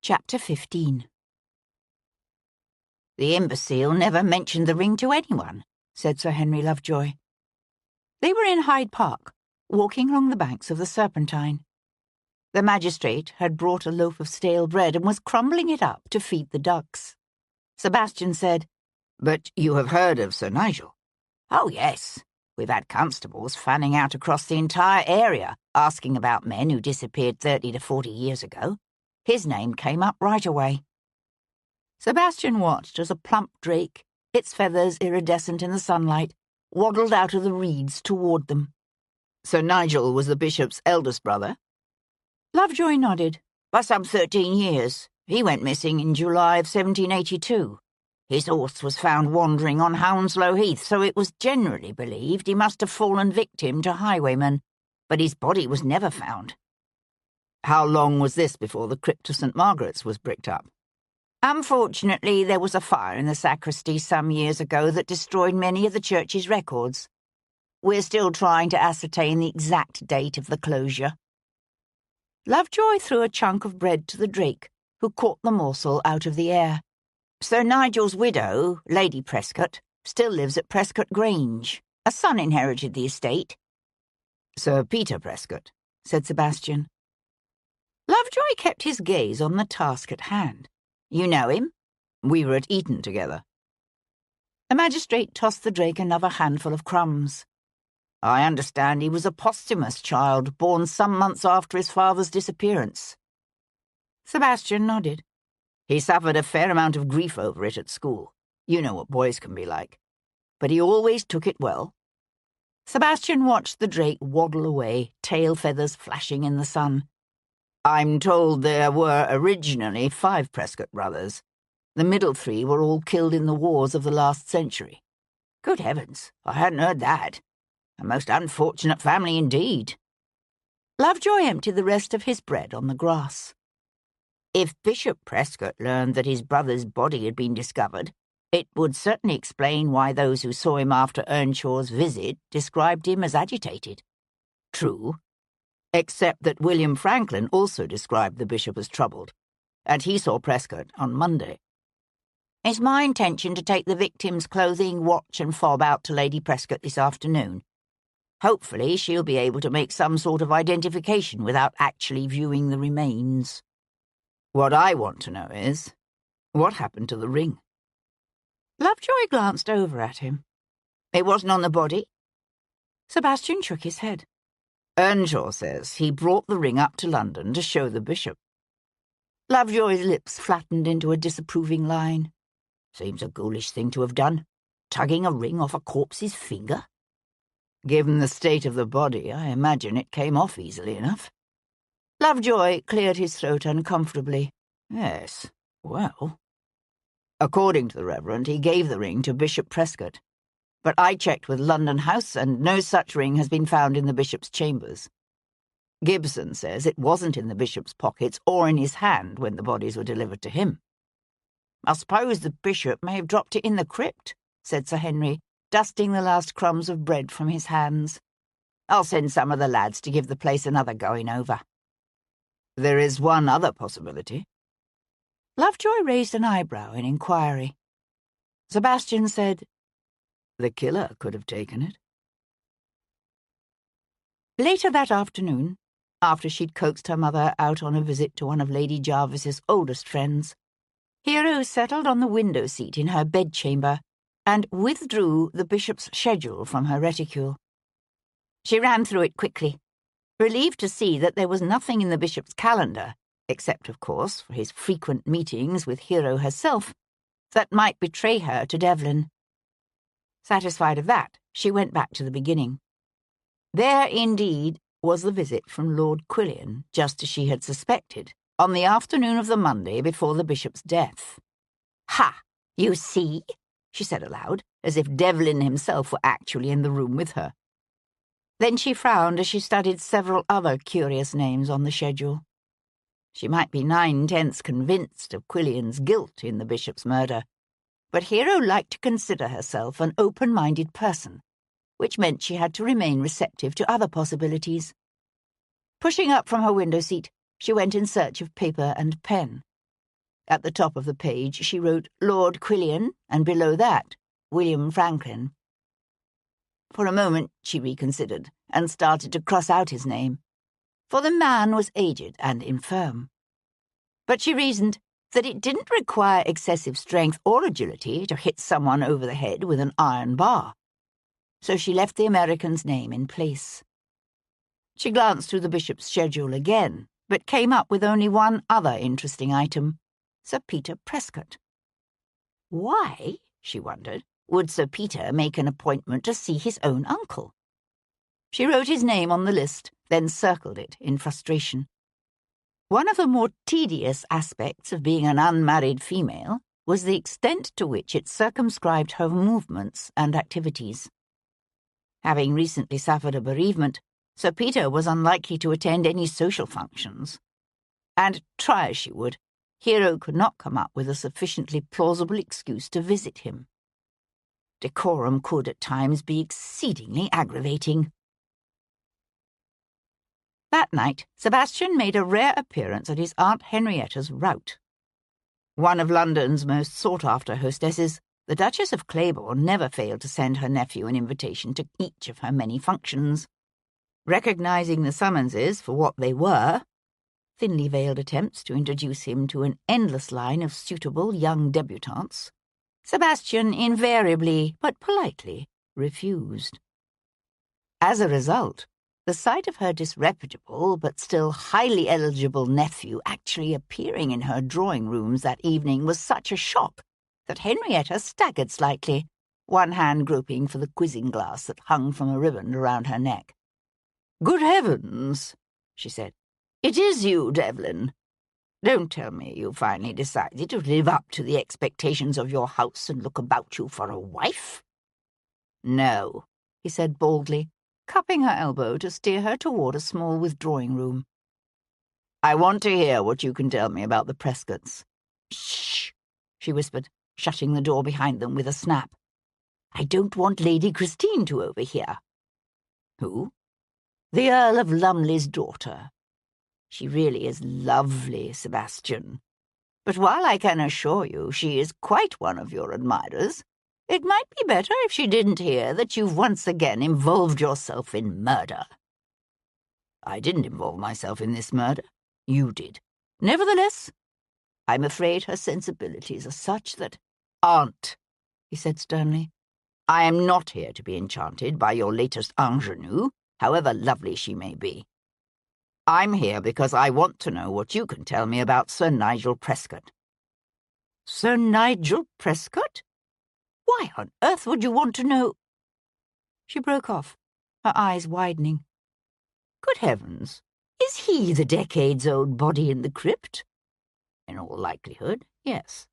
Chapter 15. "The imbecile never mentioned the ring to anyone," said Sir Henry Lovejoy. They were in Hyde Park, walking along the banks of the Serpentine. The magistrate had brought a loaf of stale bread and was crumbling it up to feed the ducks. Sebastian said, "But you have heard of Sir Nigel?" "Oh, yes. We've had constables fanning out across the entire area, asking about men who disappeared 30 to 40 years ago. His name came up right away." Sebastian watched as a plump drake, its feathers iridescent in the sunlight, waddled out of the reeds toward them. "Sir Nigel was the bishop's eldest brother?" Lovejoy nodded. "By some 13 years. He went missing in July of 1782. His horse was found wandering on Hounslow Heath, so it was generally believed he must have fallen victim to highwaymen, but his body was never found." "How long was this before the crypt of St. Margaret's was bricked up?" "Unfortunately, there was a fire in the sacristy some years ago that destroyed many of the church's records. We're still trying to ascertain the exact date of the closure." Lovejoy threw a chunk of bread to the drake, who caught the morsel out of the air. "Sir Nigel's widow, Lady Prescott, still lives at Prescott Grange. A son inherited the estate." "Sir Peter Prescott," said Sebastian. Lovejoy kept his gaze on the task at hand. "You know him?" "We were at Eton together." The magistrate tossed the drake another handful of crumbs. "I understand he was a posthumous child, born some months after his father's disappearance." Sebastian nodded. "He suffered a fair amount of grief over it at school. You know what boys can be like. But he always took it well." Sebastian watched the drake waddle away, tail feathers flashing in the sun. "I'm told there were originally 5 Prescott brothers. The middle 3 were all killed in the wars of the last century." "Good heavens, I hadn't heard that. A most unfortunate family indeed." Lovejoy emptied the rest of his bread on the grass. "If Bishop Prescott learned that his brother's body had been discovered, it would certainly explain why those who saw him after Earnshaw's visit described him as agitated." "True. Except that William Franklin also described the bishop as troubled, and he saw Prescott on Monday." "It's my intention to take the victim's clothing, watch and fob out to Lady Prescott this afternoon. Hopefully she'll be able to make some sort of identification without actually viewing the remains." "What I want to know is, what happened to the ring?" Lovejoy glanced over at him. "It wasn't on the body?" Sebastian shook his head. "Earnshaw says he brought the ring up to London to show the bishop." Lovejoy's lips flattened into a disapproving line. "Seems a ghoulish thing to have done, tugging a ring off a corpse's finger." "Given the state of the body, I imagine it came off easily enough." Lovejoy cleared his throat uncomfortably. "Yes, well." "According to the Reverend, he gave the ring to Bishop Prescott. But I checked with London House, and no such ring has been found in the bishop's chambers. Gibson says it wasn't in the bishop's pockets or in his hand when the bodies were delivered to him." "I suppose the bishop may have dropped it in the crypt," said Sir Henry, dusting the last crumbs of bread from his hands. "I'll send some of the lads to give the place another going over." "There is one other possibility." Lovejoy raised an eyebrow in inquiry. Sebastian said, "The killer could have taken it." Later that afternoon, after she'd coaxed her mother out on a visit to one of Lady Jarvis's oldest friends, Hero settled on the window seat in her bedchamber and withdrew the bishop's schedule from her reticule. She ran through it quickly, relieved to see that there was nothing in the bishop's calendar, except, of course, for his frequent meetings with Hero herself, that might betray her to Devlin. Satisfied of that, she went back to the beginning. There, indeed, was the visit from Lord Quillian, just as she had suspected, on the afternoon of the Monday before the bishop's death. "Ha! You see?" she said aloud, as if Devlin himself were actually in the room with her. Then she frowned as she studied several other curious names on the schedule. She might be 9/10 convinced of Quillian's guilt in the bishop's murder, but Hero liked to consider herself an open-minded person, which meant she had to remain receptive to other possibilities. Pushing up from her window seat, she went in search of paper and pen. At the top of the page she wrote Lord Quillian, and below that, William Franklin. For a moment she reconsidered, and started to cross out his name, for the man was aged and infirm. But she reasoned that it didn't require excessive strength or agility to hit someone over the head with an iron bar. So she left the American's name in place. She glanced through the bishop's schedule again, but came up with only one other interesting item: Sir Peter Prescott. Why, she wondered, would Sir Peter make an appointment to see his own uncle? She wrote his name on the list, then circled it in frustration. One of the more tedious aspects of being an unmarried female was the extent to which it circumscribed her movements and activities. Having recently suffered a bereavement, Sir Peter was unlikely to attend any social functions. And, try as she would, Hero could not come up with a sufficiently plausible excuse to visit him. Decorum could at times be exceedingly aggravating. That night, Sebastian made a rare appearance at his Aunt Henrietta's rout. One of London's most sought-after hostesses, the Duchess of Claiborne never failed to send her nephew an invitation to each of her many functions. Recognizing the summonses for what they were, thinly veiled attempts to introduce him to an endless line of suitable young debutantes, Sebastian invariably, but politely, refused. As a result, the sight of her disreputable but still highly eligible nephew actually appearing in her drawing rooms that evening was such a shock that Henrietta staggered slightly, one hand groping for the quizzing glass that hung from a ribbon around her neck. "Good heavens," she said. "It is you, Devlin. Don't tell me you finally decided to live up to the expectations of your house and look about you for a wife?" "No," he said baldly, cupping her elbow to steer her toward a small withdrawing room. "I want to hear what you can tell me about the Prescotts." "Shh," she whispered, shutting the door behind them with a snap. "I don't want Lady Christine to overhear." "Who?" "The Earl of Lumley's daughter. She really is lovely, Sebastian. But while I can assure you she is quite one of your admirers, it might be better if she didn't hear that you've once again involved yourself in murder." "I didn't involve myself in this murder. You did. Nevertheless, I'm afraid her sensibilities are such that—" "Aunt," he said sternly, "I am not here to be enchanted by your latest ingenue, however lovely she may be. I'm here because I want to know what you can tell me about Sir Nigel Prescott." "Sir Nigel Prescott? Why on earth would you want to know—" She broke off, her eyes widening. "Good heavens, is he the decades-old body in the crypt?" "In all likelihood, yes."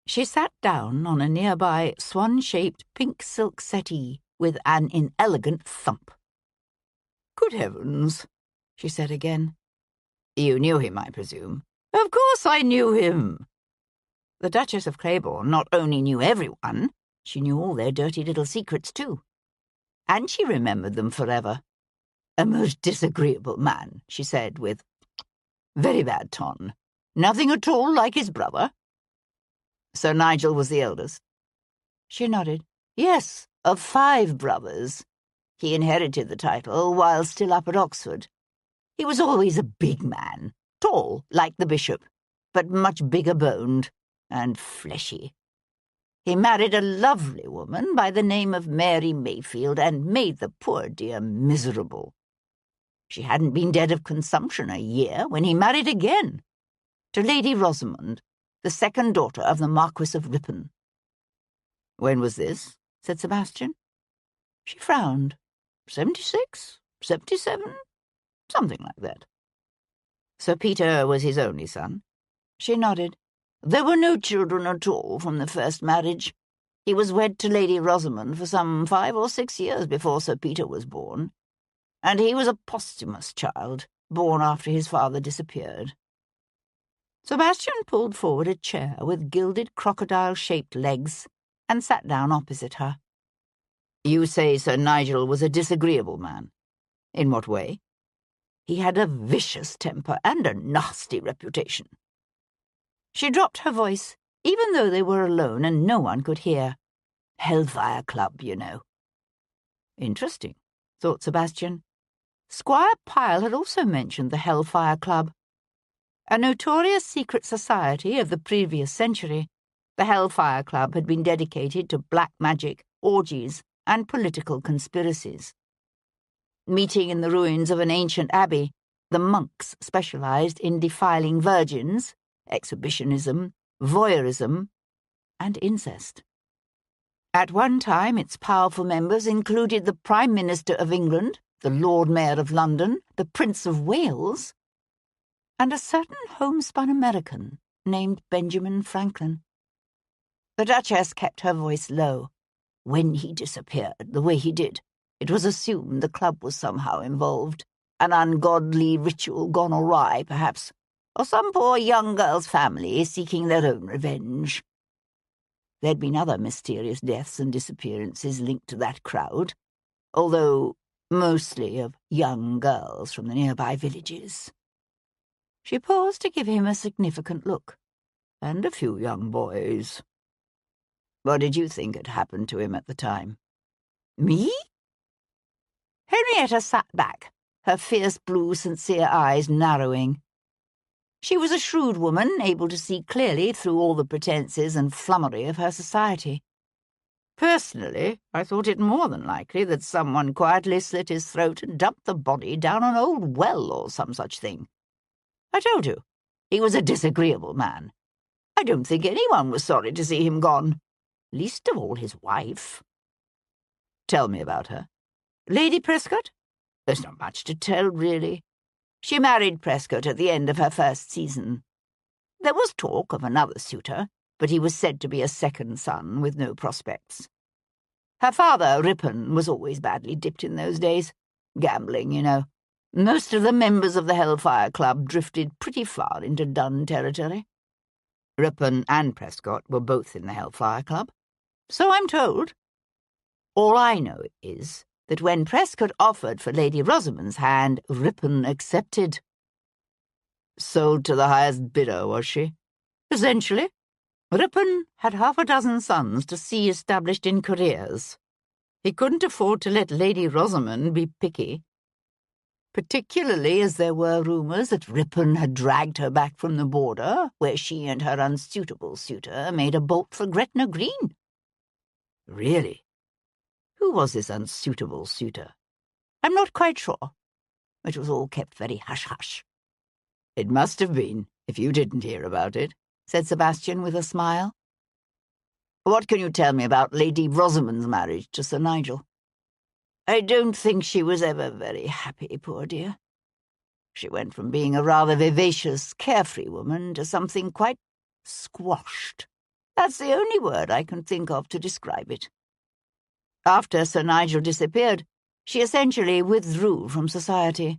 She sat down on a nearby swan-shaped pink silk settee with an inelegant thump. "Good heavens," she said again. "You knew him, I presume?" "Of course I knew him." The Duchess of Claiborne not only knew everyone, she knew all their dirty little secrets too. And she remembered them forever. "A most disagreeable man," she said with very bad ton. "Nothing at all like his brother?" "Sir Nigel was the eldest?" She nodded. "Yes, of 5 brothers. He inherited the title while still up at Oxford. He was always a big man, tall like the bishop, but much bigger-boned and fleshy. He married a lovely woman by the name of Mary Mayfield and made the poor dear miserable. She hadn't been dead of consumption a year when he married again, to Lady Rosamond, the second daughter of the Marquis of Ripon." "When was this?" said Sebastian. She frowned. 76? 77? Something like that. "Sir Peter was his only son?" She nodded. "There were no children at all from the first marriage. He was wed to Lady Rosamond for some 5 or 6 years before Sir Peter was born, and he was a posthumous child, born after his father disappeared." Sebastian pulled forward a chair with gilded crocodile-shaped legs and sat down opposite her. "You say Sir Nigel was a disagreeable man. In what way?" "He had a vicious temper and a nasty reputation." She dropped her voice, even though they were alone and no one could hear. Hellfire Club, you know. Interesting, thought Sebastian. Squire Pyle had also mentioned the Hellfire Club. A notorious secret society of the previous century, the Hellfire Club had been dedicated to black magic, orgies, and political conspiracies. Meeting in the ruins of an ancient abbey, the monks specialized in defiling virgins, exhibitionism, voyeurism, and incest. At one time, its powerful members included the Prime Minister of England, the Lord Mayor of London, the Prince of Wales, and a certain homespun American named Benjamin Franklin. The Duchess kept her voice low. When he disappeared the way he did, it was assumed the club was somehow involved. An ungodly ritual gone awry, perhaps, or some poor young girl's family seeking their own revenge. There'd been other mysterious deaths and disappearances linked to that crowd, although mostly of young girls from the nearby villages. She paused to give him a significant look. And a few young boys. What did you think had happened to him at the time? Me? Henrietta sat back, her fierce blue, sincere eyes narrowing. She was a shrewd woman, able to see clearly through all the pretences and flummery of her society. Personally, I thought it more than likely that someone quietly slit his throat and dumped the body down an old well or some such thing. I told you, he was a disagreeable man. I don't think anyone was sorry to see him gone, least of all his wife. Tell me about her. Lady Prescott? There's not much to tell, really. She married Prescott at the end of her first season. There was talk of another suitor, but he was said to be a second son with no prospects. Her father, Ripon, was always badly dipped in those days. Gambling, you know. Most of the members of the Hellfire Club drifted pretty far into dun territory. Ripon and Prescott were both in the Hellfire Club. So I'm told. All I know is that when Prescott offered for Lady Rosamond's hand, Ripon accepted. Sold to the highest bidder, was she? Essentially. Ripon had half a dozen sons to see established in careers. He couldn't afford to let Lady Rosamond be picky, particularly as there were rumours that Ripon had dragged her back from the border, where she and her unsuitable suitor made a bolt for Gretna Green. Really? Who was this unsuitable suitor? I'm not quite sure. It was all kept very hush-hush. It must have been, if you didn't hear about it, said Sebastian with a smile. What can you tell me about Lady Rosamond's marriage to Sir Nigel? I don't think she was ever very happy, poor dear. She went from being a rather vivacious, carefree woman to something quite squashed. That's the only word I can think of to describe it. After Sir Nigel disappeared, she essentially withdrew from society.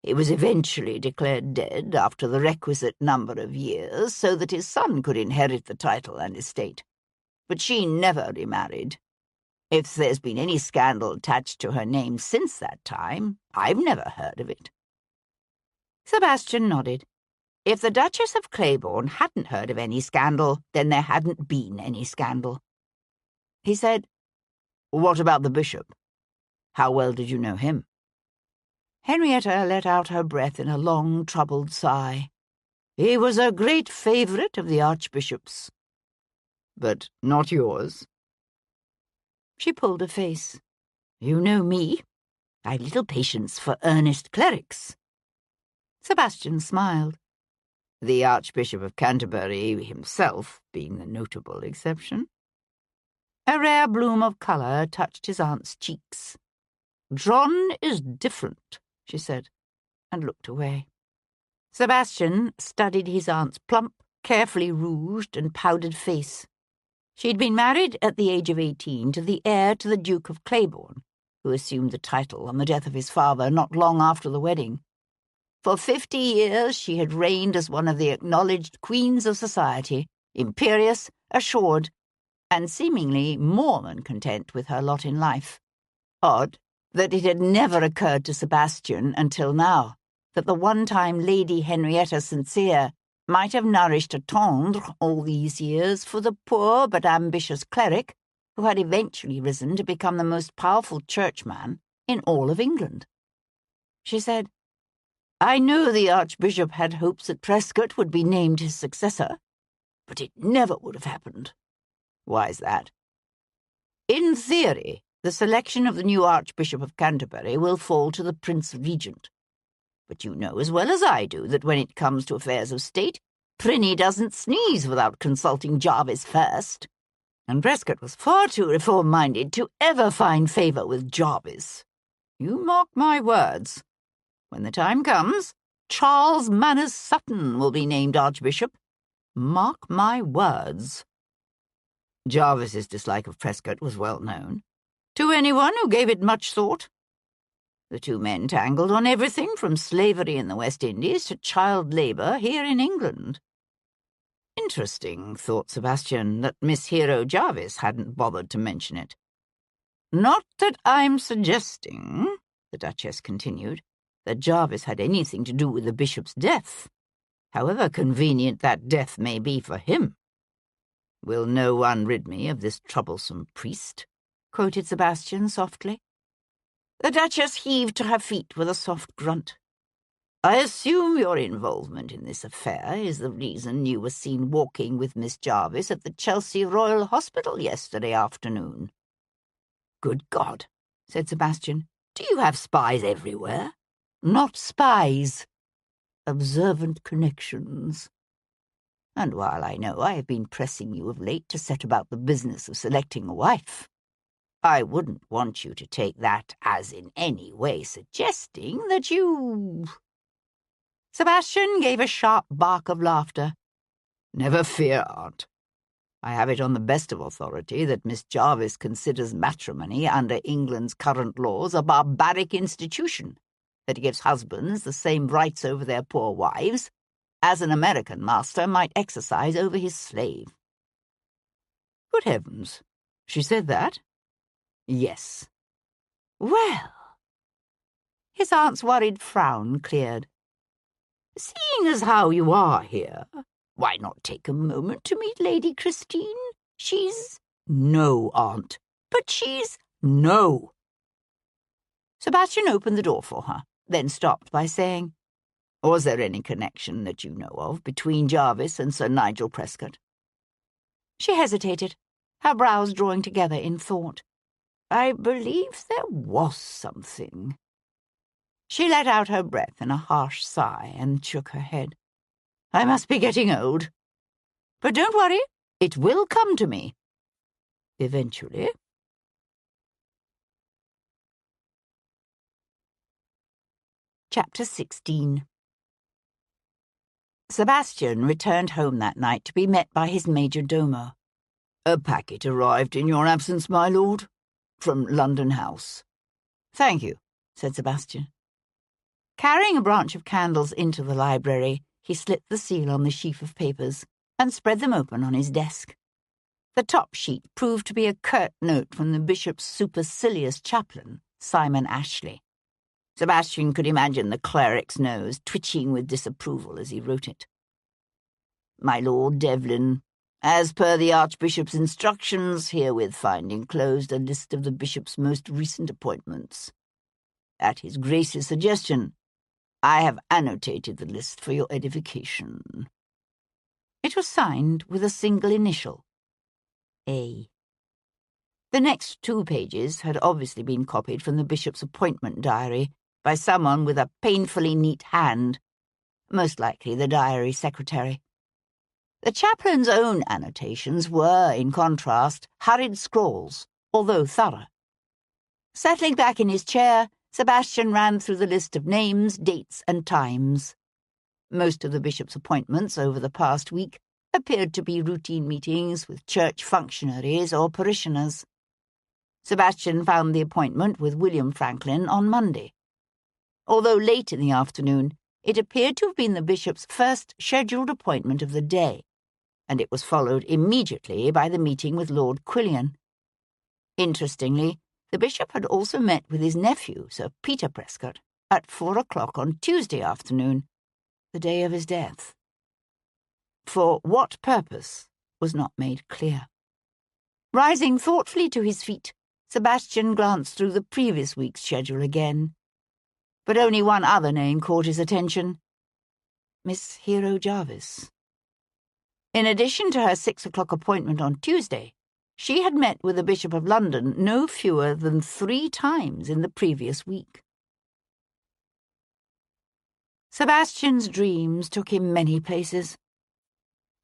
He was eventually declared dead after the requisite number of years so that his son could inherit the title and estate. But she never remarried. If there's been any scandal attached to her name since that time, I've never heard of it. Sebastian nodded. If the Duchess of Claiborne hadn't heard of any scandal, then there hadn't been any scandal. He said, What about the bishop? How well did you know him? Henrietta let out her breath in a long, troubled sigh. He was a great favourite of the Archbishop's. But not yours? She pulled a face. You know me. I've little patience for earnest clerics. Sebastian smiled. The Archbishop of Canterbury himself being the notable exception. A rare bloom of colour touched his aunt's cheeks. John is different, she said, and looked away. Sebastian studied his aunt's plump, carefully rouged and powdered face. She'd been married at the age of 18 to the heir to the Duke of Claiborne, who assumed the title on the death of his father not long after the wedding. For 50 years she had reigned as one of the acknowledged queens of society, imperious, assured, and seemingly more than content with her lot in life. Odd that it had never occurred to Sebastian until now that the one-time Lady Henrietta Sincere might have nourished a tendre all these years for the poor but ambitious cleric who had eventually risen to become the most powerful churchman in all of England. She said, "I know the Archbishop had hopes that Prescott would be named his successor, but it never would have happened." "Why's that?" "In theory, the selection of the new Archbishop of Canterbury will fall to the Prince Regent. But you know as well as I do that when it comes to affairs of state, Prinny doesn't sneeze without consulting Jarvis first. And Prescott was far too reform-minded to ever find favour with Jarvis. You mark my words. When the time comes, Charles Manners Sutton will be named Archbishop. Mark my words." Jarvis's dislike of Prescott was well known to anyone who gave it much thought. The two men tangled on everything from slavery in the West Indies to child labour here in England. Interesting, thought Sebastian, that Miss Hero Jarvis hadn't bothered to mention it. "Not that I'm suggesting," the Duchess continued, "that Jarvis had anything to do with the bishop's death, however convenient that death may be for him." "Will no one rid me of this troublesome priest?" quoted Sebastian softly. The Duchess heaved to her feet with a soft grunt. "I assume your involvement in this affair is the reason you were seen walking with Miss Jarvis at the Chelsea Royal Hospital yesterday afternoon." "Good God," said Sebastian, "do you have spies everywhere?" "Not spies. Observant connections. And while I know I have been pressing you of late to set about the business of selecting a wife, I wouldn't want you to take that as in any way suggesting that you—" Sebastian gave a sharp bark of laughter. "Never fear, Aunt. I have it on the best of authority that Miss Jarvis considers matrimony under England's current laws a barbaric institution that gives husbands the same rights over their poor wives as an American master might exercise over his slave." "Good heavens, she said that?" "Yes." "Well—" His aunt's worried frown cleared. "Seeing as how you are here, why not take a moment to meet Lady Christine? She's—" "No, Aunt." "But she's—" "No." Sebastian opened the door for her, then stopped by saying, "Was there any connection that you know of between Jarvis and Sir Nigel Prescott?" She hesitated, her brows drawing together in thought. "I believe there was something." She let out her breath in a harsh sigh and shook her head. "I must be getting old. But don't worry, it will come to me. Eventually." Chapter 16. Sebastian returned home that night to be met by his major domo. "A packet arrived in your absence, my lord, from London House." "Thank you," said Sebastian. Carrying a branch of candles into the library, he slit the seal on the sheaf of papers and spread them open on his desk. The top sheet proved to be a curt note from the bishop's supercilious chaplain, Simon Ashley. Sebastian could imagine the cleric's nose twitching with disapproval as he wrote it. "My Lord Devlin, as per the Archbishop's instructions, herewith find enclosed a list of the bishop's most recent appointments. At his Grace's suggestion, I have annotated the list for your edification." It was signed with a single initial, A. The next 2 pages had obviously been copied from the bishop's appointment diary by someone with a painfully neat hand, most likely the diary secretary. The chaplain's own annotations were, in contrast, hurried scrawls, although thorough. Settling back in his chair, Sebastian ran through the list of names, dates, and times. Most of the bishop's appointments over the past week appeared to be routine meetings with church functionaries or parishioners. Sebastian found the appointment with William Franklin on Monday. Although late in the afternoon, it appeared to have been the bishop's first scheduled appointment of the day, and it was followed immediately by the meeting with Lord Quillian. Interestingly, the bishop had also met with his nephew, Sir Peter Prescott, at 4 o'clock on Tuesday afternoon, the day of his death. for what purpose was not made clear. Rising thoughtfully to his feet, Sebastian glanced through the previous week's schedule again. But only one other name caught his attention: Miss Hero Jarvis. In addition to her 6 o'clock appointment on Tuesday, she had met with the Bishop of London no fewer than 3 times in the previous week. Sebastian's dreams took him many places.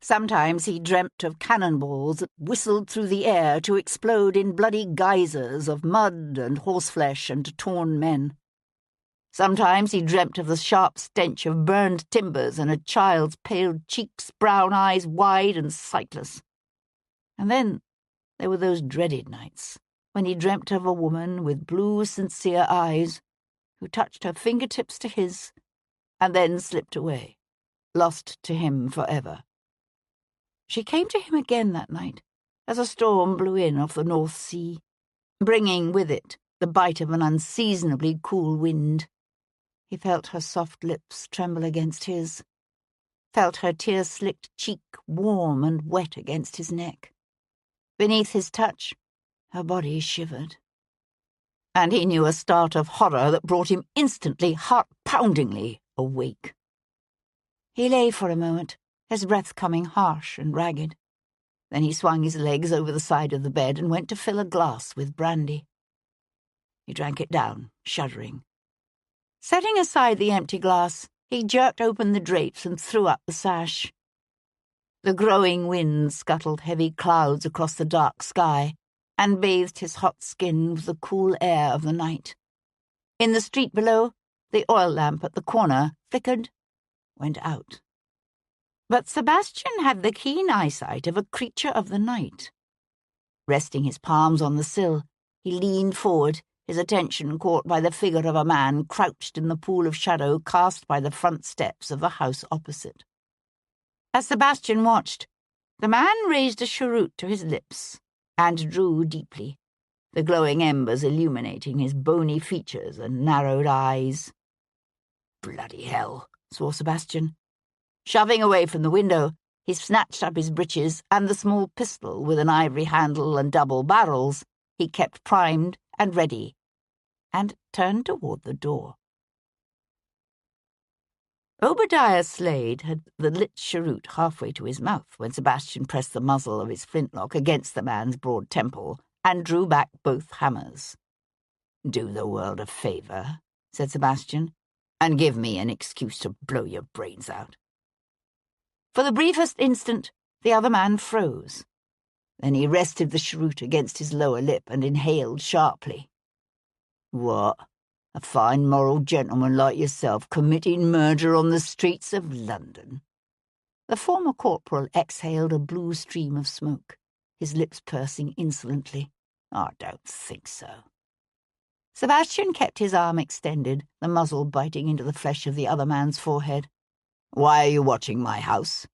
Sometimes he dreamt of cannonballs that whistled through the air to explode in bloody geysers of mud and horseflesh and torn men. Sometimes he dreamt of the sharp stench of burned timbers and a child's pale cheeks, brown eyes wide and sightless. And then there were those dreaded nights when he dreamt of a woman with blue, sincere eyes who touched her fingertips to his and then slipped away, lost to him forever. She came to him again that night as a storm blew in off the North Sea, bringing with it the bite of an unseasonably cool wind. He felt her soft lips tremble against his, felt her tear-slicked cheek warm and wet against his neck. Beneath his touch, her body shivered. And he knew a start of horror that brought him instantly, heart-poundingly awake. He lay for a moment, his breath coming harsh and ragged. Then he swung his legs over the side of the bed and went to fill a glass with brandy. He drank it down, shuddering. Setting aside the empty glass, he jerked open the drapes and threw up the sash. The growing wind scuttled heavy clouds across the dark sky and bathed his hot skin with the cool air of the night. In the street below, the oil lamp at the corner flickered, went out. But Sebastian had the keen eyesight of a creature of the night. Resting his palms on the sill, he leaned forward, his attention caught by the figure of a man crouched in the pool of shadow cast by the front steps of the house opposite. As Sebastian watched, the man raised a cheroot to his lips and drew deeply, the glowing embers illuminating his bony features and narrowed eyes. "Bloody hell," swore Sebastian. Shoving away from the window, he snatched up his breeches and the small pistol with an ivory handle and double barrels he kept primed and ready, and turned toward the door. Obadiah Slade had the lit cheroot halfway to his mouth when Sebastian pressed the muzzle of his flintlock against the man's broad temple and drew back both hammers. "Do the world a favour," said Sebastian, "and give me an excuse to blow your brains out." For the briefest instant, the other man froze. Then he rested the cheroot against his lower lip and inhaled sharply. "What? A fine moral gentleman like yourself committing murder on the streets of London?" The former corporal exhaled a blue stream of smoke, his lips pursing insolently. "I don't think so." Sebastian kept his arm extended, the muzzle biting into the flesh of the other man's forehead. "Why are you watching my house?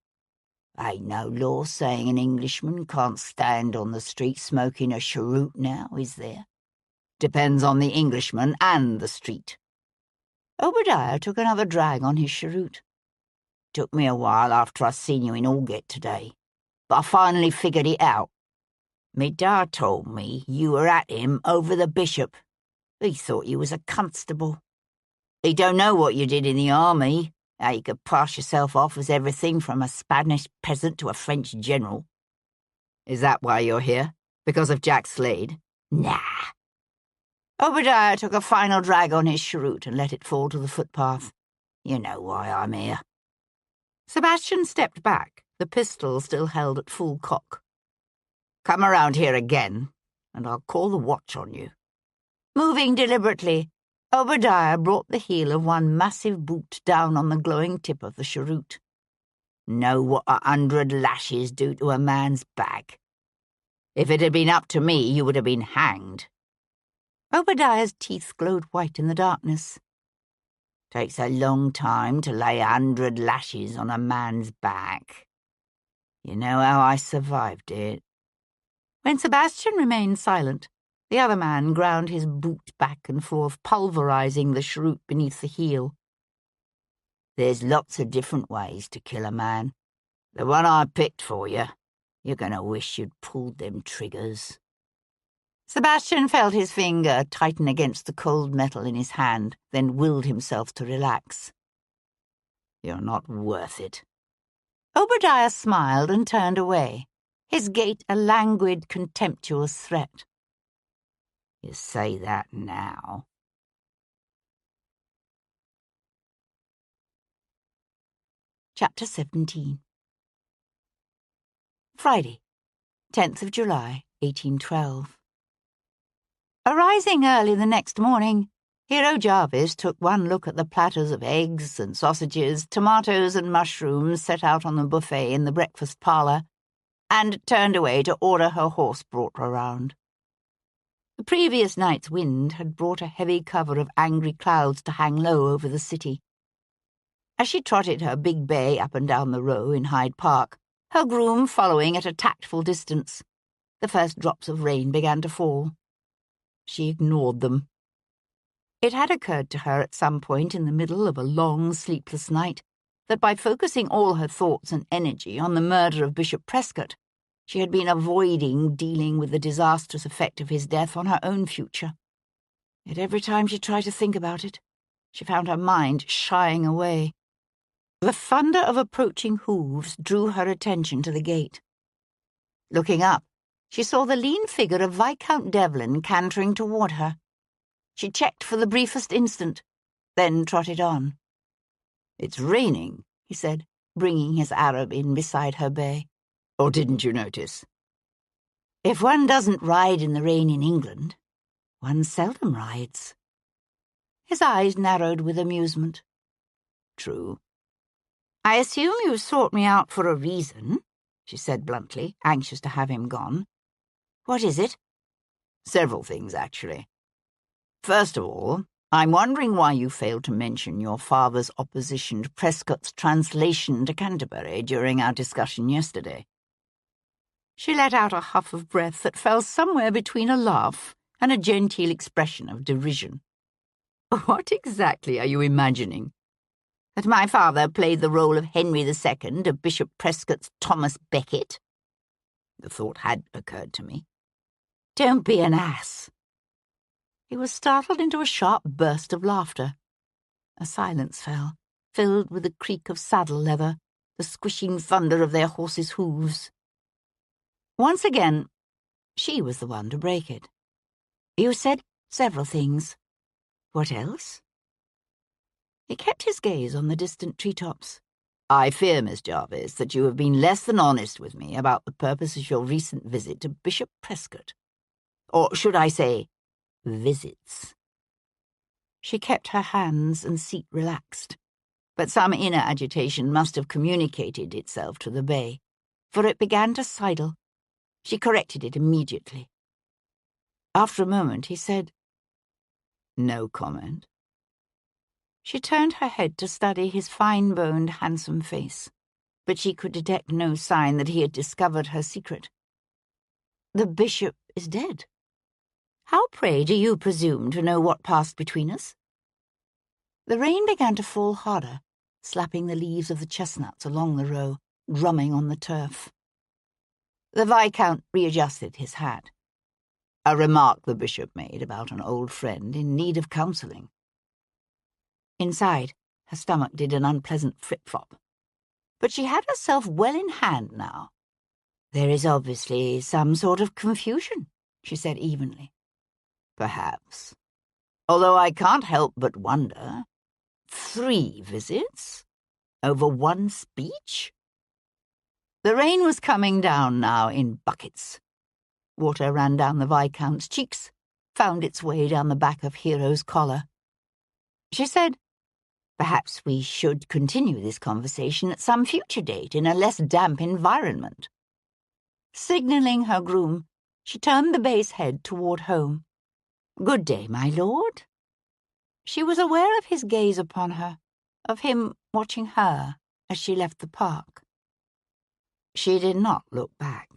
Ain't no law saying an Englishman can't stand on the street smoking a cheroot now, is there? Depends on the Englishman and the street." Obadiah took another drag on his cheroot. "Took me a while after I seen you in Aldgate today, but I finally figured it out. Me dad told me you were at him over the bishop. He thought you was a constable. He don't know what you did in the army, how you could pass yourself off as everything from a Spanish peasant to a French general." "Is that why you're here? Because of Jack Slade?" "Nah." Obadiah took a final drag on his cheroot and let it fall to the footpath. "You know why I'm here." Sebastian stepped back, the pistol still held at full cock. "Come around here again, and I'll call the watch on you." Moving deliberately, Obadiah brought the heel of one massive boot down on the glowing tip of the cheroot. "Know what 100 lashes do to a man's back? If it had been up to me, you would have been hanged." Obadiah's teeth glowed white in the darkness. "Takes a long time to lay 100 lashes on a man's back. You know how I survived it." When Sebastian remained silent, the other man ground his boot back and forth, pulverizing the cheroot beneath the heel. "There's lots of different ways to kill a man. The one I picked for you. You're going to wish you'd pulled them triggers." Sebastian felt his finger tighten against the cold metal in his hand, then willed himself to relax. "You're not worth it." Obadiah smiled and turned away, his gait a languid, contemptuous threat. "You say that now." Chapter 17. Friday, 10th of July, 1812. Arising early the next morning, Hero Jarvis took one look at the platters of eggs and sausages, tomatoes and mushrooms set out on the buffet in the breakfast parlour, and turned away to order her horse brought around. The previous night's wind had brought a heavy cover of angry clouds to hang low over the city. As she trotted her big bay up and down the Row in Hyde Park, her groom following at a tactful distance, the first drops of rain began to fall. She ignored them. It had occurred to her at some point in the middle of a long, sleepless night that by focusing all her thoughts and energy on the murder of Bishop Prescott, she had been avoiding dealing with the disastrous effect of his death on her own future. Yet every time she tried to think about it, she found her mind shying away. The thunder of approaching hooves drew her attention to the gate. Looking up, she saw the lean figure of Viscount Devlin cantering toward her. She checked for the briefest instant, then trotted on. "It's raining," he said, bringing his Arab in beside her bay. "Or didn't you notice?" "If one doesn't ride in the rain in England, one seldom rides." His eyes narrowed with amusement. "True." "I assume you sought me out for a reason," she said bluntly, anxious to have him gone. "What is it?" "Several things, actually. First of all, I'm wondering why you failed to mention your father's opposition to Prescott's translation to Canterbury during our discussion yesterday." She let out a huff of breath that fell somewhere between a laugh and a genteel expression of derision. "What exactly are you imagining? That my father played the role of Henry II of Bishop Prescott's Thomas Becket?" The thought had occurred to me. "Don't be an ass." He was startled into a sharp burst of laughter. A silence fell, filled with the creak of saddle leather, the squishing thunder of their horses' hooves. Once again, she was the one to break it. "You said several things. What else?" He kept his gaze on the distant treetops. "I fear, Miss Jarvis, that you have been less than honest with me about the purpose of your recent visit to Bishop Prescott. Or should I say, visits." She kept her hands and seat relaxed, but some inner agitation must have communicated itself to the bay, for it began to sidle. She corrected it immediately. After a moment, he said, "No comment." She turned her head to study his fine-boned, handsome face, but she could detect no sign that he had discovered her secret. "The bishop is dead. How, pray, do you presume to know what passed between us?" The rain began to fall harder, slapping the leaves of the chestnuts along the Row, drumming on the turf. The Viscount readjusted his hat. "A remark the bishop made about an old friend in need of counselling." Inside, her stomach did an unpleasant flip-flop. But she had herself well in hand now. "There is obviously some sort of confusion," she said evenly. "Perhaps. Although I can't help but wonder, 3 visits? Over one speech?" The rain was coming down now in buckets. Water ran down the Viscount's cheeks, found its way down the back of Hero's collar. She said, "Perhaps we should continue this conversation at some future date in a less damp environment." Signalling her groom, she turned the bay's head toward home. "Good day, my lord." She was aware of his gaze upon her, of him watching her as she left the park. She did not look back.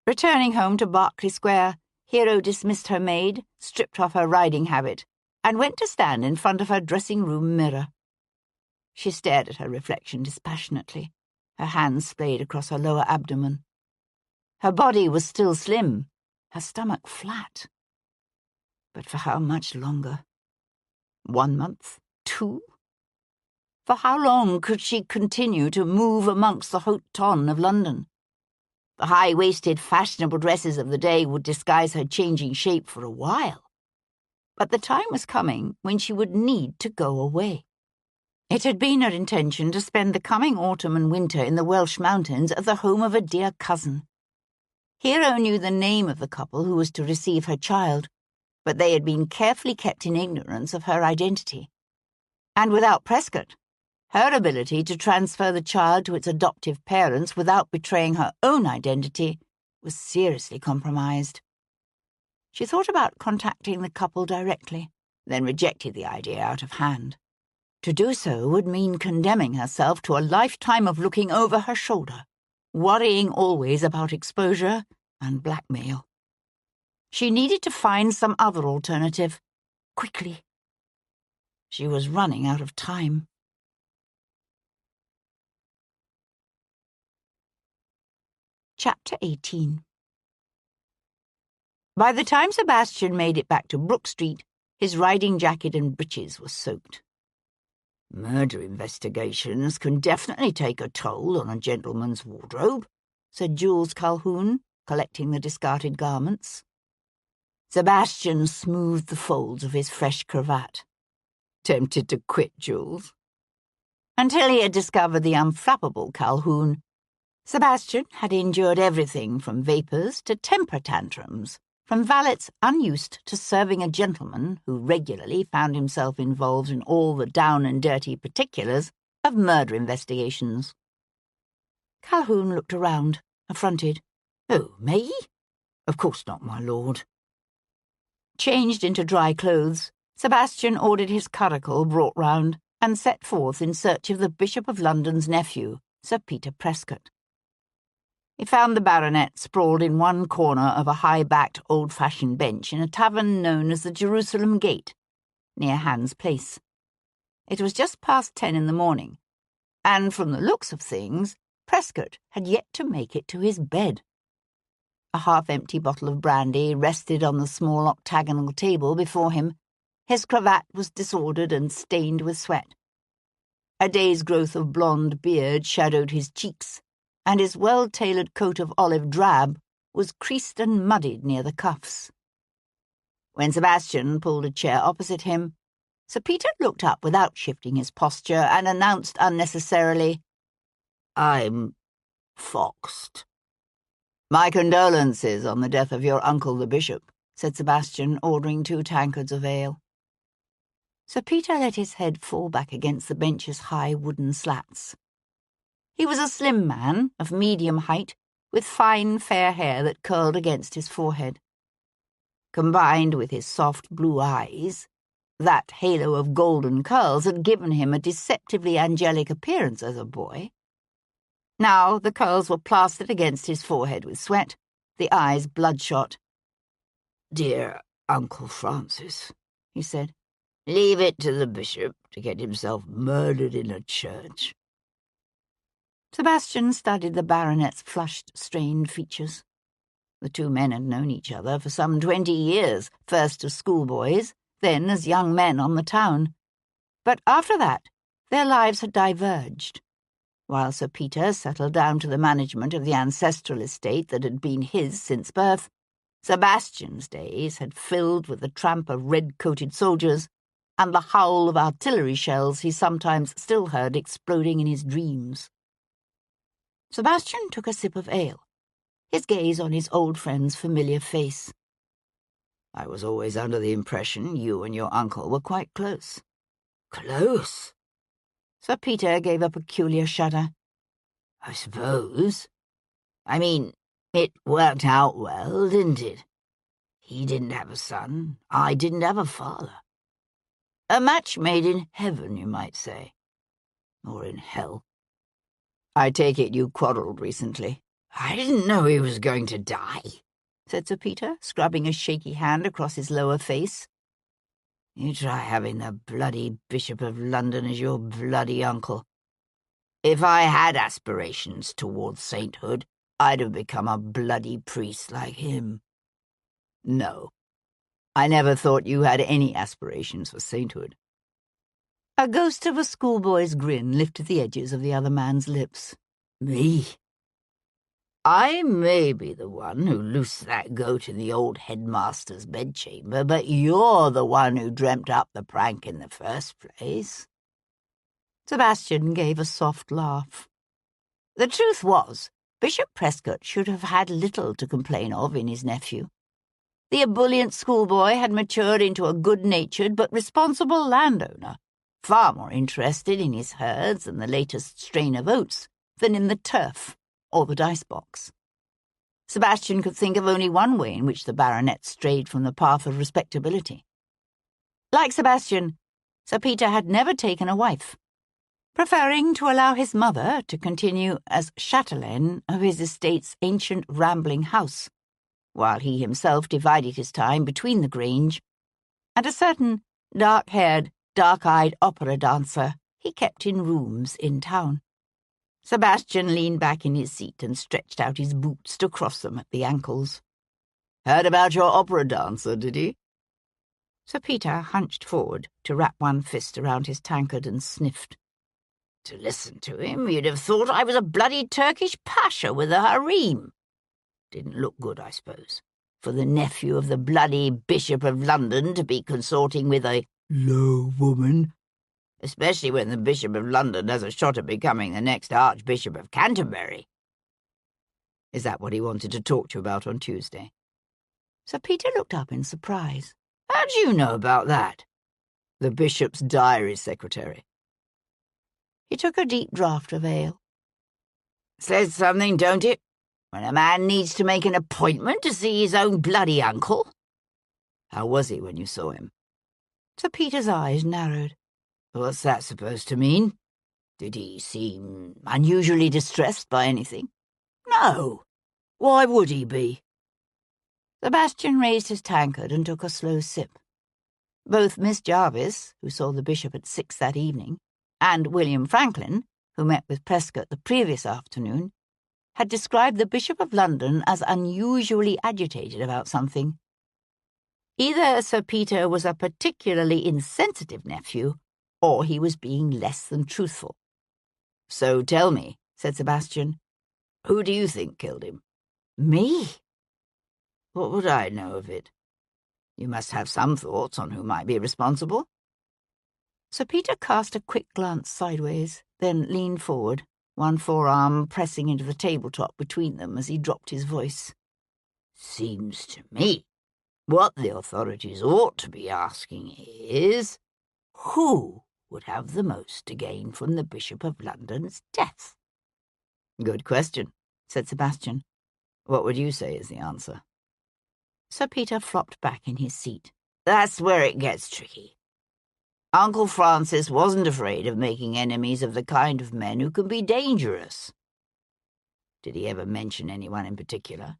Returning home to Berkeley Square, Hero dismissed her maid, stripped off her riding habit, and went to stand in front of her dressing-room mirror. She stared at her reflection dispassionately, her hands splayed across her lower abdomen. Her body was still slim, her stomach flat. But for how much longer? 1 month? 2? For how long could she continue to move amongst the haute ton of London? The high-waisted, fashionable dresses of the day would disguise her changing shape for a while. But the time was coming when she would need to go away. It had been her intention to spend the coming autumn and winter in the Welsh mountains at the home of a dear cousin. Hero knew the name of the couple who was to receive her child, but they had been carefully kept in ignorance of her identity. And without Prescott, her ability to transfer the child to its adoptive parents without betraying her own identity was seriously compromised. She thought about contacting the couple directly, then rejected the idea out of hand. To do so would mean condemning herself to a lifetime of looking over her shoulder, worrying always about exposure and blackmail. She needed to find some other alternative, quickly. She was running out of time. Chapter 18. By the time Sebastian made it back to Brook Street, his riding jacket and breeches were soaked. "Murder investigations can definitely take a toll on a gentleman's wardrobe," said Jules Calhoun, collecting the discarded garments. Sebastian smoothed the folds of his fresh cravat. "Tempted to quit, Jules?" Until he had discovered the unflappable Calhoun, Sebastian had endured everything from vapours to temper tantrums, from valets unused to serving a gentleman who regularly found himself involved in all the down-and-dirty particulars of murder investigations. Calhoun looked around, affronted. "Oh, me? Of course not, my lord." Changed into dry clothes, Sebastian ordered his curricle brought round and set forth in search of the Bishop of London's nephew, Sir Peter Prescott. He found the baronet sprawled in one corner of a high-backed, old-fashioned bench in a tavern known as the Jerusalem Gate, near Hans Place. It was just past 10 in the morning, and from the looks of things, Prescott had yet to make it to his bed. A half-empty bottle of brandy rested on the small octagonal table before him. His cravat was disordered and stained with sweat. A day's growth of blonde beard shadowed his cheeks, and his well-tailored coat of olive drab was creased and muddied near the cuffs. When Sebastian pulled a chair opposite him, Sir Peter looked up without shifting his posture and announced unnecessarily, "I'm foxed." "My condolences on the death of your uncle the bishop," said Sebastian, ordering 2 tankards of ale. Sir Peter let his head fall back against the bench's high wooden slats. He was a slim man of medium height, with fine, fair hair that curled against his forehead. Combined with his soft blue eyes, that halo of golden curls had given him a deceptively angelic appearance as a boy. Now the curls were plastered against his forehead with sweat, the eyes bloodshot. "Dear Uncle Francis," he said, "leave it to the bishop to get himself murdered in a church." Sebastian studied the baronet's flushed, strained features. The 2 men had known each other for some 20 years, first as schoolboys, then as young men on the town. But after that, their lives had diverged. While Sir Peter settled down to the management of the ancestral estate that had been his since birth, Sebastian's days had filled with the tramp of red-coated soldiers and the howl of artillery shells he sometimes still heard exploding in his dreams. Sebastian took a sip of ale, his gaze on his old friend's familiar face. "I was always under the impression you and your uncle were quite close." "Close?" Sir Peter gave a peculiar shudder. "I suppose. I mean, it worked out well, didn't it? He didn't have a son, I didn't have a father. A match made in heaven, you might say. Or in hell." "I take it you quarrelled recently." "I didn't know he was going to die," said Sir Peter, scrubbing a shaky hand across his lower face. You try having the bloody Bishop of London as your bloody uncle. If I had aspirations towards sainthood, I'd have become a bloody priest like him. No, I never thought you had any aspirations for sainthood. A ghost of a schoolboy's grin lifted the edges of the other man's lips. Me? I may be the one who loosed that goat in the old headmaster's bedchamber, but you're the one who dreamt up the prank in the first place. Sebastian gave a soft laugh. The truth was, Bishop Prescott should have had little to complain of in his nephew. The ebullient schoolboy had matured into a good-natured but responsible landowner, far more interested in his herds and the latest strain of oats than in the turf or the dice box. Sebastian could think of only one way in which the baronet strayed from the path of respectability. Like Sebastian, Sir Peter had never taken a wife, preferring to allow his mother to continue as chatelaine of his estate's ancient rambling house, while he himself divided his time between the Grange and a certain dark-haired, dark-eyed opera dancer he kept in rooms in town. Sebastian leaned back in his seat and stretched out his boots to cross them at the ankles. Heard about your opera dancer, did he? Sir Peter hunched forward to wrap one fist around his tankard and sniffed. To listen to him, you'd have thought I was a bloody Turkish pasha with a harem. Didn't look good, I suppose, for the nephew of the bloody Bishop of London to be consorting with a low woman, especially when the Bishop of London has a shot at becoming the next Archbishop of Canterbury. Is that what he wanted to talk to you about on Tuesday? Sir Peter looked up in surprise. How do you know about that? The Bishop's diary secretary. He took a deep draught of ale. Says something, don't it? When a man needs to make an appointment to see his own bloody uncle. How was he when you saw him? Sir Peter's eyes narrowed. What's that supposed to mean? Did he seem unusually distressed by anything? No. Why would he be? Sebastian raised his tankard and took a slow sip. Both Miss Jarvis, who saw the bishop at 6 that evening, and William Franklin, who met with Prescott the previous afternoon, had described the Bishop of London as unusually agitated about something. Either Sir Peter was a particularly insensitive nephew, or he was being less than truthful. So tell me, said Sebastian, who do you think killed him? Me? What would I know of it? You must have some thoughts on who might be responsible. Sir Peter cast a quick glance sideways, then leaned forward, one forearm pressing into the tabletop between them as he dropped his voice. Seems to me what the authorities ought to be asking is, who would have the most to gain from the Bishop of London's death? Good question, said Sebastian. What would you say is the answer? Sir Peter flopped back in his seat. That's where it gets tricky. Uncle Francis wasn't afraid of making enemies of the kind of men who can be dangerous. Did he ever mention anyone in particular?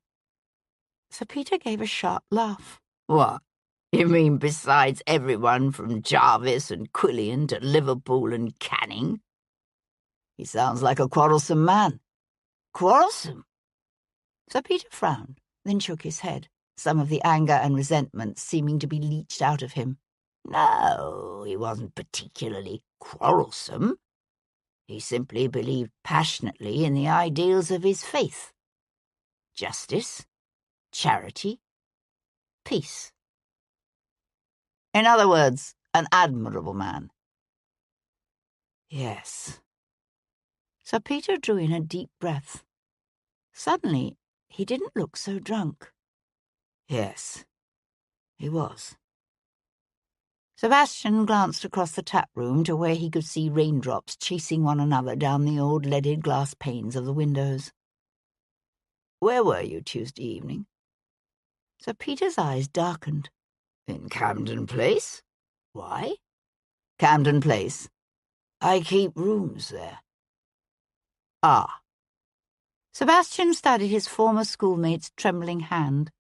Sir Peter gave a sharp laugh. What? You mean besides everyone from Jarvis and Quillian to Liverpool and Canning? He sounds like a quarrelsome man. Quarrelsome? Sir Peter frowned, then shook his head, some of the anger and resentment seeming to be leached out of him. No, he wasn't particularly quarrelsome. He simply believed passionately in the ideals of his faith. Justice, charity, peace. In other words, an admirable man. Yes. Sir Peter drew in a deep breath. Suddenly, he didn't look so drunk. Yes, he was. Sebastian glanced across the tap room to where he could see raindrops chasing one another down the old leaded glass panes of the windows. Where were you Tuesday evening? Sir Peter's eyes darkened. In Camden Place? Why? Camden Place. I keep rooms there. Ah. Sebastian studied his former schoolmate's trembling hand,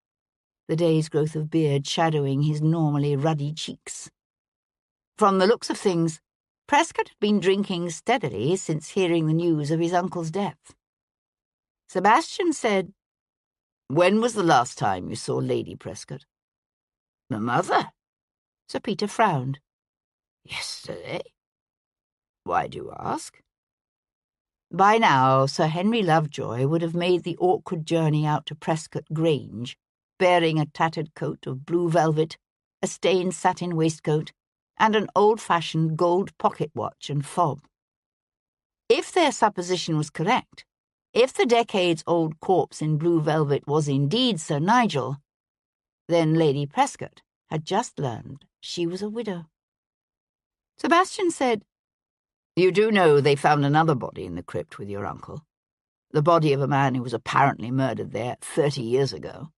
the day's growth of beard shadowing his normally ruddy cheeks. From the looks of things, Prescott had been drinking steadily since hearing the news of his uncle's death. Sebastian said, "When was the last time you saw Lady Prescott?" "The mother?" Sir Peter frowned. "Yesterday." "Why do you ask?" By now, Sir Henry Lovejoy would have made the awkward journey out to Prescott Grange, bearing a tattered coat of blue velvet, a stained satin waistcoat, and an old-fashioned gold pocket-watch and fob. If their supposition was correct, if the decades-old corpse in blue velvet was indeed Sir Nigel, then Lady Prescott had just learned she was a widow. Sebastian said, "You do know they found another body in the crypt with your uncle, the body of a man who was apparently murdered there 30 years ago."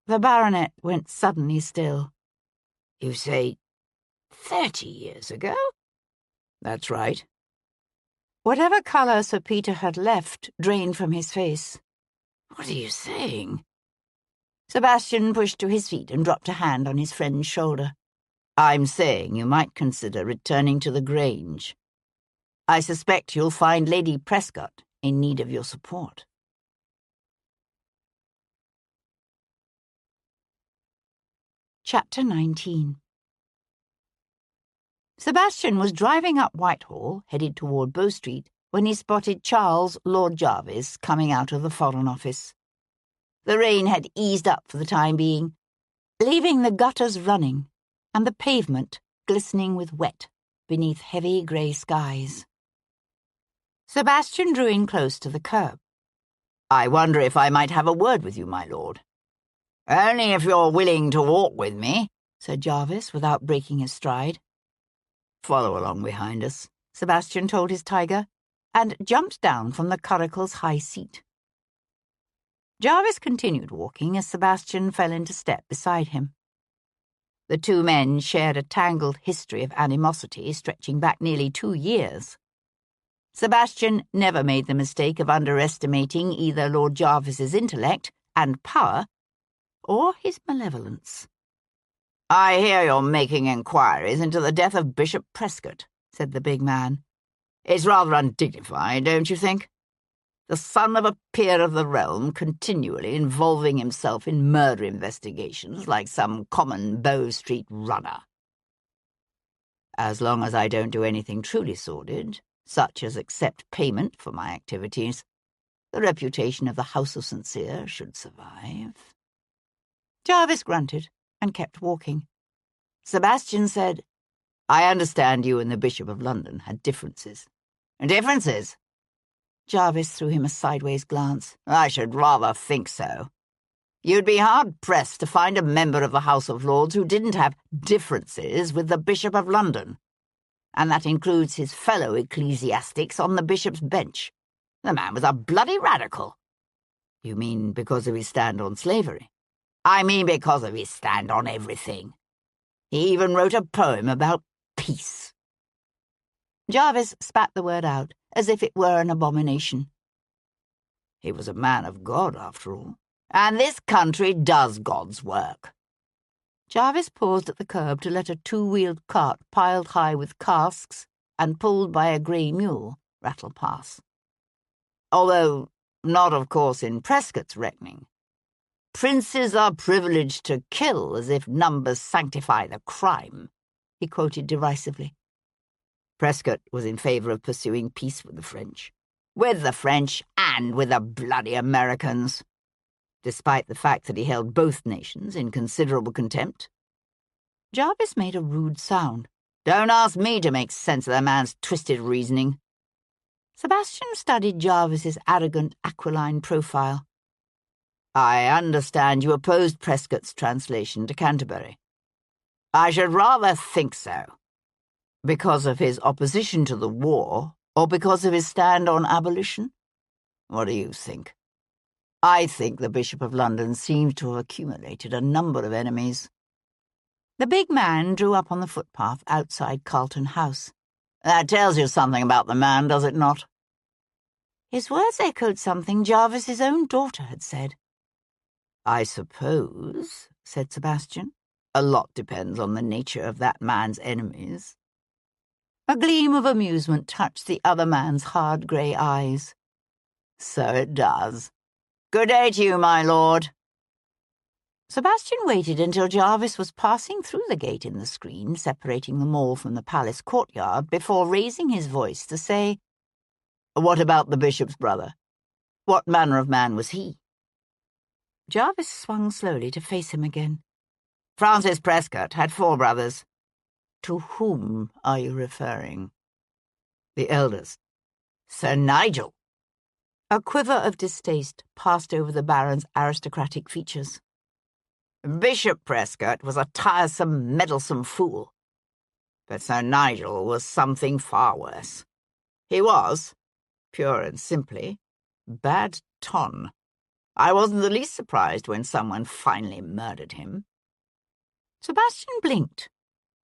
The baronet went suddenly still. "You say 30 years ago?" "That's right." Whatever colour Sir Peter had left drained from his face. "What are you saying?" Sebastian pushed to his feet and dropped a hand on his friend's shoulder. "I'm saying you might consider returning to the Grange. I suspect you'll find Lady Prescott in need of your support." Chapter 19. Sebastian was driving up Whitehall, headed toward Bow Street, when he spotted Charles, Lord Jarvis, coming out of the Foreign Office. The rain had eased up for the time being, leaving the gutters running and the pavement glistening with wet beneath heavy grey skies. Sebastian drew in close to the curb. "I wonder if I might have a word with you, my lord." "Only if you're willing to walk with me," said Jarvis, without breaking his stride. "Follow along behind us," Sebastian told his tiger, and jumped down from the curricle's high seat. Jarvis continued walking as Sebastian fell into step beside him. The two men shared a tangled history of animosity stretching back nearly 2 years. Sebastian never made the mistake of underestimating either Lord Jarvis's intellect and power or his malevolence. "I hear you're making inquiries into the death of Bishop Prescott," said the big man. "It's rather undignified, don't you think? The son of a peer of the realm continually involving himself in murder investigations like some common Bow Street runner." "As long as I don't do anything truly sordid, such as accept payment for my activities, the reputation of the House of St. Cyr should survive." Jarvis grunted and kept walking. Sebastian said, "I understand you and the Bishop of London had differences." "Differences?" Jarvis threw him a sideways glance. "I should rather think so. You'd be hard-pressed to find a member of the House of Lords who didn't have differences with the Bishop of London. And that includes his fellow ecclesiastics on the bishop's bench. The man was a bloody radical." "You mean because of his stand on slavery?" "I mean because of his stand on everything. He even wrote a poem about peace." Jarvis spat the word out as if it were an abomination. "He was a man of God, after all. And this country does God's work." Jarvis paused at the curb to let a 2-wheeled cart piled high with casks and pulled by a grey mule rattle past. "Although not, of course, in Prescott's reckoning. Princes are privileged to kill as if numbers sanctify the crime," he quoted derisively. Prescott was in favour of pursuing peace with the French. With the French and with the bloody Americans. Despite the fact that he held both nations in considerable contempt. Jarvis made a rude sound. "Don't ask me to make sense of the man's twisted reasoning." Sebastian studied Jarvis's arrogant, aquiline profile. "I understand you opposed Prescott's translation to Canterbury." "I should rather think so." "Because of his opposition to the war, or because of his stand on abolition? What do you think?" "I think the Bishop of London seems to have accumulated a number of enemies." The big man drew up on the footpath outside Carlton House. "That tells you something about the man, does it not?" His words echoed something Jarvis's own daughter had said. "I suppose," said Sebastian, A lot depends on the nature of that man's enemies. A gleam of amusement touched the other man's hard grey eyes. So it does. Good day to you, my lord. Sebastian waited until Jarvis was passing through the gate in the screen separating the mall from the palace courtyard before raising his voice to say, "What about the bishop's brother? What manner of man was he?" Jarvis swung slowly to face him again. "Francis Prescott had 4 brothers. To whom are you referring?" "The eldest, Sir Nigel." A quiver of distaste passed over the Baron's aristocratic features. "Bishop Prescott was a tiresome, meddlesome fool. But Sir Nigel was something far worse. He was, pure and simply, bad ton. I wasn't the least surprised when someone finally murdered him." Sebastian blinked.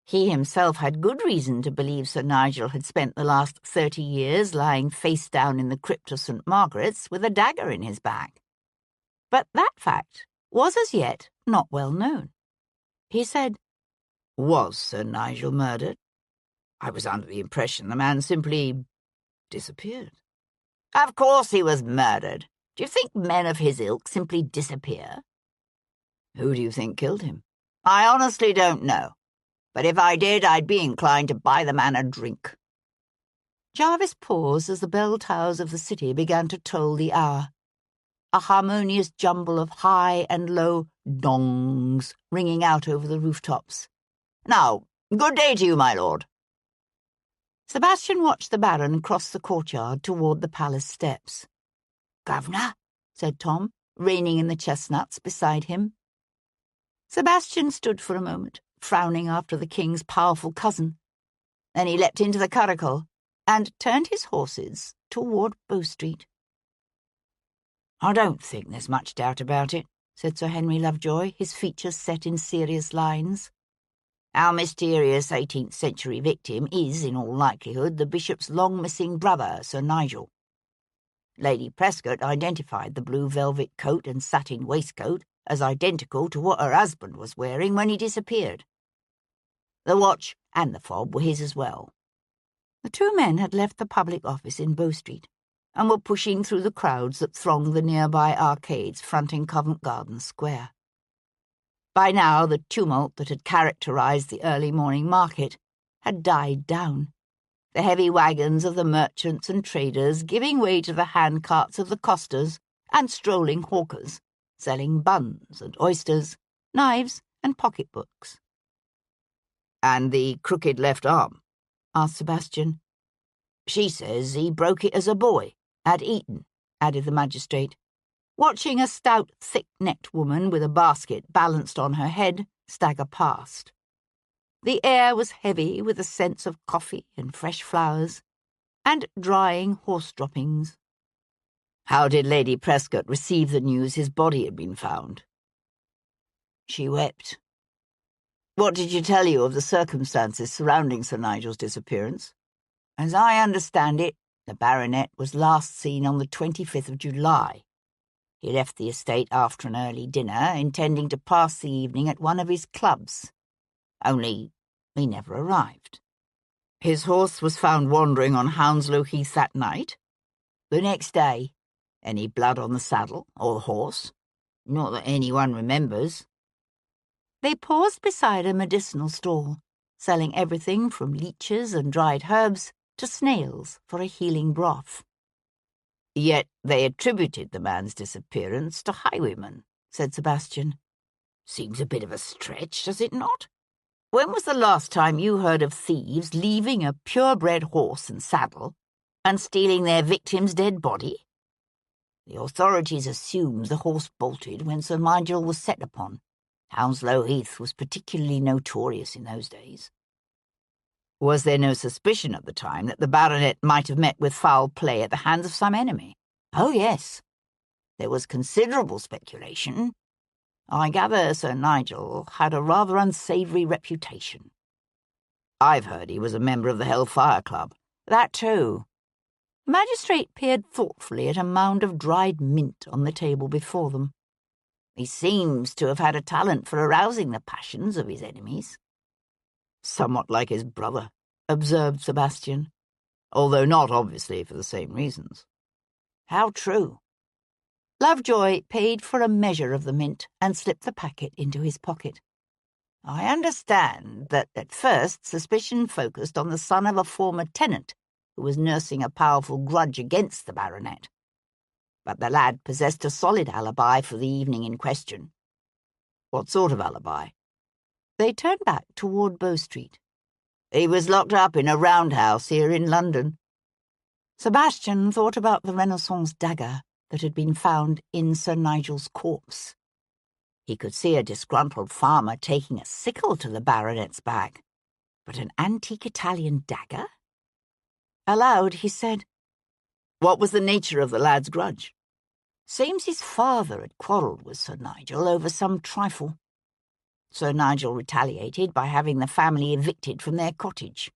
He himself had good reason to believe Sir Nigel had spent the last 30 years lying face down in the crypt of St. Margaret's with a dagger in his back. But that fact was as yet not well known. He said, "Was Sir Nigel murdered? I was under the impression the man simply disappeared." "Of course he was murdered. Do you think men of his ilk simply disappear?" "Who do you think killed him?" "I honestly don't know. But if I did, I'd be inclined to buy the man a drink." Jarvis paused as the bell towers of the city began to toll the hour. A harmonious jumble of high and low dongs ringing out over the rooftops. "Now, good day to you, my lord." Sebastian watched the Baron cross the courtyard toward the palace steps. "Governor," said Tom, reining in the chestnuts beside him. Sebastian stood for a moment, frowning after the king's powerful cousin. Then he leapt into the curricle and turned his horses toward Bow Street. "I don't think there's much doubt about it," said Sir Henry Lovejoy, his features set in serious lines. "Our mysterious 18th century victim is, in all likelihood, the bishop's long-missing brother, Sir Nigel. Lady Prescott identified the blue velvet coat and satin waistcoat as identical to what her husband was wearing when he disappeared. The watch and the fob were his as well." The 2 men had left the public office in Bow Street and were pushing through the crowds that thronged the nearby arcades fronting Covent Garden Square. By now the tumult that had characterized the early morning market had died down, the heavy wagons of the merchants and traders giving way to the handcarts of the costers and strolling hawkers, selling buns and oysters, knives and pocketbooks. "And the crooked left arm?" asked Sebastian. "She says he broke it as a boy, at Eton," added the magistrate, watching a stout, thick-necked woman with a basket balanced on her head stagger past. The air was heavy with a sense of coffee and fresh flowers, and drying horse droppings. "How did Lady Prescott receive the news his body had been found?" "She wept." "What did she tell you of the circumstances surrounding Sir Nigel's disappearance?" "As I understand it, the baronet was last seen on the 25th of July. He left the estate after an early dinner, intending to pass the evening at one of his clubs. Only he never arrived." "His horse was found wandering on Hounslow Heath that night?" "The next day." "Any blood on the saddle or the horse?" "Not that anyone remembers." They paused beside a medicinal stall, selling everything from leeches and dried herbs to snails for a healing broth. "Yet they attributed the man's disappearance to highwaymen," said Sebastian. "Seems a bit of a stretch, does it not? When was the last time you heard of thieves leaving a purebred horse and saddle and stealing their victim's dead body? The authorities assumed the horse bolted when Sir Nigel was set upon. Hounslow Heath was particularly notorious in those days." "Was there no suspicion at the time that the baronet might have met with foul play at the hands of some enemy?" "Oh, yes. There was considerable speculation. I gather Sir Nigel had a rather unsavoury reputation." "I've heard he was a member of the Hellfire Club." "That too." The magistrate peered thoughtfully at a mound of dried mint on the table before them. He seems to have had a talent for arousing the passions of his enemies." "Somewhat like his brother," observed Sebastian, "although not obviously for the same reasons." "How true." Lovejoy paid for a measure of the mint and slipped the packet into his pocket. "I understand that at first suspicion focused on the son of a former tenant who was nursing a powerful grudge against the baronet. But the lad possessed a solid alibi for the evening in question." "What sort of alibi?" They turned back toward Bow Street. "He was locked up in a roundhouse here in London." Sebastian thought about the Renaissance dagger that had been found in Sir Nigel's corpse. He could see a disgruntled farmer taking a sickle to the baronet's back. But an antique Italian dagger? Aloud he said, "What was the nature of the lad's grudge?" "Seems his father had quarrelled with Sir Nigel over some trifle. Sir Nigel retaliated by having the family evicted from their cottage.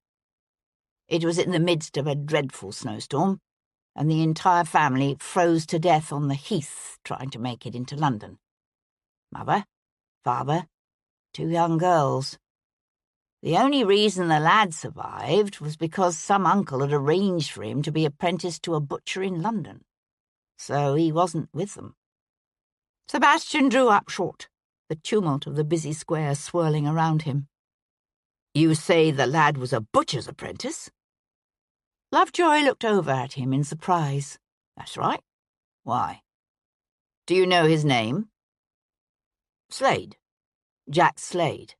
It was in the midst of a dreadful snowstorm, and the entire family froze to death on the heath trying to make it into London. Mother, father, 2 young girls. The only reason the lad survived was because some uncle had arranged for him to be apprenticed to a butcher in London. So he wasn't with them." Sebastian drew up short, the tumult of the busy square swirling around him. "You say the lad was a butcher's apprentice?" Lovejoy looked over at him in surprise. "That's right. Why? Do you know his name?" "Slade. Jack Slade."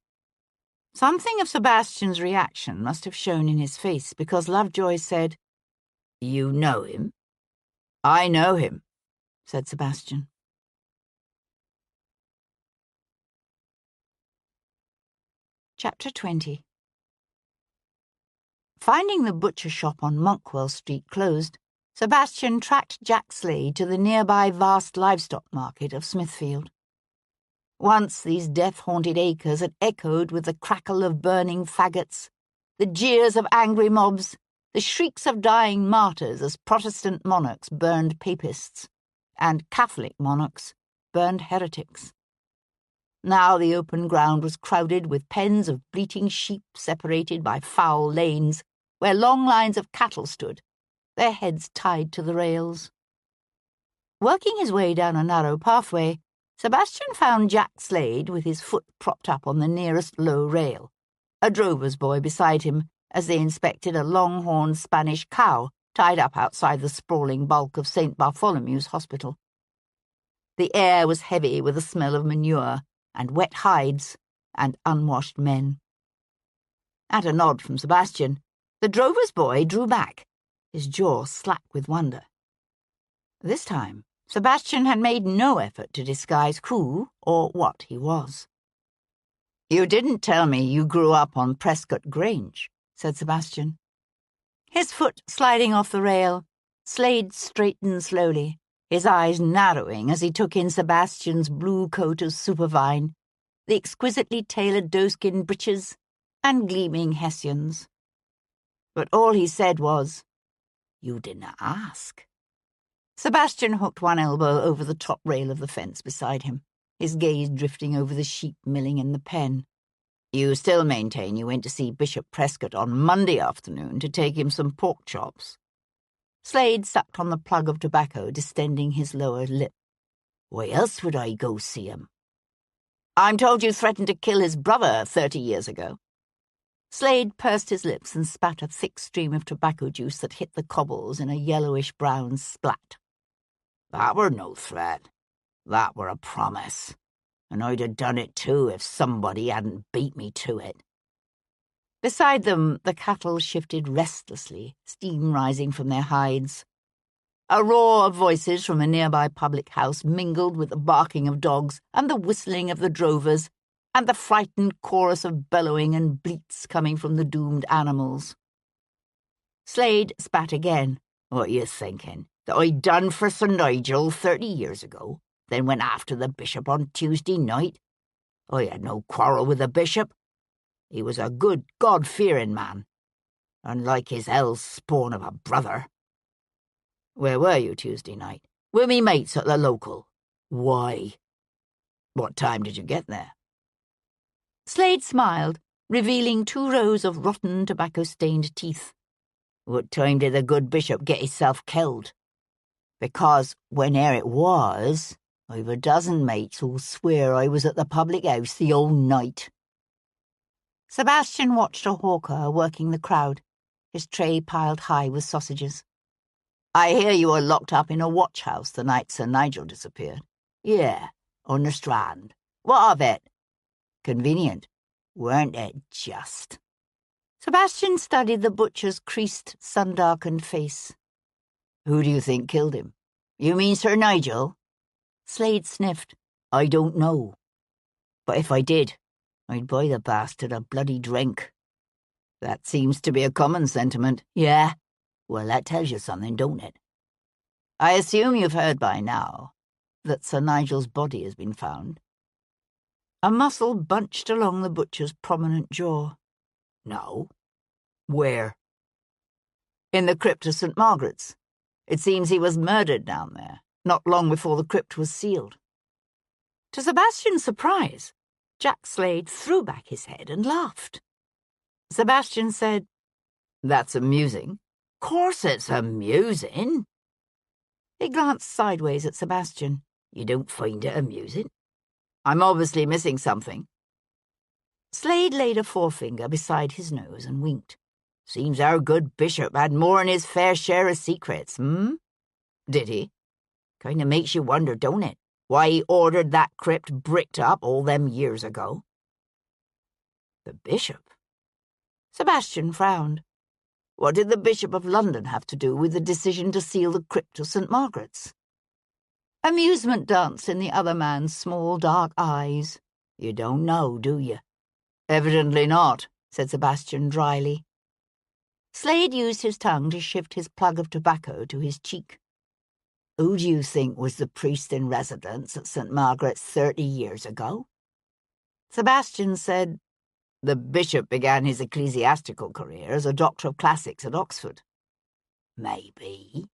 Something of Sebastian's reaction must have shown in his face, because Lovejoy said, "You know him?" "I know him," said Sebastian. Chapter 20. Finding the butcher shop on Monkwell Street closed, Sebastian tracked Jack Slade to the nearby vast livestock market of Smithfield. Once these death-haunted acres had echoed with the crackle of burning faggots, the jeers of angry mobs, the shrieks of dying martyrs as Protestant monarchs burned papists, and Catholic monarchs burned heretics. Now the open ground was crowded with pens of bleating sheep separated by foul lanes, where long lines of cattle stood, their heads tied to the rails. Working his way down a narrow pathway, Sebastian found Jack Slade with his foot propped up on the nearest low rail, a drover's boy beside him as they inspected a long-horned Spanish cow tied up outside the sprawling bulk of St. Bartholomew's Hospital. The air was heavy with the smell of manure and wet hides and unwashed men. At a nod from Sebastian, the drover's boy drew back, his jaw slack with wonder. This time, Sebastian had made no effort to disguise who or what he was. "You didn't tell me you grew up on Prescott Grange," said Sebastian. His foot sliding off the rail, Slade straightened slowly, his eyes narrowing as he took in Sebastian's blue coat of supervine, the exquisitely tailored doeskin breeches, and gleaming hessians. But all he said was, "You didn't ask." Sebastian hooked one elbow over the top rail of the fence beside him, his gaze drifting over the sheep milling in the pen. "You still maintain you went to see Bishop Prescott on Monday afternoon to take him some pork chops?" Slade sucked on the plug of tobacco, distending his lower lip. "Why else would I go see him?" "I'm told you threatened to kill his brother 30 years ago." Slade pursed his lips and spat a thick stream of tobacco juice that hit the cobbles in a yellowish-brown splat. "That were no threat. That were a promise. And I'd have done it too if somebody hadn't beat me to it." Beside them, the cattle shifted restlessly, steam rising from their hides. A roar of voices from a nearby public house mingled with the barking of dogs and the whistling of the drovers and the frightened chorus of bellowing and bleats coming from the doomed animals. Slade spat again. "What you thinking? That I'd done for Sir Nigel 30 years ago, then went after the bishop on Tuesday night? I had no quarrel with the bishop. He was a good, God-fearing man, unlike his hell's spawn of a brother." "Where were you Tuesday night?" "With me mates at the local." "Why?" What time did you get there? Slade smiled, revealing 2 rows of rotten tobacco-stained teeth. What time did the good bishop get himself killed? Because whene'er it was, I've a dozen mates who'll swear I was at the public house the whole night. Sebastian watched a hawker working the crowd, his tray piled high with sausages. I hear you were locked up in a watch house the night Sir Nigel disappeared. Yeah, on the Strand. What of it? Convenient, weren't it just? Sebastian studied the butcher's creased, sun-darkened face. Who do you think killed him? You mean Sir Nigel? Slade sniffed. I don't know. But if I did, I'd buy the bastard a bloody drink. That seems to be a common sentiment. Yeah? Well, that tells you something, don't it? I assume you've heard by now that Sir Nigel's body has been found. A muscle bunched along the butcher's prominent jaw. No. Where? In the crypt of St. Margaret's. It seems he was murdered down there, not long before the crypt was sealed. To Sebastian's surprise, Jack Slade threw back his head and laughed. Sebastian said, That's amusing. Course it's amusing. He glanced sideways at Sebastian. You don't find it amusing? I'm obviously missing something. Slade laid a forefinger beside his nose and winked. Seems our good bishop had more than his fair share of secrets, Did he? Kind of makes you wonder, don't it? Why he ordered that crypt bricked up all them years ago. The bishop? Sebastian frowned. What did the Bishop of London have to do with the decision to seal the crypt of St. Margaret's? Amusement danced in the other man's small, dark eyes. You don't know, do you? Evidently not, said Sebastian dryly. Slade used his tongue to shift his plug of tobacco to his cheek. Who do you think was the priest in residence at St. Margaret's 30 years ago? Sebastian said, The bishop began his ecclesiastical career as a doctor of classics at Oxford. Maybe.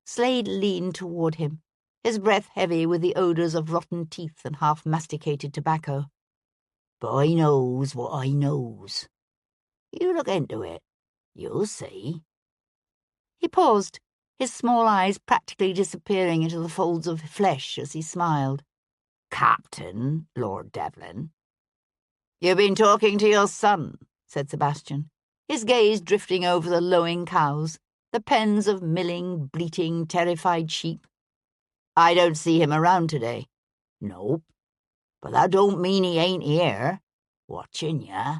Slade leaned toward him, his breath heavy with the odours of rotten teeth and half-masticated tobacco. But I knows what I knows. You look into it. You'll see. He paused, his small eyes practically disappearing into the folds of flesh as he smiled. Captain, Lord Devlin. You've been talking to your son, said Sebastian, his gaze drifting over the lowing cows, the pens of milling, bleating, terrified sheep. I don't see him around today. Nope. But that don't mean he ain't here, watching ya.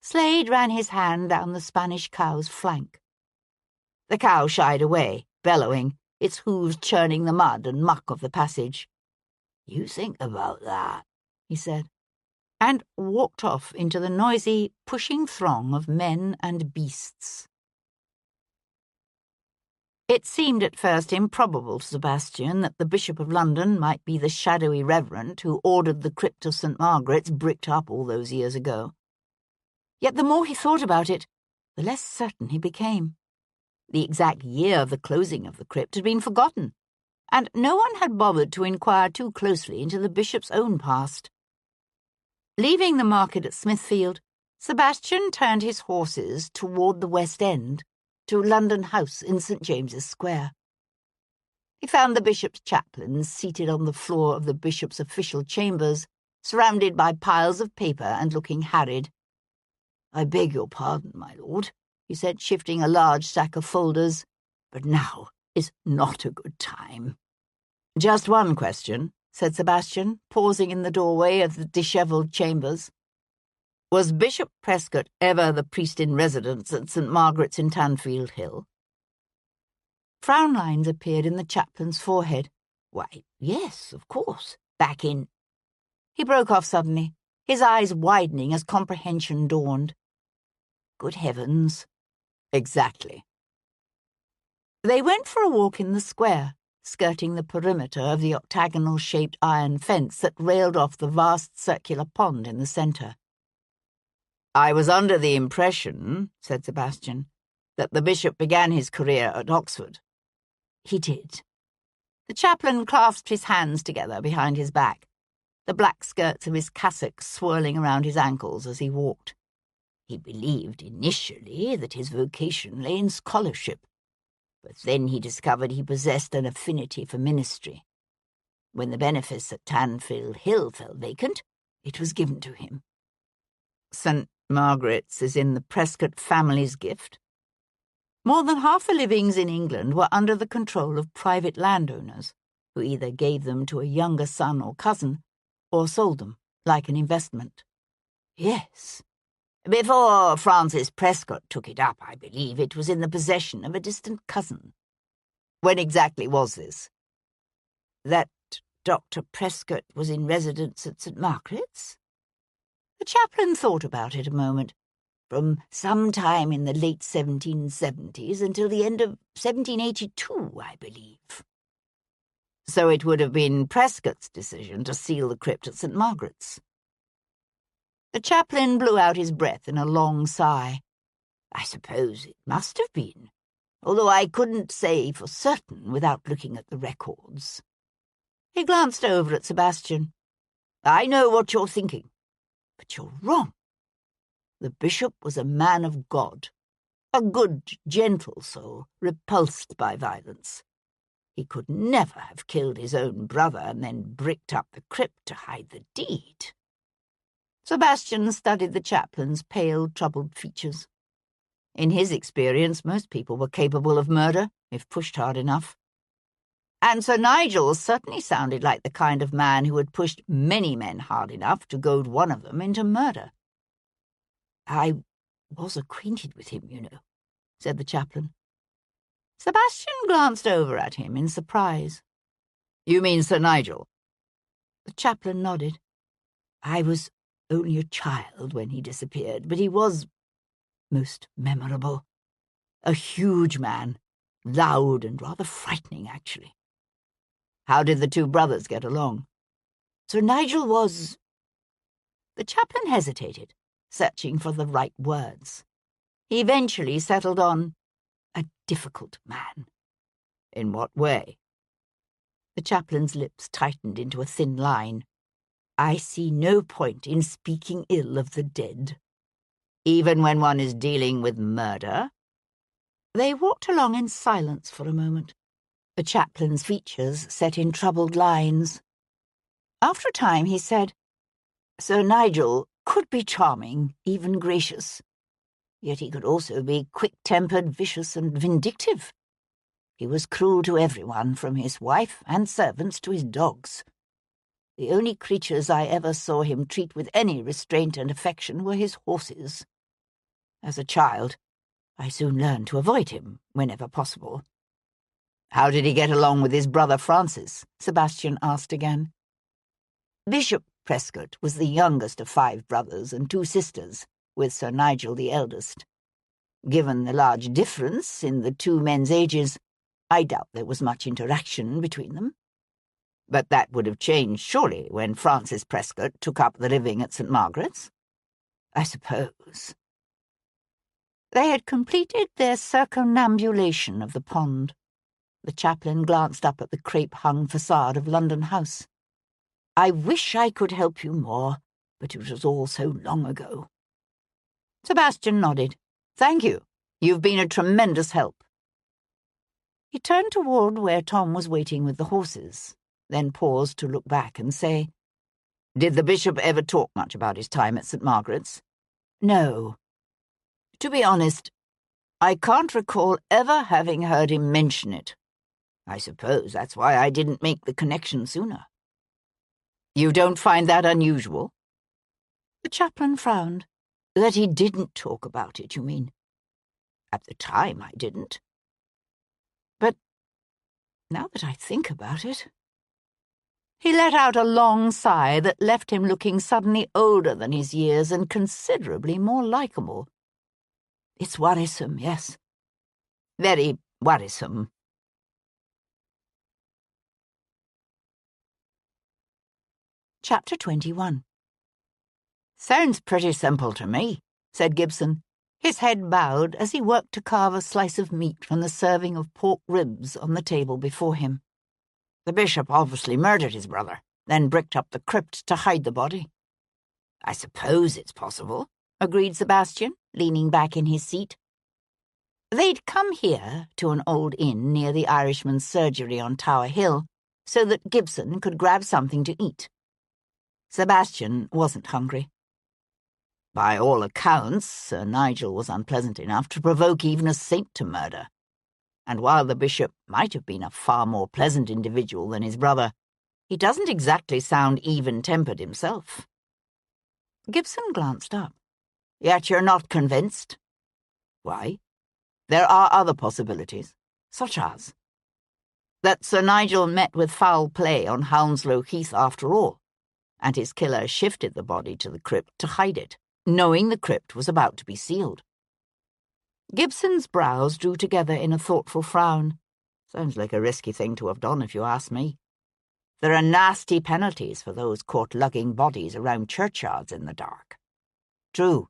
Slade ran his hand down the Spanish cow's flank. The cow shied away, bellowing, its hooves churning the mud and muck of the passage. You think about that, he said, and walked off into the noisy, pushing throng of men and beasts. It seemed at first improbable to Sebastian that the Bishop of London might be the shadowy reverend who ordered the crypt of St. Margaret's bricked up all those years ago. Yet the more he thought about it, the less certain he became. The exact year of the closing of the crypt had been forgotten, and no one had bothered to inquire too closely into the bishop's own past. Leaving the market at Smithfield, Sebastian turned his horses toward the West End, to London House in St. James's Square. He found the bishop's chaplain seated on the floor of the bishop's official chambers, surrounded by piles of paper and looking harried. I beg your pardon, my lord, he said, shifting a large stack of folders, but now is not a good time. Just one question, said Sebastian, pausing in the doorway of the dishevelled chambers. Was Bishop Prescott ever the priest in residence at St. Margaret's in Tanfield Hill? Frown lines appeared in the chaplain's forehead. Why, yes, of course, back in... He broke off suddenly, his eyes widening as comprehension dawned. Good heavens. Exactly. They went for a walk in the square, skirting the perimeter of the octagonal-shaped iron fence that railed off the vast circular pond in the centre. I was under the impression, said Sebastian, that the bishop began his career at Oxford. He did. The chaplain clasped his hands together behind his back, the black skirts of his cassock swirling around his ankles as he walked. He believed initially that his vocation lay in scholarship, but then he discovered he possessed an affinity for ministry. When the benefice at Tanfield Hill fell vacant, it was given to him. St. Margaret's is in the Prescott family's gift. More than half the livings in England were under the control of private landowners, who either gave them to a younger son or cousin, or sold them, like an investment. Yes. Before Francis Prescott took it up, I believe it was in the possession of a distant cousin. When exactly was this? That Dr. Prescott was in residence at St. Margaret's? The chaplain thought about it a moment. From some time in the late 1770s until the end of 1782, I believe. So it would have been Prescott's decision to seal the crypt at St. Margaret's. The chaplain blew out his breath in a long sigh. I suppose it must have been, although I couldn't say for certain without looking at the records. He glanced over at Sebastian. I know what you're thinking, but you're wrong. The bishop was a man of God, a good, gentle soul, repulsed by violence. He could never have killed his own brother and then bricked up the crypt to hide the deed. Sebastian studied the chaplain's pale, troubled features. In his experience, most people were capable of murder, if pushed hard enough. And Sir Nigel certainly sounded like the kind of man who had pushed many men hard enough to goad one of them into murder. I was acquainted with him, you know, said the chaplain. Sebastian glanced over at him in surprise. You mean Sir Nigel? The chaplain nodded. I was only a child when he disappeared, but he was most memorable. A huge man, loud and rather frightening, actually. How did the two brothers get along? Sir Nigel was... The chaplain hesitated, searching for the right words. He eventually settled on a difficult man. In what way? The chaplain's lips tightened into a thin line. I see no point in speaking ill of the dead. Even when one is dealing with murder? They walked along in silence for a moment, the chaplain's features set in troubled lines. After a time he said, Sir Nigel could be charming, even gracious. Yet he could also be quick-tempered, vicious, and vindictive. He was cruel to everyone, from his wife and servants to his dogs. The only creatures I ever saw him treat with any restraint and affection were his horses. As a child, I soon learned to avoid him whenever possible. How did he get along with his brother Francis? Sebastian asked again. Bishop Prescott was the youngest of 5 brothers and 2 sisters, with Sir Nigel the eldest. Given the large difference in the 2 men's ages, I doubt there was much interaction between them. But that would have changed, surely, when Francis Prescott took up the living at St. Margaret's? I suppose. They had completed their circumambulation of the pond. The chaplain glanced up at the crape-hung facade of London House. I wish I could help you more, but it was all so long ago. Sebastian nodded. Thank you. You've been a tremendous help. He turned toward where Tom was waiting with the horses, then paused to look back and say, Did the bishop ever talk much about his time at St. Margaret's? No. To be honest, I can't recall ever having heard him mention it. I suppose that's why I didn't make the connection sooner. You don't find that unusual? The chaplain frowned. That he didn't talk about it, you mean? At the time, I didn't. But now that I think about it... He let out a long sigh that left him looking suddenly older than his years and considerably more likeable. It's worrisome, yes. Very worrisome. Chapter 21. Sounds pretty simple to me, said Gibson, his head bowed as he worked to carve a slice of meat from the serving of pork ribs on the table before him. The bishop obviously murdered his brother, then bricked up the crypt to hide the body. I suppose it's possible, agreed Sebastian, leaning back in his seat. They'd come here to an old inn near the Irishman's surgery on Tower Hill so that Gibson could grab something to eat. Sebastian wasn't hungry. By all accounts, Sir Nigel was unpleasant enough to provoke even a saint to murder. And while the bishop might have been a far more pleasant individual than his brother, he doesn't exactly sound even-tempered himself. Gibson glanced up. Yet you're not convinced? Why? There are other possibilities, such as that Sir Nigel met with foul play on Hounslow Heath after all, and his killer shifted the body to the crypt to hide it, knowing the crypt was about to be sealed. Gibson's brows drew together in a thoughtful frown. Sounds like a risky thing to have done, if you ask me. There are nasty penalties for those caught lugging bodies around churchyards in the dark. True.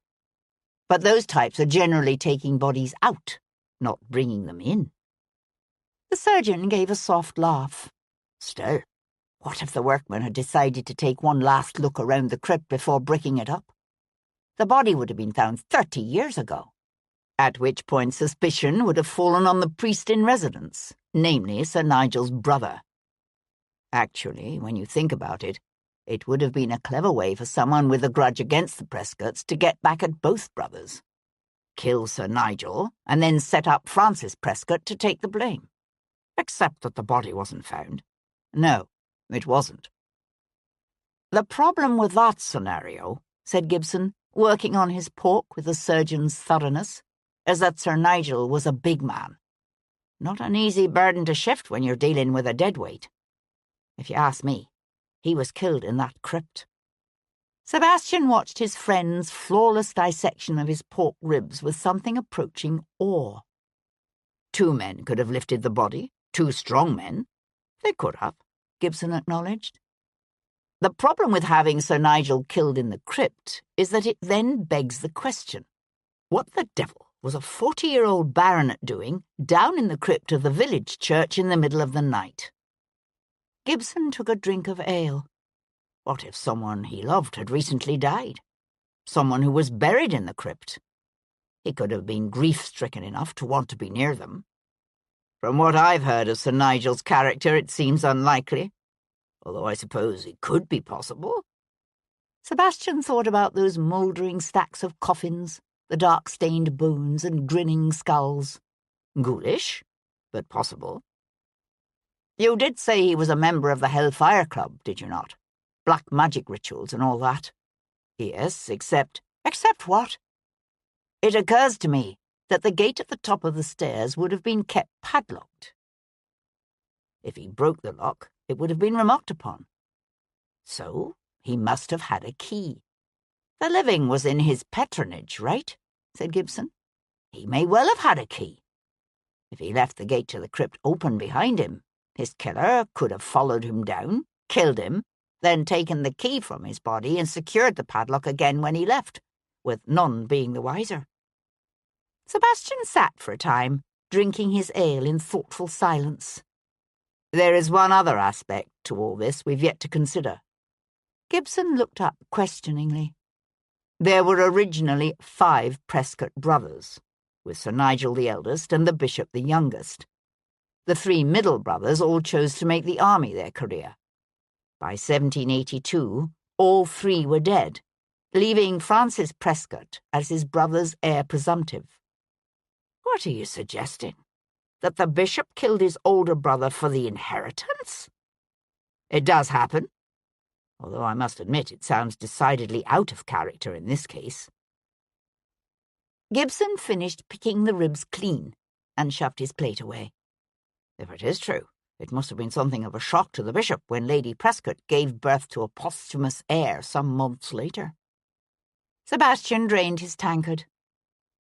But those types are generally taking bodies out, not bringing them in. The surgeon gave a soft laugh. Still, what if the workmen had decided to take one last look around the crypt before bricking it up? The body would have been found 30 years ago, at which point suspicion would have fallen on the priest in residence, namely Sir Nigel's brother. Actually, when you think about it, it would have been a clever way for someone with a grudge against the Prescotts to get back at both brothers. Kill Sir Nigel, and then set up Francis Prescott to take the blame. Except that the body wasn't found. No, it wasn't. The problem with that scenario, said Gibson, working on his pork with the surgeon's thoroughness, is that Sir Nigel was a big man. Not an easy burden to shift when you're dealing with a deadweight. If you ask me, he was killed in that crypt. Sebastian watched his friend's flawless dissection of his pork ribs with something approaching awe. 2 men could have lifted the body, 2 strong men. They could have, Gibson acknowledged. The problem with having Sir Nigel killed in the crypt is that it then begs the question, what the devil was a 40-year-old baronet doing down in the crypt of the village church in the middle of the night? Gibson took a drink of ale. What if someone he loved had recently died? Someone who was buried in the crypt? He could have been grief-stricken enough to want to be near them. From what I've heard of Sir Nigel's character, it seems unlikely, although I suppose it could be possible. Sebastian thought about those mouldering stacks of coffins, the dark-stained bones and grinning skulls. Ghoulish, but possible. You did say he was a member of the Hellfire Club, did you not? Black magic rituals and all that. Yes, except... Except what? It occurs to me that the gate at the top of the stairs would have been kept padlocked. If he broke the lock, it would have been remarked upon. So he must have had a key. The living was in his patronage, right? Said Gibson. He may well have had a key. If he left the gate to the crypt open behind him, his killer could have followed him down, killed him, then taken the key from his body and secured the padlock again when he left, with none being the wiser. Sebastian sat for a time, drinking his ale in thoughtful silence. There is one other aspect to all this we've yet to consider. Gibson looked up questioningly. There were originally 5 Prescott brothers, with Sir Nigel the eldest and the bishop the youngest. The 3 middle brothers all chose to make the army their career. By 1782, all 3 were dead, leaving Francis Prescott as his brother's heir presumptive. What are you suggesting? That the bishop killed his older brother for the inheritance? It does happen, although I must admit it sounds decidedly out of character in this case. Gibson finished picking the ribs clean and shoved his plate away. If it is true, it must have been something of a shock to the bishop when Lady Prescott gave birth to a posthumous heir some months later. Sebastian drained his tankard.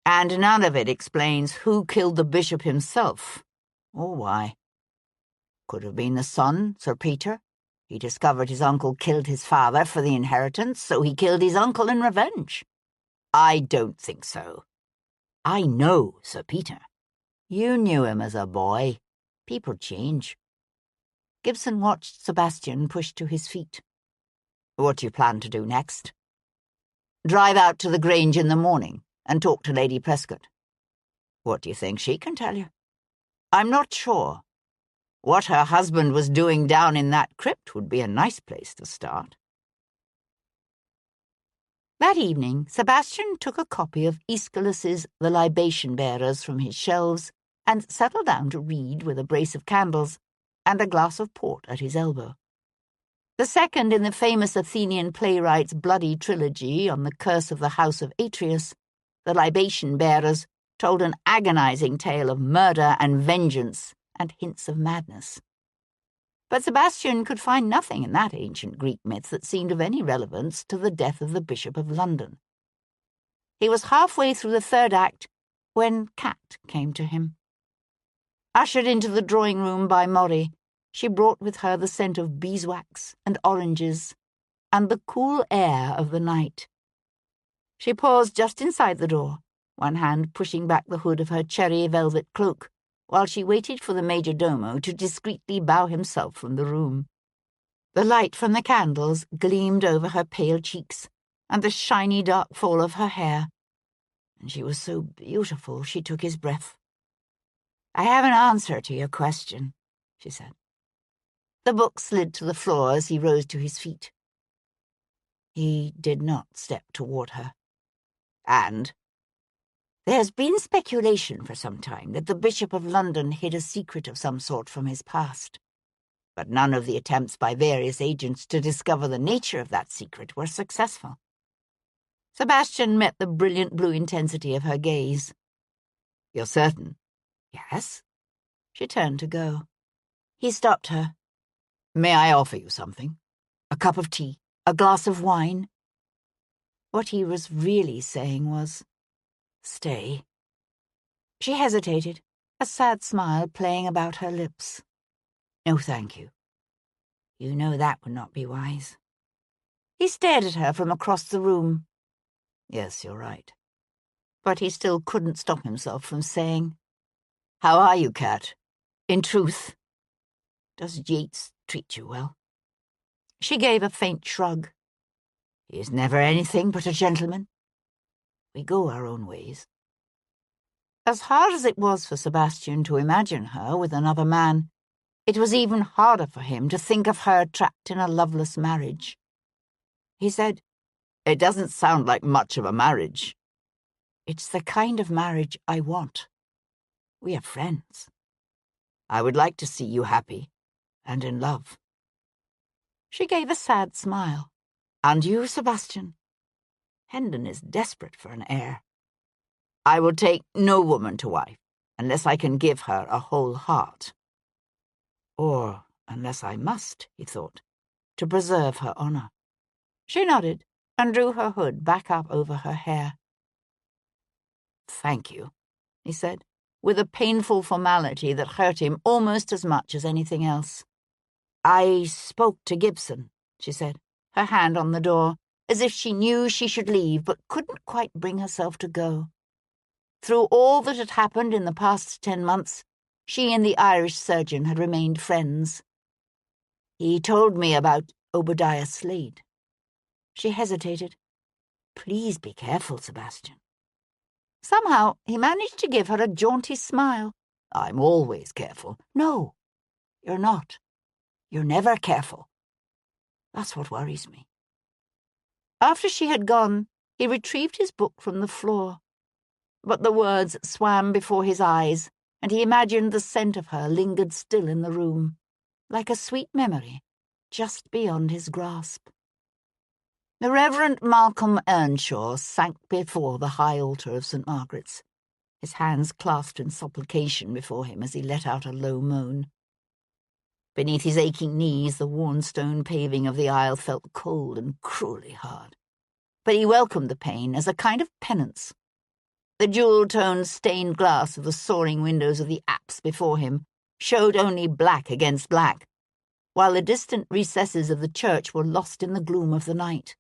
And none of it explains who killed the bishop himself, or why. Could have been the son, Sir Peter. He discovered his uncle killed his father for the inheritance, so he killed his uncle in revenge. I don't think so. I know Sir Peter. You knew him as a boy. People change. Gibson watched Sebastian push to his feet. "What do you plan to do next?" "Drive out to the Grange in the morning and talk to Lady Prescott." "What do you think she can tell you?" "I'm not sure. What her husband was doing down in that crypt would be a nice place to start." That evening, Sebastian took a copy of Aeschylus's The Libation Bearers from his shelves and settled down to read with a brace of candles and a glass of port at his elbow. The second in the famous Athenian playwright's bloody trilogy on the curse of the house of Atreus, The Libation Bearers told an agonizing tale of murder and vengeance and hints of madness. But Sebastian could find nothing in that ancient Greek myth that seemed of any relevance to the death of the Bishop of London. He was halfway through the third act when Kat came to him. Ushered into the drawing-room by Maury, she brought with her the scent of beeswax and oranges and the cool air of the night. She paused just inside the door, one hand pushing back the hood of her cherry velvet cloak, while she waited for the major domo to discreetly bow himself from the room. The light from the candles gleamed over her pale cheeks and the shiny dark fall of her hair, and she was so beautiful she took his breath. "I have an answer to your question," she said. The book slid to the floor as he rose to his feet. He did not step toward her. "And?" "There's been speculation for some time that the Bishop of London hid a secret of some sort from his past. But none of the attempts by various agents to discover the nature of that secret were successful." Sebastian met the brilliant blue intensity of her gaze. "You're certain?" "Yes." She turned to go. He stopped her. "May I offer you something? A cup of tea? A glass of wine?" What he was really saying was, "Stay." She hesitated, a sad smile playing about her lips. "No, thank you. You know that would not be wise." He stared at her from across the room. "Yes, you're right." But he still couldn't stop himself from saying, "How are you, Kat? In truth, does Yates treat you well?" She gave a faint shrug. "He is never anything but a gentleman. We go our own ways." As hard as it was for Sebastian to imagine her with another man, it was even harder for him to think of her trapped in a loveless marriage. He said, "It doesn't sound like much of a marriage." "It's the kind of marriage I want. We are friends." "I would like to see you happy and in love." She gave a sad smile. "And you, Sebastian? Hendon is desperate for an heir." "I will take no woman to wife unless I can give her a whole heart. Or unless I must," he thought, "to preserve her honor." She nodded and drew her hood back up over her hair. "Thank you," he said, with a painful formality that hurt him almost as much as anything else. "I spoke to Gibson," she said, her hand on the door, as if she knew she should leave but couldn't quite bring herself to go. Through all that had happened in the past 10 months, she and the Irish surgeon had remained friends. "He told me about Obadiah Slade." She hesitated. "Please be careful, Sebastian." Somehow he managed to give her a jaunty smile. "I'm always careful." "No, you're not. You're never careful. That's what worries me." After she had gone, he retrieved his book from the floor. But the words swam before his eyes, and he imagined the scent of her lingered still in the room, like a sweet memory, just beyond his grasp. The Reverend Malcolm Earnshaw sank before the high altar of St. Margaret's, his hands clasped in supplication before him as he let out a low moan. Beneath his aching knees, the worn stone paving of the aisle felt cold and cruelly hard. But he welcomed the pain as a kind of penance. The jewel-toned stained glass of the soaring windows of the apse before him showed only black against black, while the distant recesses of the church were lost in the gloom of the night.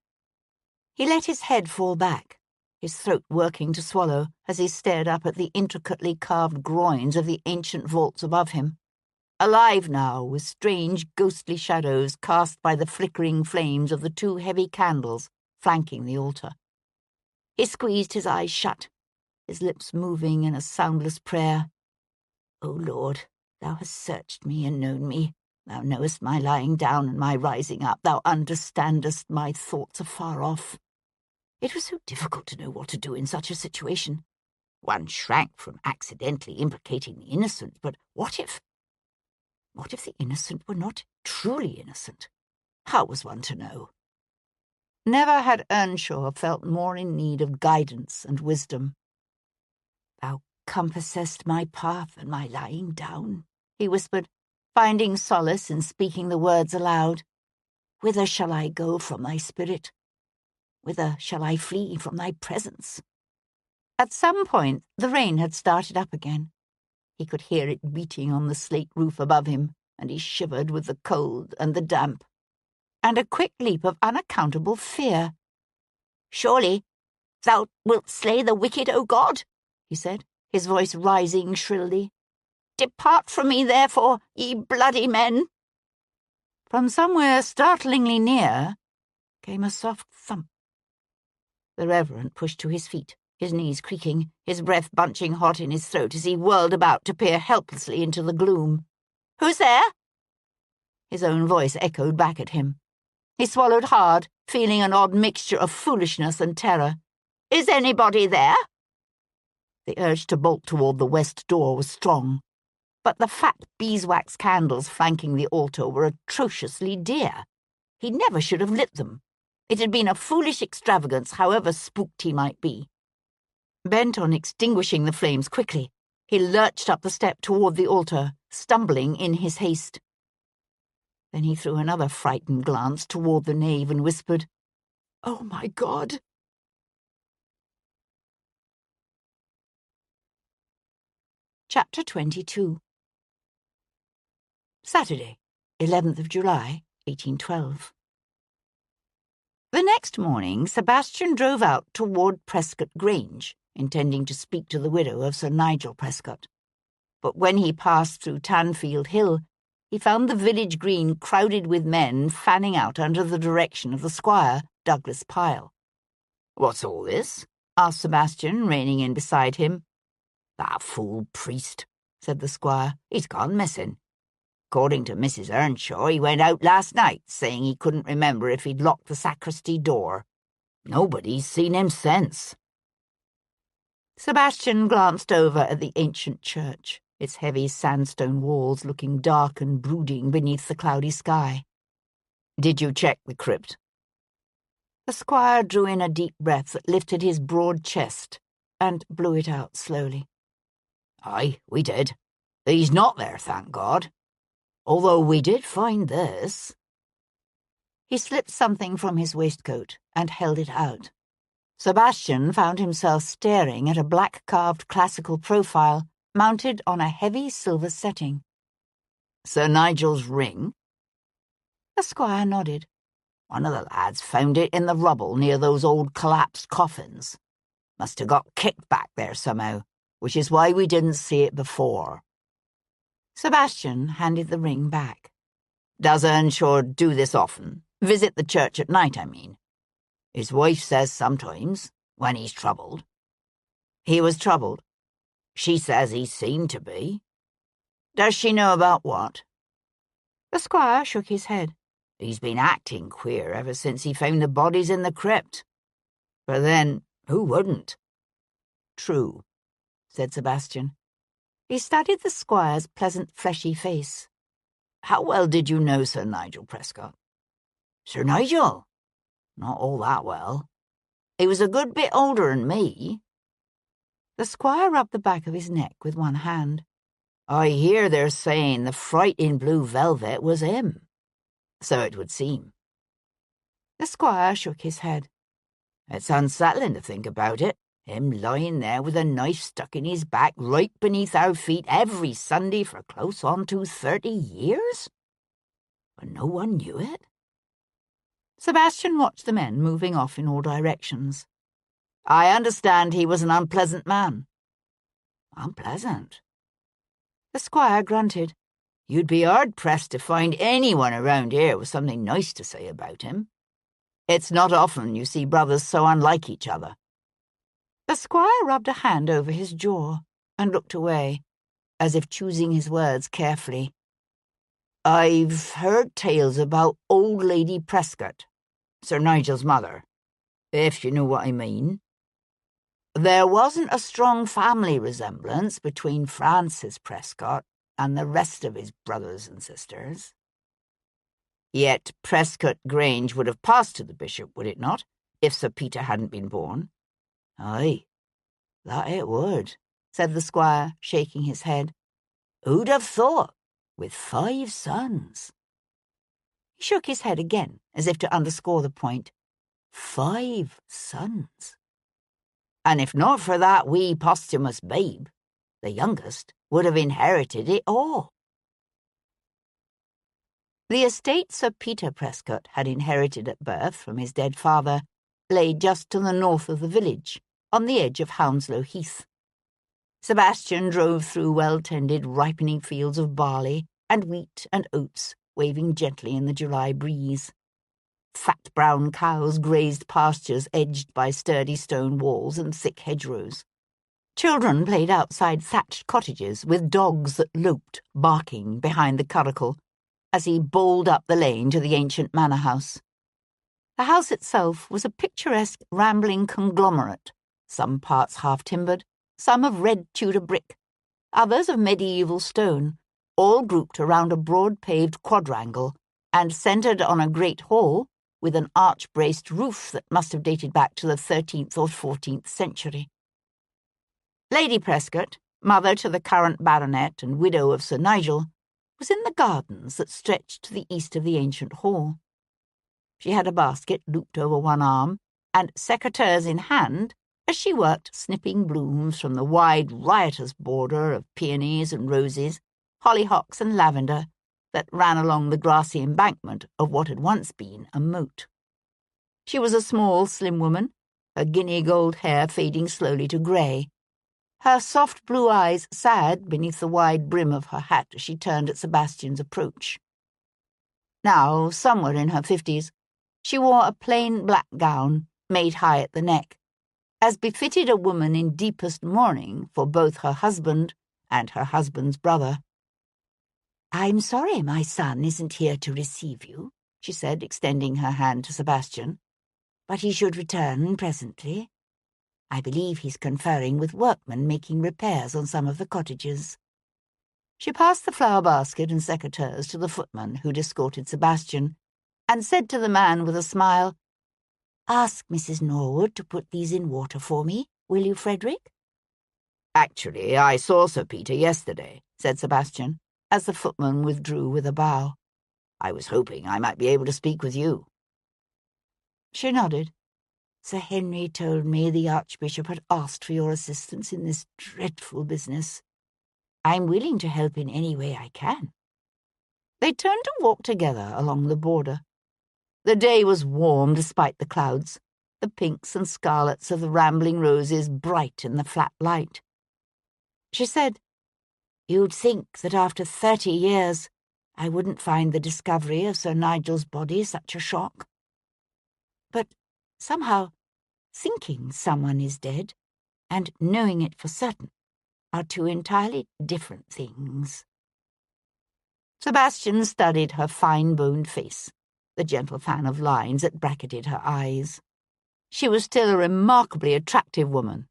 He let his head fall back, his throat working to swallow as he stared up at the intricately carved groins of the ancient vaults above him. alive now with strange ghostly shadows cast by the flickering flames of the two heavy candles flanking the altar. He squeezed his eyes shut, his lips moving in a soundless prayer. O Lord, thou hast searched me and known me. Thou knowest my lying down and my rising up. Thou understandest my thoughts afar off. It was so difficult to know what to do in such a situation. One shrank from accidentally implicating the innocent, but what if the innocent were not truly innocent? How was one to know? Never had Earnshaw felt more in need of guidance and wisdom. Thou compassest my path and my lying down, he whispered, finding solace in speaking the words aloud. Whither shall I go from thy spirit? Whither shall I flee from thy presence? At some point, the rain had started up again. He could hear it beating on the slate roof above him, and he shivered with the cold and the damp, and a quick leap of unaccountable fear. Surely thou wilt slay the wicked, O God, he said, his voice rising shrilly. Depart from me, therefore, ye bloody men. From somewhere startlingly near came a soft thump. The Reverend pushed to his feet, his knees creaking, his breath bunching hot in his throat as he whirled about to peer helplessly into the gloom. Who's there? His own voice echoed back at him. He swallowed hard, feeling an odd mixture of foolishness and terror. Is anybody there? The urge to bolt toward the west door was strong, but the fat beeswax candles flanking the altar were atrociously dear. He never should have lit them. It had been a foolish extravagance, however spooked he might be. Bent on extinguishing the flames quickly, he lurched up the step toward the altar, stumbling in his haste. Then he threw another frightened glance toward the nave and whispered, Oh, my God! Chapter 22. Saturday, 11th of July, 1812. The next morning, Sebastian drove out toward Prescott Grange, intending to speak to the widow of Sir Nigel Prescott. But when he passed through Tanfield Hill, he found the village green crowded with men fanning out under the direction of the squire, Douglas Pyle. What's all this? Asked Sebastian, reining in beside him. That fool priest, said the squire. He's gone missing. According to Mrs. Earnshaw, he went out last night, saying he couldn't remember if he'd locked the sacristy door. Nobody's seen him since. Sebastian glanced over at the ancient church, its heavy sandstone walls looking dark and brooding beneath the cloudy sky. Did you check the crypt? The squire drew in a deep breath that lifted his broad chest and blew it out slowly. Aye, we did. He's not there, thank God. Although we did find this. He slipped something from his waistcoat and held it out. Sebastian found himself staring at a black-carved classical profile mounted on a heavy silver setting. Sir Nigel's ring? The squire nodded. One of the lads found it in the rubble near those old collapsed coffins. Must have got kicked back there somehow, which is why we didn't see it before. Sebastian handed the ring back. Does Earnshaw do this often? Visit the church at night, I mean. His wife says sometimes, when he's troubled. He was troubled. She says he seemed to be. Does she know about what? The squire shook his head. He's been acting queer ever since he found the bodies in the crypt. But then, who wouldn't? True, said Sebastian. He studied the squire's pleasant, fleshy face. How well did you know Sir Nigel Prescott? Sir Nigel? Not all that well. He was a good bit older than me. The squire rubbed the back of his neck with one hand. I hear they're saying the fright in blue velvet was him. So it would seem. The squire shook his head. It's unsettling to think about it. Him lying there with a knife stuck in his back right beneath our feet every Sunday for close on to 30 years? And no one knew it? Sebastian watched the men moving off in all directions. I understand he was an unpleasant man. Unpleasant? The squire grunted. You'd be hard-pressed to find anyone around here with something nice to say about him. It's not often you see brothers so unlike each other." The squire rubbed a hand over his jaw and looked away, as if choosing his words carefully. "I've heard tales about old Lady Prescott, Sir Nigel's mother, if you know what I mean. There wasn't a strong family resemblance between Francis Prescott and the rest of his brothers and sisters. Yet Prescott Grange would have passed to the bishop, would it not, if Sir Peter hadn't been born?" "Aye, that it would," said the squire, shaking his head. "Who'd have thought, with 5 sons?" He shook his head again, as if to underscore the point. 5 sons. And if not for that wee posthumous babe, the youngest would have inherited it all. The estate Sir Peter Prescott had inherited at birth from his dead father lay just to the north of the village, on the edge of Hounslow Heath. Sebastian drove through well-tended, ripening fields of barley and wheat and oats, waving gently in the July breeze. Fat brown cows grazed pastures edged by sturdy stone walls and thick hedgerows. Children played outside thatched cottages with dogs that loped, barking, behind the curricle, as he bowled up the lane to the ancient manor house. The house itself was a picturesque, rambling conglomerate, some parts half-timbered, some of red Tudor brick, others of medieval stone, all grouped around a broad-paved quadrangle and centred on a great hall with an arch-braced roof that must have dated back to the 13th or 14th century. Lady Prescott, mother to the current baronet and widow of Sir Nigel, was in the gardens that stretched to the east of the ancient hall. She had a basket looped over one arm, and secateurs in hand, as she worked snipping blooms from the wide, riotous border of peonies and roses, hollyhocks and lavender that ran along the grassy embankment of what had once been a moat. She was a small, slim woman, her guinea-gold hair fading slowly to grey, her soft blue eyes sad beneath the wide brim of her hat as she turned at Sebastian's approach. Now, somewhere in her 50s, she wore a plain black gown made high at the neck, as befitted a woman in deepest mourning for both her husband and her husband's brother. "I'm sorry my son isn't here to receive you," she said, extending her hand to Sebastian, "but he should return presently. I believe he's conferring with workmen making repairs on some of the cottages." She passed the flower basket and secateurs to the footman who'd escorted Sebastian, and said to the man with a smile, "Ask Mrs. Norwood to put these in water for me, will you, Frederick?" "Actually, I saw Sir Peter yesterday," said Sebastian, as the footman withdrew with a bow. "I was hoping I might be able to speak with you." She nodded. "Sir Henry told me the Archbishop had asked for your assistance in this dreadful business. I'm willing to help in any way I can." They turned to walk together along the border. The day was warm despite the clouds, the pinks and scarlets of the rambling roses bright in the flat light. She said, "You'd think that after 30 years I wouldn't find the discovery of Sir Nigel's body such a shock. But somehow thinking someone is dead and knowing it for certain are two entirely different things." Sebastian studied her fine-boned face, the gentle fan of lines that bracketed her eyes. She was still a remarkably attractive woman.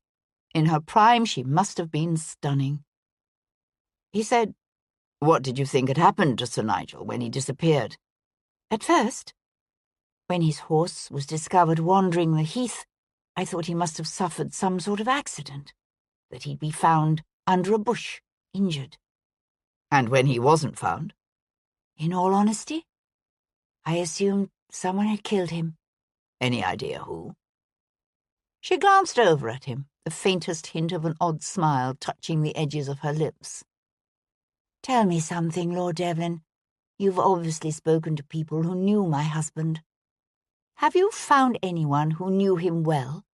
In her prime she must have been stunning. He said, "What did you think had happened to Sir Nigel when he disappeared?" "At first, when his horse was discovered wandering the heath, I thought he must have suffered some sort of accident, that he'd be found under a bush, injured." "And when he wasn't found?" "In all honesty, I assumed someone had killed him." "Any idea who?" She glanced over at him, the faintest hint of an odd smile touching the edges of her lips. "Tell me something, Lord Devlin. You've obviously spoken to people who knew my husband. Have you found anyone who knew him well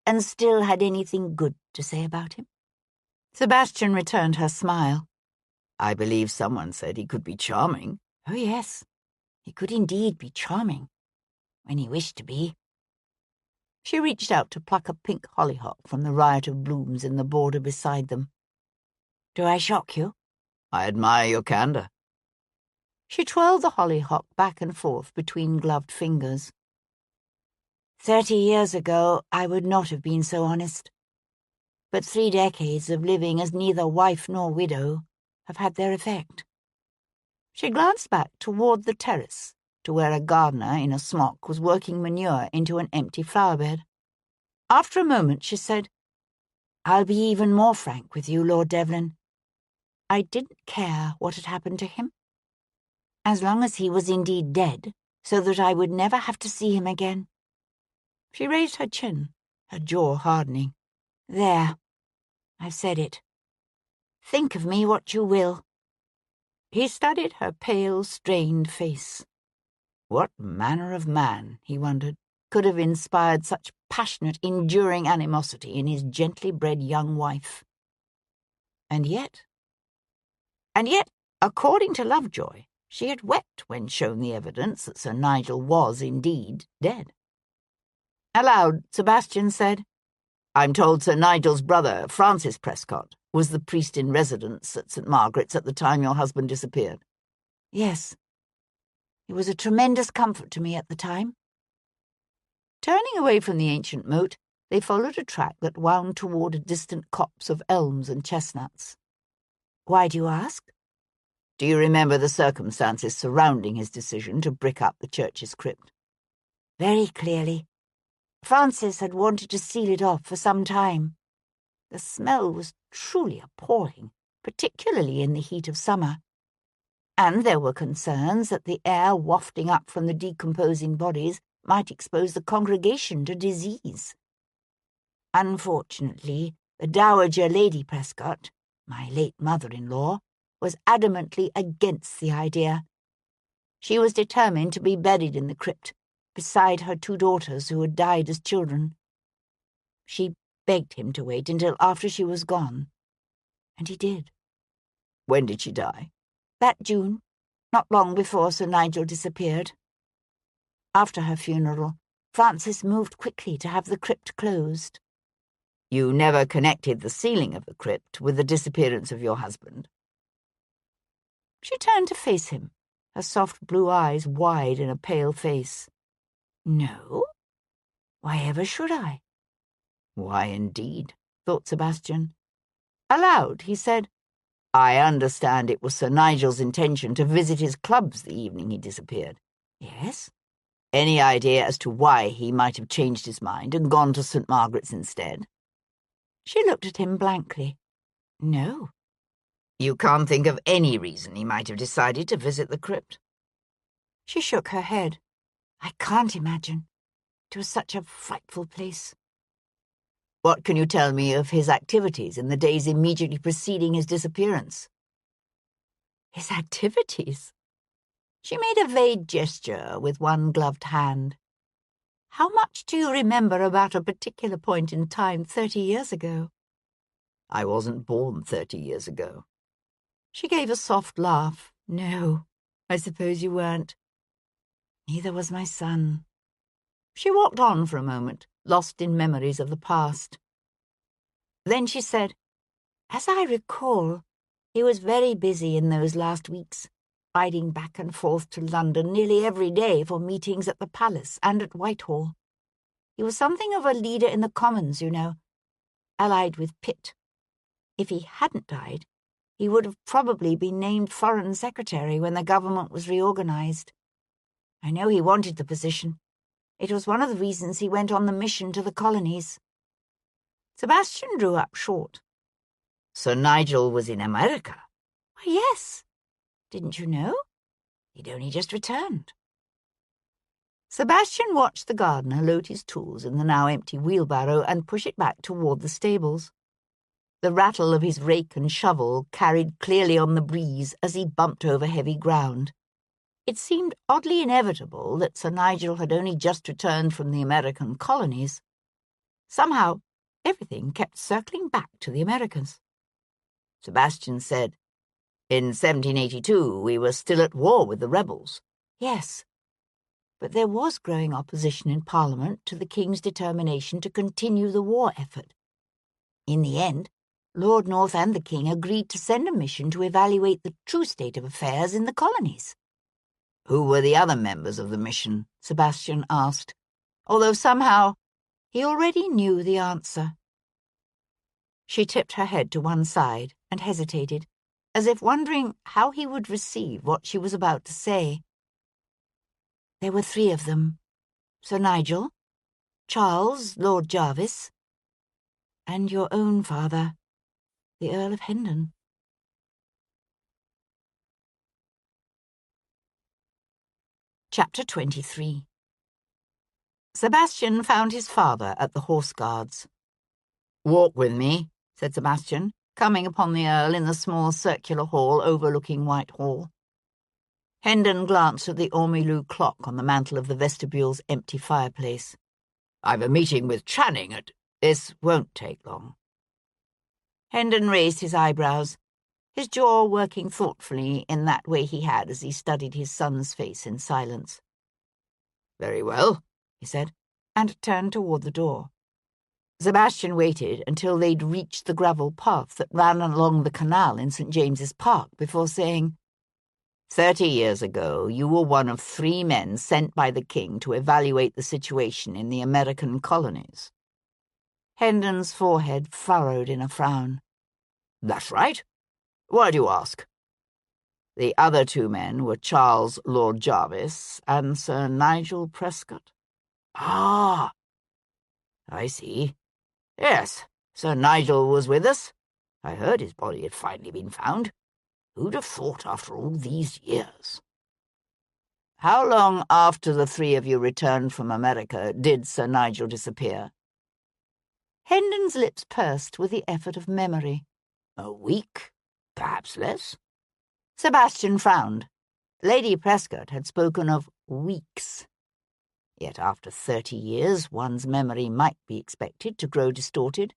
and still had anything good to say about him?" Sebastian returned her smile. I believe someone said he could be charming. Oh, yes, he could indeed be charming, when he wished to be. She reached out to pluck a pink hollyhock from the riot of blooms in the border beside them. Do I shock you? I admire your candour. She twirled the hollyhock back and forth between gloved fingers. 30 years ago, I would not have been so honest. But 3 decades of living as neither wife nor widow have had their effect. She glanced back toward the terrace, to where a gardener in a smock was working manure into an empty flower bed. After a moment, she said, I'll be even more frank with you, Lord Devlin. I didn't care what had happened to him. As long as he was indeed dead, so that I would never have to see him again. She raised her chin, her jaw hardening. There, I've said it. Think of me what you will. He studied her pale, strained face. What manner of man, he wondered, could have inspired such passionate, enduring animosity in his gently bred young wife? And yet, according to Lovejoy, she had wept when shown the evidence that Sir Nigel was indeed dead. Aloud, Sebastian said, I'm told Sir Nigel's brother, Francis Prescott, was the priest in residence at St. Margaret's at the time your husband disappeared. Yes. It was a tremendous comfort to me at the time. Turning away from the ancient moat, they followed a track that wound toward a distant copse of elms and chestnuts. Why do you ask? Do you remember the circumstances surrounding his decision to brick up the church's crypt? Very clearly. Francis had wanted to seal it off for some time. The smell was truly appalling, particularly in the heat of summer. And there were concerns that the air wafting up from the decomposing bodies might expose the congregation to disease. Unfortunately, the Dowager Lady Prescott, my late mother-in-law, was adamantly against the idea. She was determined to be buried in the crypt, beside her 2 daughters who had died as children. She begged him to wait until after she was gone, and he did. When did she die? That June, not long before Sir Nigel disappeared. After her funeral, Francis moved quickly to have the crypt closed. You never connected the sealing of the crypt with the disappearance of your husband? She turned to face him, her soft blue eyes wide in a pale face. No? Why ever should I? Why, indeed, thought Sebastian. Aloud, he said, I understand it was Sir Nigel's intention to visit his clubs the evening he disappeared. Yes? Any idea as to why he might have changed his mind and gone to St. Margaret's instead? She looked at him blankly. No. You can't think of any reason he might have decided to visit the crypt? She shook her head. I can't imagine. It was such a frightful place. What can you tell me of his activities in the days immediately preceding his disappearance? His activities? She made a vague gesture with one gloved hand. How much do you remember about a particular point in time 30 years ago? I wasn't born 30 years ago. She gave a soft laugh. No, I suppose you weren't. Neither was my son. She walked on for a moment, lost in memories of the past. Then she said, As I recall, he was very busy in those last weeks, riding back and forth to London nearly every day for meetings at the Palace and at Whitehall. He was something of a leader in the Commons, you know, allied with Pitt. If he hadn't died, he would have probably been named Foreign Secretary when the government was reorganized. I know he wanted the position. It was one of the reasons he went on the mission to the colonies. Sebastian drew up short. Sir Nigel was in America? Why, yes. Didn't you know? He'd only just returned. Sebastian watched the gardener load his tools in the now empty wheelbarrow and push it back toward the stables. The rattle of his rake and shovel carried clearly on the breeze as he bumped over heavy ground. It seemed oddly inevitable that Sir Nigel had only just returned from the American colonies. Somehow, everything kept circling back to the Americas. Sebastian said, In 1782, we were still at war with the rebels. Yes, but there was growing opposition in Parliament to the King's determination to continue the war effort. In the end, Lord North and the King agreed to send a mission to evaluate the true state of affairs in the colonies. Who were the other members of the mission? Sebastian asked, although somehow he already knew the answer. She tipped her head to one side and hesitated, as if wondering how he would receive what she was about to say. There were 3 of them: Sir Nigel, Charles, Lord Jarvis, and your own father, the Earl of Hendon. Chapter 23. Sebastian found his father at the Horse Guards. "Walk with me," said Sebastian, coming upon the Earl in the small circular hall overlooking Whitehall. Hendon glanced at the ormolu clock on the mantel of the vestibule's empty fireplace. "I've a meeting with Channing at—" "This won't take long." Hendon raised his eyebrows, his jaw working thoughtfully in that way he had as he studied his son's face in silence. "Very well," he said, and turned toward the door. Sebastian waited until they'd reached the gravel path that ran along the canal in St. James's Park before saying, 30 years ago, you were one of 3 men sent by the King to evaluate the situation in the American colonies." Hendon's forehead furrowed in a frown. "That's right. Why do you ask?" "The other 2 men were Charles Lord Jarvis and Sir Nigel Prescott." "Ah, I see. Yes, Sir Nigel was with us. I heard his body had finally been found. Who'd have thought after all these years?" "How long after the 3 of you returned from America did Sir Nigel disappear?" Hendon's lips pursed with the effort of memory. "A week, perhaps less." Sebastian frowned. Lady Prescott had spoken of weeks. Yet after 30 years, one's memory might be expected to grow distorted.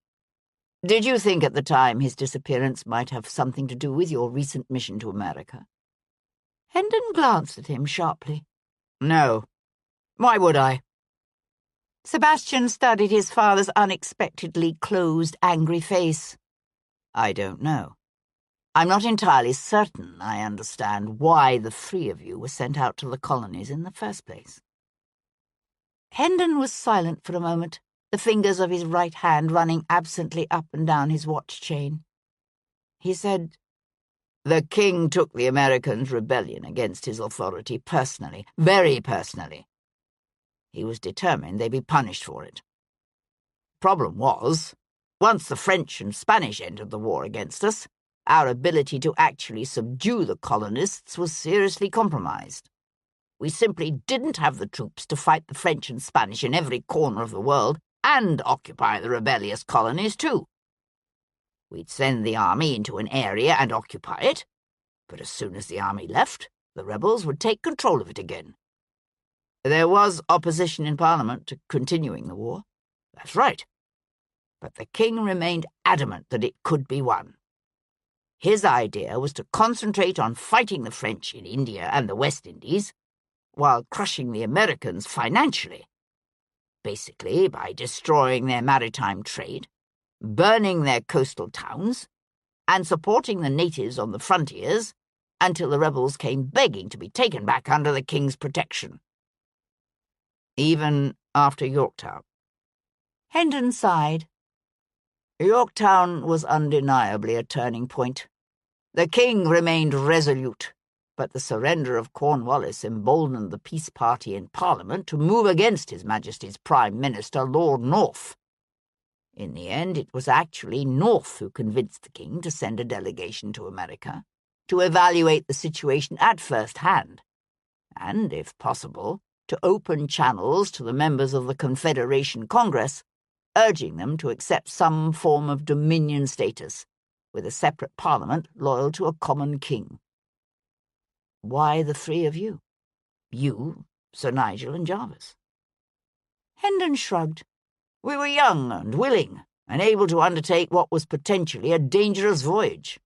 "Did you think at the time his disappearance might have something to do with your recent mission to America?" Hendon glanced at him sharply. "No. Why would I?" Sebastian studied his father's unexpectedly closed, angry face. "I don't know. I'm not entirely certain I understand why the 3 of you were sent out to the colonies in the first place." Hendon was silent for a moment, the fingers of his right hand running absently up and down his watch chain. He said, "The King took the Americans' rebellion against his authority personally, very personally. He was determined they be punished for it. Problem was, once the French and Spanish entered the war against us, our ability to actually subdue the colonists was seriously compromised. We simply didn't have the troops to fight the French and Spanish in every corner of the world and occupy the rebellious colonies too. We'd send the army into an area and occupy it, but as soon as the army left, the rebels would take control of it again. There was opposition in Parliament to continuing the war. That's right. But the King remained adamant that it could be won. His idea was to concentrate on fighting the French in India and the West Indies, while crushing the Americans financially, basically by destroying their maritime trade, burning their coastal towns, and supporting the natives on the frontiers until the rebels came begging to be taken back under the King's protection. Even after Yorktown." Hendon sighed. "Yorktown was undeniably a turning point. The King remained resolute, but the surrender of Cornwallis emboldened the peace party in Parliament to move against His Majesty's Prime Minister, Lord North. In the end, it was actually North who convinced the King to send a delegation to America to evaluate the situation at first hand, and, if possible, to open channels to the members of the Confederation Congress, urging them to accept some form of dominion status, with a separate parliament loyal to a common king." "Why the 3 of you? You, Sir Nigel, and Jarvis?" Hendon shrugged. "We were young and willing, and able to undertake what was potentially a dangerous voyage.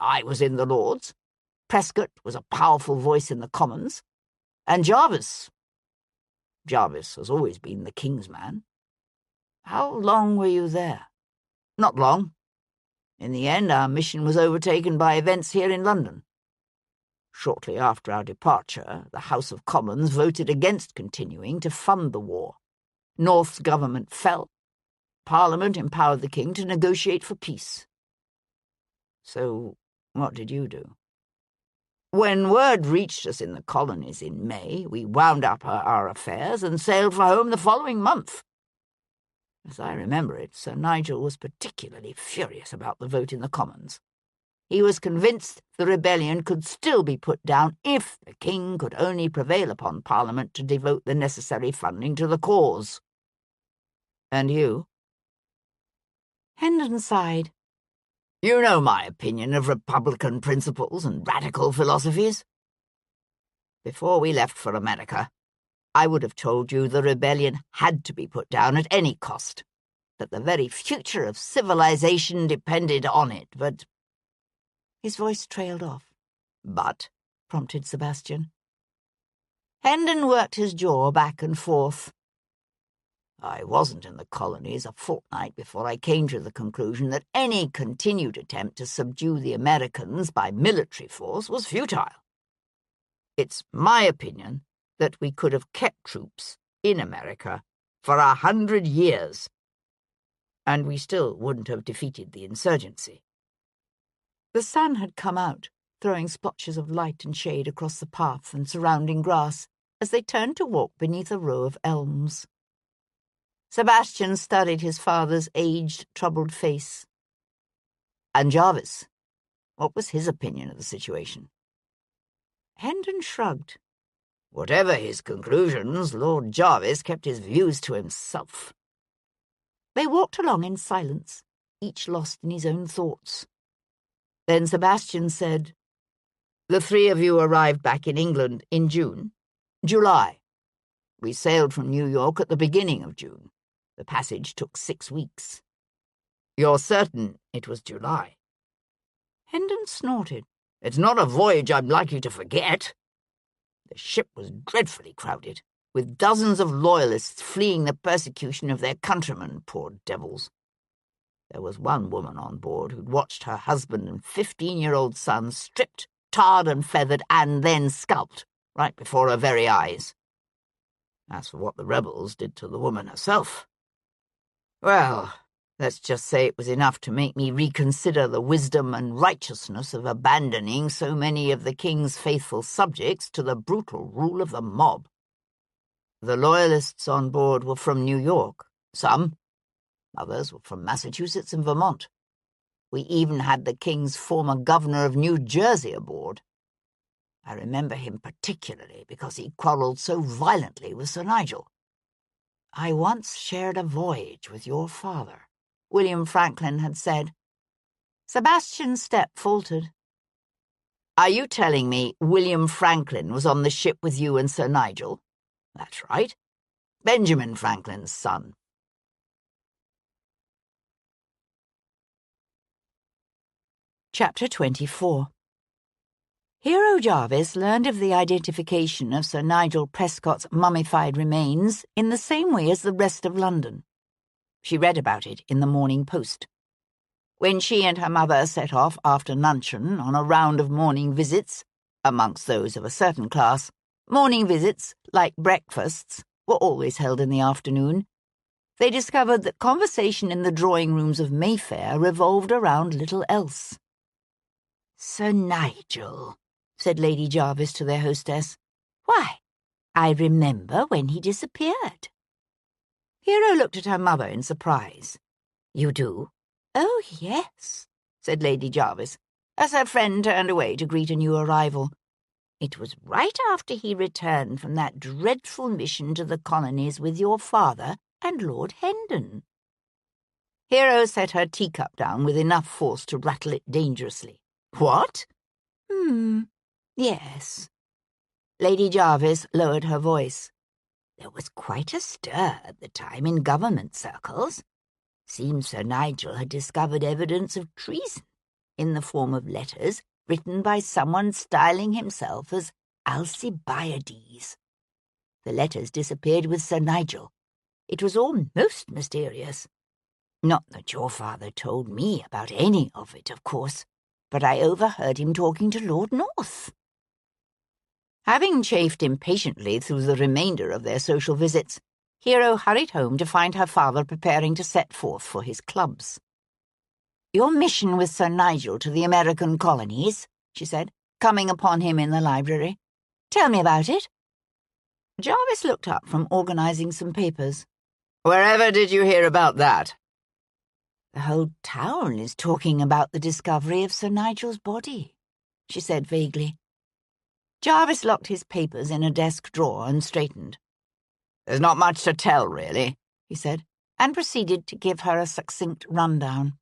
I was in the Lords, Prescott was a powerful voice in the Commons, and Jarvis has always been the King's man. How long were you there? Not long. In the end, our mission was overtaken by events here in London. Shortly after our departure, the House of Commons voted against continuing to fund the war. North's government fell. Parliament empowered the King to negotiate for peace. So, what did you do? When word reached us in the colonies in May, we wound up our affairs and sailed for home the following month. As I remember it, Sir Nigel was particularly furious about the vote in the Commons. He was convinced the rebellion could still be put down if the King could only prevail upon Parliament to devote the necessary funding to the cause. And you? Hendon sighed. You know my opinion of Republican principles and radical philosophies. Before we left for America, I would have told you the rebellion had to be put down at any cost, that the very future of civilization depended on it, but— His voice trailed off. But? Prompted Sebastian. Hendon worked his jaw back and forth. I wasn't in the colonies a fortnight before I came to the conclusion that any continued attempt to subdue the Americans by military force was futile. It's my opinion that we could have kept troops in America for 100 years, and we still wouldn't have defeated the insurgency. The sun had come out, throwing splotches of light and shade across the path and surrounding grass as they turned to walk beneath a row of elms. Sebastian studied his father's aged, troubled face. And Jarvis, what was his opinion of the situation? Hendon shrugged. Whatever his conclusions, Lord Jarvis kept his views to himself. They walked along in silence, each lost in his own thoughts. Then Sebastian said, The three of you arrived back in England in June? July. We sailed from New York at the beginning of June. The passage took 6 weeks. You're certain it was July? Hendon snorted. It's not a voyage I'm likely to forget. The ship was dreadfully crowded, with dozens of loyalists fleeing the persecution of their countrymen, poor devils. There was one woman on board who'd watched her husband and 15-year-old son stripped, tarred and feathered, and then scalped, right before her very eyes. As for what the rebels did to the woman herself, well, let's just say it was enough to make me reconsider the wisdom and righteousness of abandoning so many of the King's faithful subjects to the brutal rule of the mob. The loyalists on board were from New York, some. Others were from Massachusetts and Vermont. We even had the King's former governor of New Jersey aboard. I remember him particularly because he quarrelled so violently with Sir Nigel. I once shared a voyage with your father, William Franklin had said. Sebastian's step faltered. Are you telling me William Franklin was on the ship with you and Sir Nigel? That's right. Benjamin Franklin's son. Chapter 24. Hero Jarvis learned of the identification of Sir Nigel Prescott's mummified remains in the same way as the rest of London. She read about it in the Morning Post. When she and her mother set off after luncheon on a round of morning visits, amongst those of a certain class, morning visits, like breakfasts, were always held in the afternoon, they discovered that conversation in the drawing-rooms of Mayfair revolved around little else. Sir Nigel, said Lady Jarvis to their hostess. Why? I remember when he disappeared. Hero looked at her mother in surprise. You do? Oh, yes, said Lady Jarvis, as her friend turned away to greet a new arrival. It was right after he returned from that dreadful mission to the colonies with your father and Lord Hendon. Hero set her teacup down with enough force to rattle it dangerously. What? Yes. Lady Jarvis lowered her voice. There was quite a stir at the time in government circles. Seems Sir Nigel had discovered evidence of treason, in the form of letters written by someone styling himself as Alcibiades. The letters disappeared with Sir Nigel. It was all most mysterious. Not that your father told me about any of it, of course, but I overheard him talking to Lord North." Having chafed impatiently through the remainder of their social visits, Hero hurried home to find her father preparing to set forth for his clubs. "Your mission with Sir Nigel to the American colonies," she said, coming upon him in the library. "Tell me about it." Jarvis looked up from organising some papers. "Wherever did you hear about that?" "The whole town is talking about the discovery of Sir Nigel's body," she said vaguely. Jarvis locked his papers in a desk drawer and straightened. "There's not much to tell, really," he said, and proceeded to give her a succinct rundown.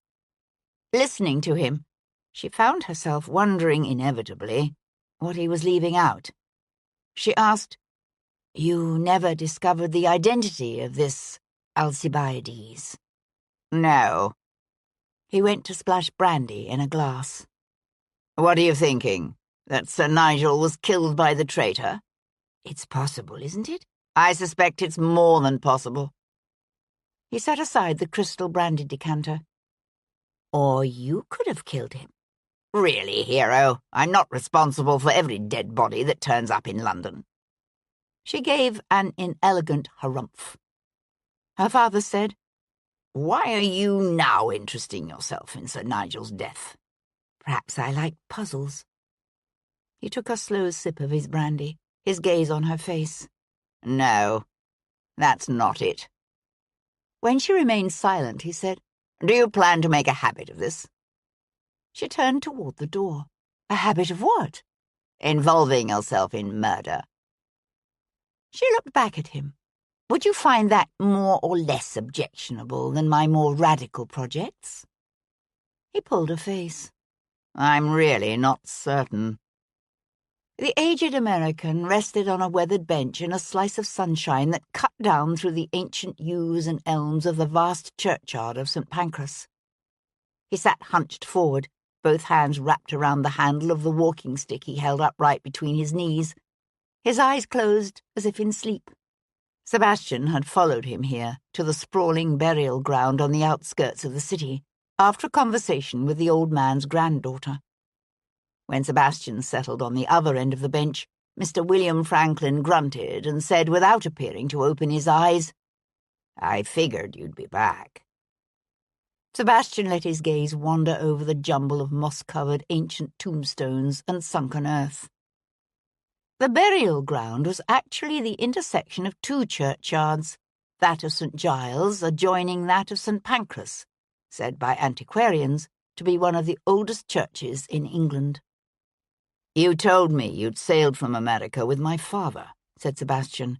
Listening to him, she found herself wondering inevitably what he was leaving out. She asked, "You never discovered the identity of this Alcibiades?" "No." He went to splash brandy in a glass. "What are you thinking? That Sir Nigel was killed by the traitor?" "It's possible, isn't it?" "I suspect it's more than possible." He set aside the crystal brandy decanter. "Or you could have killed him." "Really, Hero, I'm not responsible for every dead body that turns up in London." She gave an inelegant harumph. Her father said, "Why are you now interesting yourself in Sir Nigel's death?" "Perhaps I like puzzles." He took a slow sip of his brandy, his gaze on her face. "No, that's not it." When she remained silent, he said, "Do you plan to make a habit of this?" She turned toward the door. "A habit of what?" "Involving yourself in murder." She looked back at him. "Would you find that more or less objectionable than my more radical projects?" He pulled a face. "I'm really not certain." The aged American rested on a weathered bench in a slice of sunshine that cut down through the ancient yews and elms of the vast churchyard of St. Pancras. He sat hunched forward, both hands wrapped around the handle of the walking stick he held upright between his knees, his eyes closed as if in sleep. Sebastian had followed him here to the sprawling burial ground on the outskirts of the city, after a conversation with the old man's granddaughter. When Sebastian settled on the other end of the bench, Mr. William Franklin grunted and said without appearing to open his eyes, "I figured you'd be back." Sebastian let his gaze wander over the jumble of moss-covered ancient tombstones and sunken earth. The burial ground was actually the intersection of two churchyards, that of St. Giles adjoining that of St. Pancras, said by antiquarians to be one of the oldest churches in England. "You told me you'd sailed from America with my father," said Sebastian.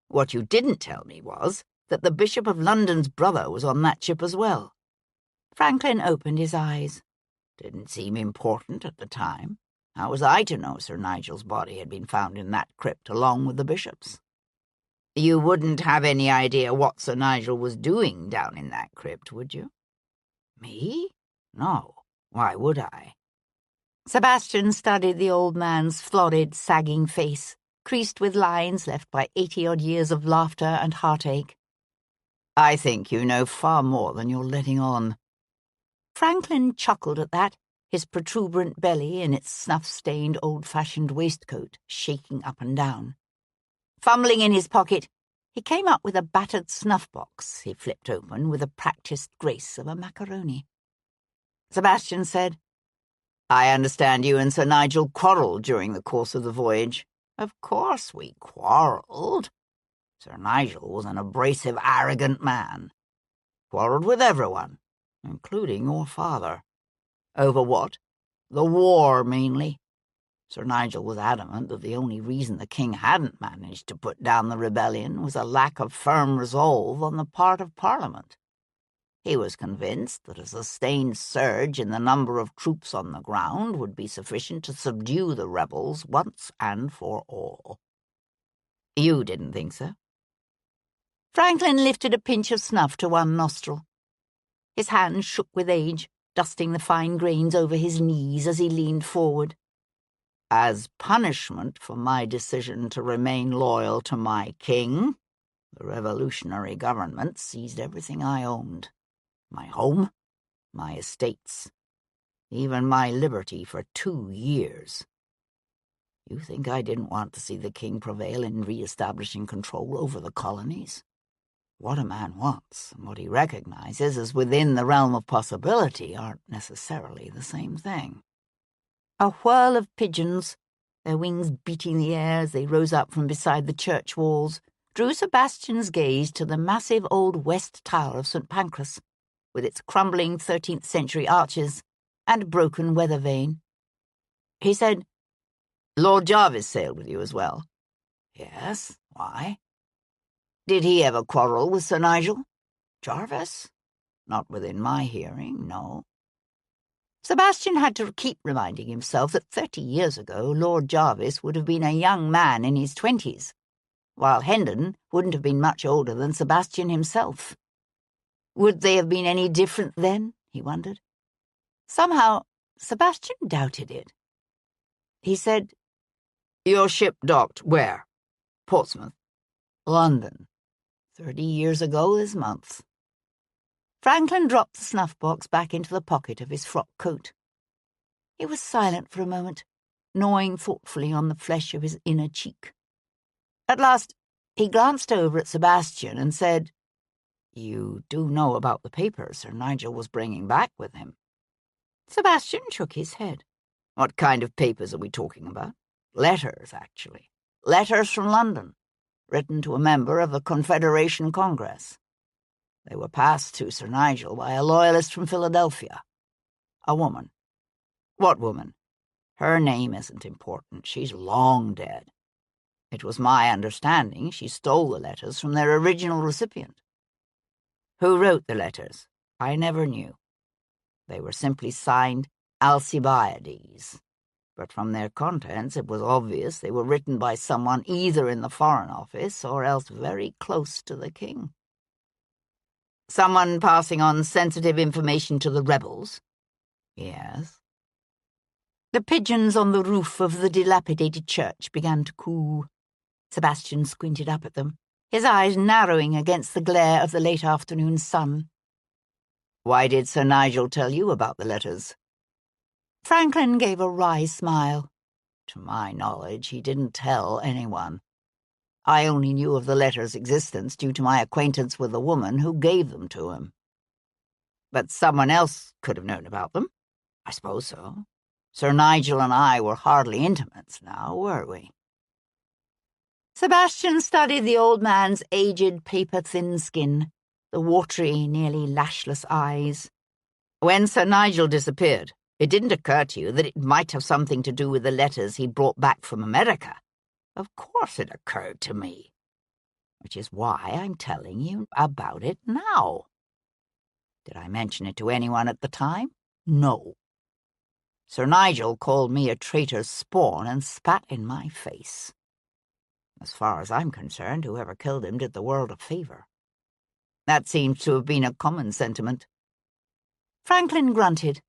"What you didn't tell me was that the Bishop of London's brother was on that ship as well." Franklin opened his eyes. "Didn't seem important at the time. How was I to know Sir Nigel's body had been found in that crypt along with the bishop's?" "You wouldn't have any idea what Sir Nigel was doing down in that crypt, would you?" "Me? No. Why would I?" Sebastian studied the old man's florid, sagging face, creased with lines left by 80-odd years of laughter and heartache. "I think you know far more than you're letting on." Franklin chuckled at that, his protuberant belly in its snuff-stained old-fashioned waistcoat shaking up and down. Fumbling in his pocket, he came up with a battered snuff-box he flipped open with the practised grace of a macaroni. Sebastian said, "I understand you and Sir Nigel quarrelled during the course of the voyage." "Of course we quarrelled." Sir Nigel was an abrasive, arrogant man. Quarrelled with everyone, including your father. "Over what?" "The war, mainly. Sir Nigel was adamant that the only reason the king hadn't managed to put down the rebellion was a lack of firm resolve on the part of Parliament. He was convinced that a sustained surge in the number of troops on the ground would be sufficient to subdue the rebels once and for all." "You didn't think so?" Franklin lifted a pinch of snuff to one nostril. His hand shook with age, dusting the fine grains over his knees as he leaned forward. As punishment for my decision to remain loyal to my king, the revolutionary government seized everything I owned. My home, my estates, even my liberty for 2 years. You think I didn't want to see the king prevail in re-establishing control over the colonies? What a man wants and what he recognizes as within the realm of possibility aren't necessarily the same thing. A whirl of pigeons, their wings beating the air as they rose up from beside the church walls, drew Sebastian's gaze to the massive old west tower of St. Pancras, with its crumbling 13th-century arches and broken weather vane. He said, Lord Jarvis sailed with you as well? Yes, why? Did he ever quarrel with Sir Nigel? Jarvis? Not within my hearing, no. Sebastian had to keep reminding himself that 30 years ago Lord Jarvis would have been a young man in his 20s, while Hendon wouldn't have been much older than Sebastian himself. Would they have been any different then, he wondered. Somehow, Sebastian doubted it. He said, Your ship docked where? Portsmouth? London. 30 years ago this month. Franklin dropped the snuff-box back into the pocket of his frock coat. He was silent for a moment, gnawing thoughtfully on the flesh of his inner cheek. At last, he glanced over at Sebastian and said, You do know about the papers Sir Nigel was bringing back with him? Sebastian shook his head. What kind of papers are we talking about? Letters, actually. Letters from London, written to a member of the Confederation Congress. They were passed to Sir Nigel by a loyalist from Philadelphia. A woman. What woman? Her name isn't important. She's long dead. It was my understanding she stole the letters from their original recipient. Who wrote the letters? I never knew. They were simply signed Alcibiades, but from their contents it was obvious they were written by someone either in the Foreign Office or else very close to the king. Someone passing on sensitive information to the rebels? Yes. The pigeons on the roof of the dilapidated church began to coo. Sebastian squinted up at them, his eyes narrowing against the glare of the late afternoon sun. Why did Sir Nigel tell you about the letters? Franklin gave a wry smile. To my knowledge, he didn't tell anyone. I only knew of the letters' existence due to my acquaintance with the woman who gave them to him. But someone else could have known about them? I suppose so. Sir Nigel and I were hardly intimates now, were we? Sebastian studied the old man's aged, paper-thin skin, the watery, nearly lashless eyes. When Sir Nigel disappeared, it didn't occur to you that it might have something to do with the letters he brought back from America? Of course it occurred to me, which is why I'm telling you about it now. Did I mention it to anyone at the time? No. Sir Nigel called me a traitor's spawn and spat in my face. As far as I'm concerned, whoever killed him did the world a favor. That seems to have been a common sentiment. Franklin grunted.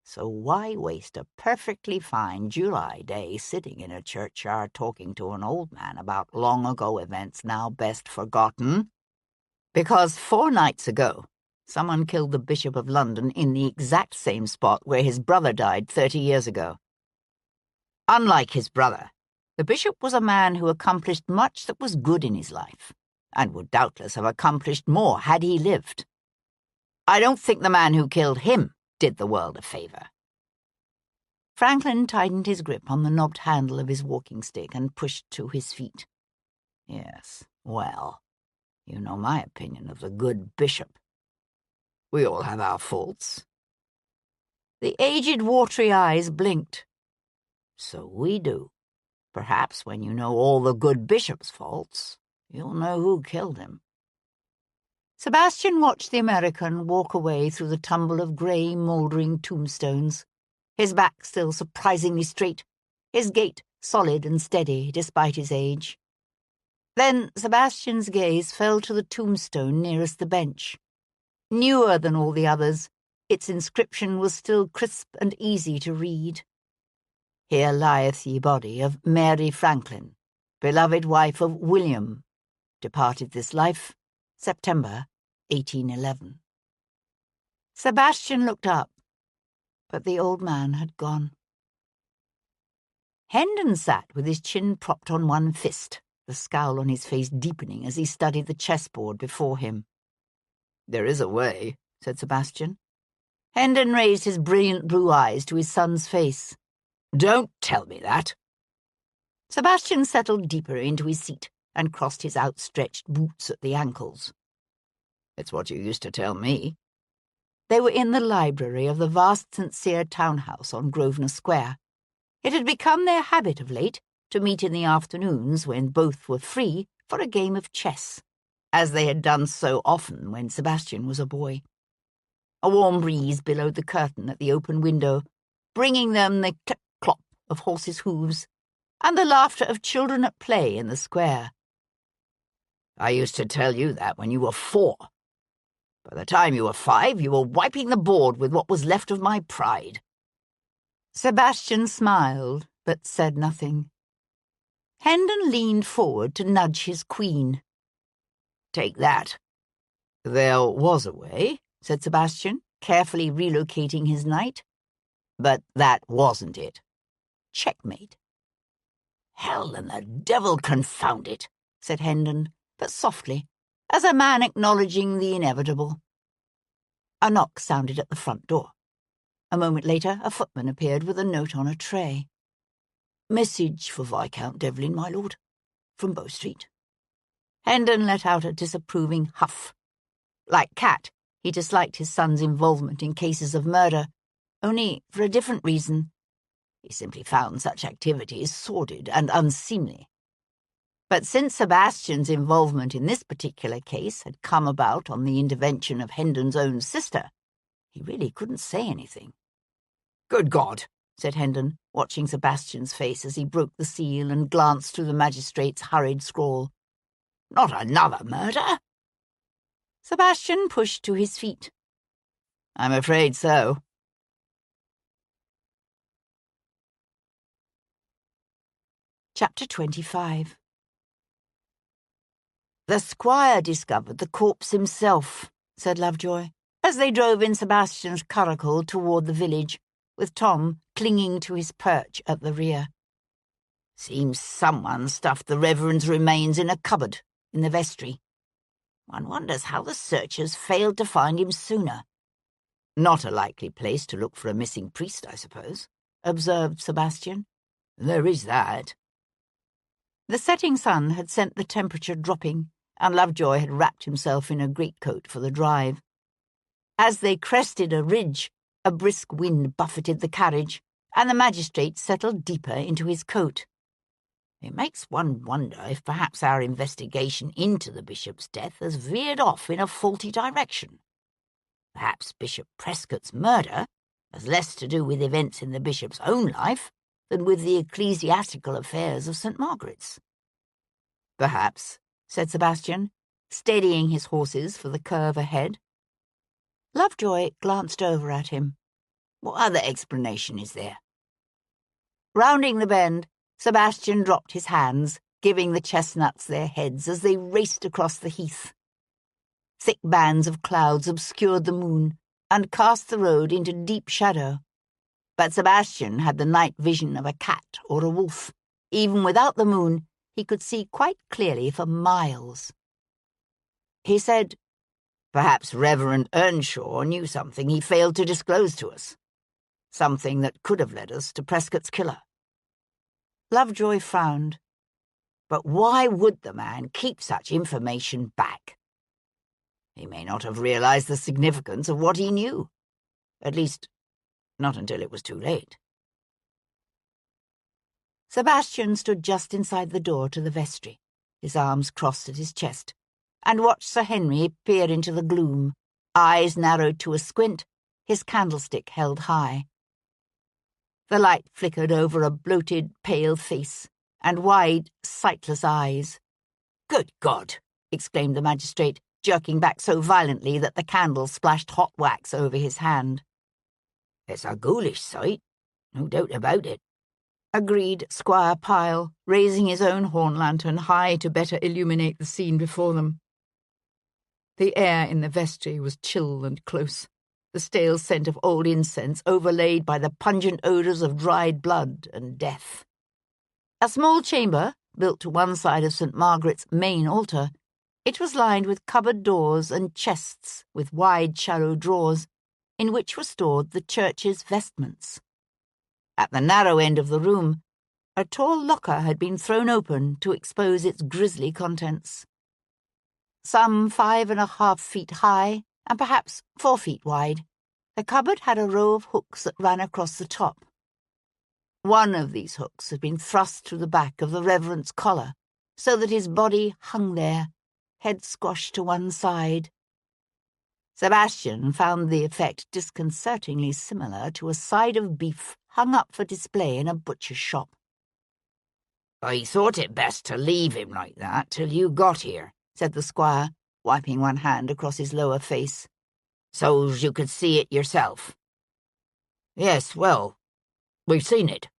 So why waste a perfectly fine July day sitting in a churchyard talking to an old man about long-ago events now best forgotten? Because 4 nights ago, someone killed the Bishop of London in the exact same spot where his brother died 30 years ago. Unlike his brother, the bishop was a man who accomplished much that was good in his life, and would doubtless have accomplished more had he lived. I don't think the man who killed him did the world a favor. Franklin tightened his grip on the knobbed handle of his walking stick and pushed to his feet. Yes, well, you know my opinion of the good bishop. We all have our faults. The aged, watery eyes blinked. So we do. Perhaps when you know all the good bishop's faults, you'll know who killed him. Sebastian watched the American walk away through the tumble of grey, mouldering tombstones, his back still surprisingly straight, his gait solid and steady despite his age. Then Sebastian's gaze fell to the tombstone nearest the bench. Newer than all the others, Its inscription was still crisp and easy to read. Here lieth ye body of Mary Franklin, beloved wife of William, departed this life, September 1811. Sebastian looked up, but the old man had gone. Hendon sat with his chin propped on one fist, the scowl on his face deepening as he studied the chessboard before him. "There is a way," said Sebastian. Hendon raised his brilliant blue eyes to his son's face. "Don't tell me that." Sebastian settled deeper into his seat and crossed his outstretched boots at the ankles. "It's what you used to tell me." They were in the library of the vast St. Cyr townhouse on Grosvenor Square. It had become their habit of late to meet in the afternoons when both were free for a game of chess, as they had done so often when Sebastian was a boy. A warm breeze billowed the curtain at the open window, bringing them the clip-clop of horses' hooves and the laughter of children at play in the square. "I used to tell you that when you were 4. By the time you were 5, you were wiping the board with what was left of my pride." Sebastian smiled, but said nothing. Hendon leaned forward to nudge his queen. "Take that." "There was a way," said Sebastian, carefully relocating his knight. "But that wasn't it. Checkmate." "Hell and the devil confound it," said Hendon, but softly, as a man acknowledging the inevitable. A knock sounded at the front door. A moment later, a footman appeared with a note on a tray. "Message for Viscount Devlin, my lord, from Bow Street." Hendon let out a disapproving huff. Like Cat, he disliked his son's involvement in cases of murder, only for a different reason. He simply found such activities sordid and unseemly. But since Sebastian's involvement in this particular case had come about on the intervention of Hendon's own sister, he really couldn't say anything. "Good God," said Hendon, watching Sebastian's face as he broke the seal and glanced through the magistrate's hurried scrawl. "Not another murder?" Sebastian pushed to his feet. "I'm afraid so." Chapter 25. "The squire discovered the corpse himself," said Lovejoy, as they drove in Sebastian's curricle toward the village, with Tom clinging to his perch at the rear. "Seems someone stuffed the Reverend's remains in a cupboard in the vestry. One wonders how the searchers failed to find him sooner." "Not a likely place to look for a missing priest, I suppose," observed Sebastian. "There is that." The setting sun had sent the temperature dropping, and Lovejoy had wrapped himself in a greatcoat for the drive. As they crested a ridge, a brisk wind buffeted the carriage, and the magistrate settled deeper into his coat. "It makes one wonder if perhaps our investigation into the bishop's death has veered off in a faulty direction. Perhaps Bishop Prescott's murder has less to do with events in the bishop's own life than with the ecclesiastical affairs of St. Margaret's." "Perhaps," said Sebastian, steadying his horses for the curve ahead. Lovejoy glanced over at him. "What other explanation is there?" Rounding the bend, Sebastian dropped his hands, giving the chestnuts their heads as they raced across the heath. Thick bands of clouds obscured the moon and cast the road into deep shadow. But Sebastian had the night vision of a cat or a wolf. Even without the moon, he could see quite clearly for miles. He said, "Perhaps Reverend Earnshaw knew something he failed to disclose to us. Something that could have led us to Prescott's killer." Lovejoy frowned. "But why would the man keep such information back? He may not have realized the significance of what he knew. At least, not until it was too late." Sebastian stood just inside the door to the vestry, his arms crossed at his chest, and watched Sir Henry peer into the gloom, eyes narrowed to a squint, his candlestick held high. The light flickered over a bloated, pale face and wide, sightless eyes. "Good God!" exclaimed the magistrate, jerking back so violently that the candle splashed hot wax over his hand. "It's a ghoulish sight, no doubt about it," agreed Squire Pyle, raising his own horn lantern high to better illuminate the scene before them. The air in the vestry was chill and close, the stale scent of old incense overlaid by the pungent odours of dried blood and death. A small chamber, built to one side of St. Margaret's main altar, it was lined with cupboard doors and chests with wide, shallow drawers, in which were stored the church's vestments. At the narrow end of the room, a tall locker had been thrown open to expose its grisly contents. Some 5.5 feet high and perhaps 4 feet wide, the cupboard had a row of hooks that ran across the top. One of these hooks had been thrust through the back of the Reverend's collar, so that his body hung there, head squashed to one side. Sebastian found the effect disconcertingly similar to a side of beef hung up for display in a butcher's shop. "I thought it best to leave him like that till you got here," said the squire, wiping one hand across his lower face. "So's you could see it yourself." "Yes, well, we've seen it."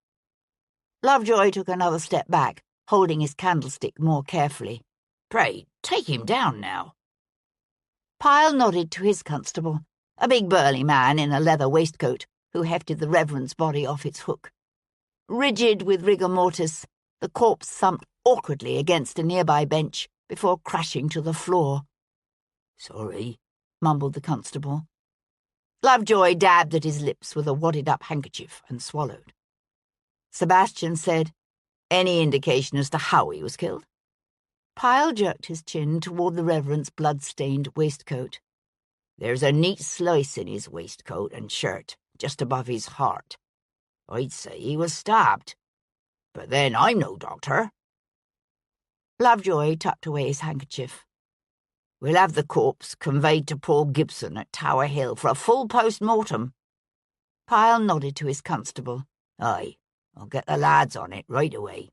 Lovejoy took another step back, holding his candlestick more carefully. "Pray, take him down now." Pyle nodded to his constable, a big burly man in a leather waistcoat, who hefted the Reverend's body off its hook. Rigid with rigor mortis, the corpse thumped awkwardly against a nearby bench before crashing to the floor. "Sorry," mumbled the constable. Lovejoy dabbed at his lips with a wadded-up handkerchief and swallowed. Sebastian said, "Any indication as to how he was killed?" Pyle jerked his chin toward the Reverend's blood-stained waistcoat. "There's a neat slice in his waistcoat and shirt, just above his heart. I'd say he was stabbed. But then I'm no doctor." Lovejoy tucked away his handkerchief. "We'll have the corpse conveyed to Paul Gibson at Tower Hill for a full post-mortem." Pyle nodded to his constable. "Aye, I'll get the lads on it right away."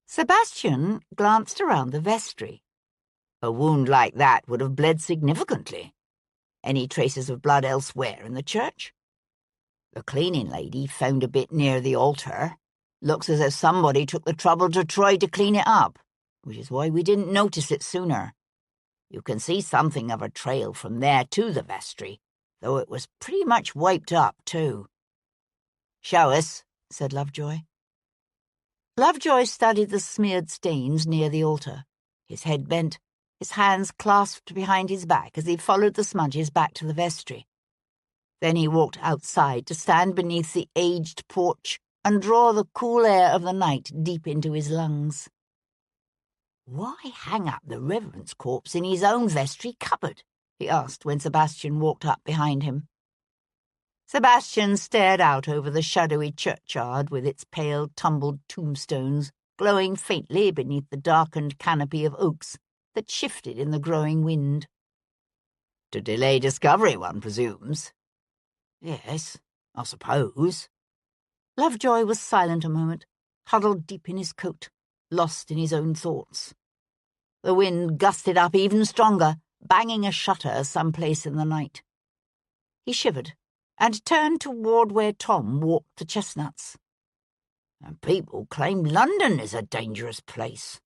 Sebastian glanced around the vestry. A wound like that would have bled significantly. Any traces of blood elsewhere in the church? The cleaning lady found a bit near the altar. Looks as if somebody took the trouble to try to clean it up, which is why we didn't notice it sooner. You can see something of a trail from there to the vestry, though it was pretty much wiped up, too." "Show us," said Lovejoy. Lovejoy studied the smeared stains near the altar, his head bent, his hands clasped behind his back as he followed the smudges back to the vestry. Then he walked outside to stand beneath the aged porch and draw the cool air of the night deep into his lungs. "Why hang up the Reverend's corpse in his own vestry cupboard?" he asked when Sebastian walked up behind him. Sebastian stared out over the shadowy churchyard with its pale, tumbled tombstones glowing faintly beneath the darkened canopy of oaks that shifted in the growing wind. "To delay discovery, one presumes." "Yes, I suppose." Lovejoy was silent a moment, huddled deep in his coat, lost in his own thoughts. The wind gusted up even stronger, banging a shutter someplace in the night. He shivered and turned toward where Tom walked the chestnuts. "And people claim London is a dangerous place."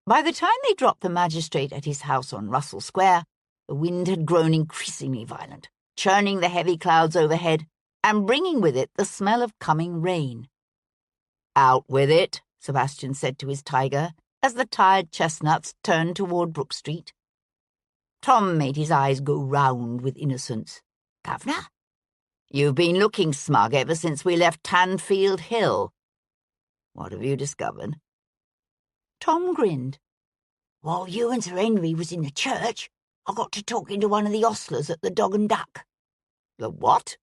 By the time they dropped the magistrate at his house on Russell Square, the wind had grown increasingly violent, churning the heavy clouds overhead and bringing with it the smell of coming rain. "Out with it," Sebastian said to his tiger, as the tired chestnuts turned toward Brook Street. Tom made his eyes go round with innocence. "Governor, you've been looking smug ever since we left Tanfield Hill. What have you discovered?" Tom grinned. "While you and Sir Henry was in the church, I got to talking to one of the ostlers at the Dog and Duck." "The what?"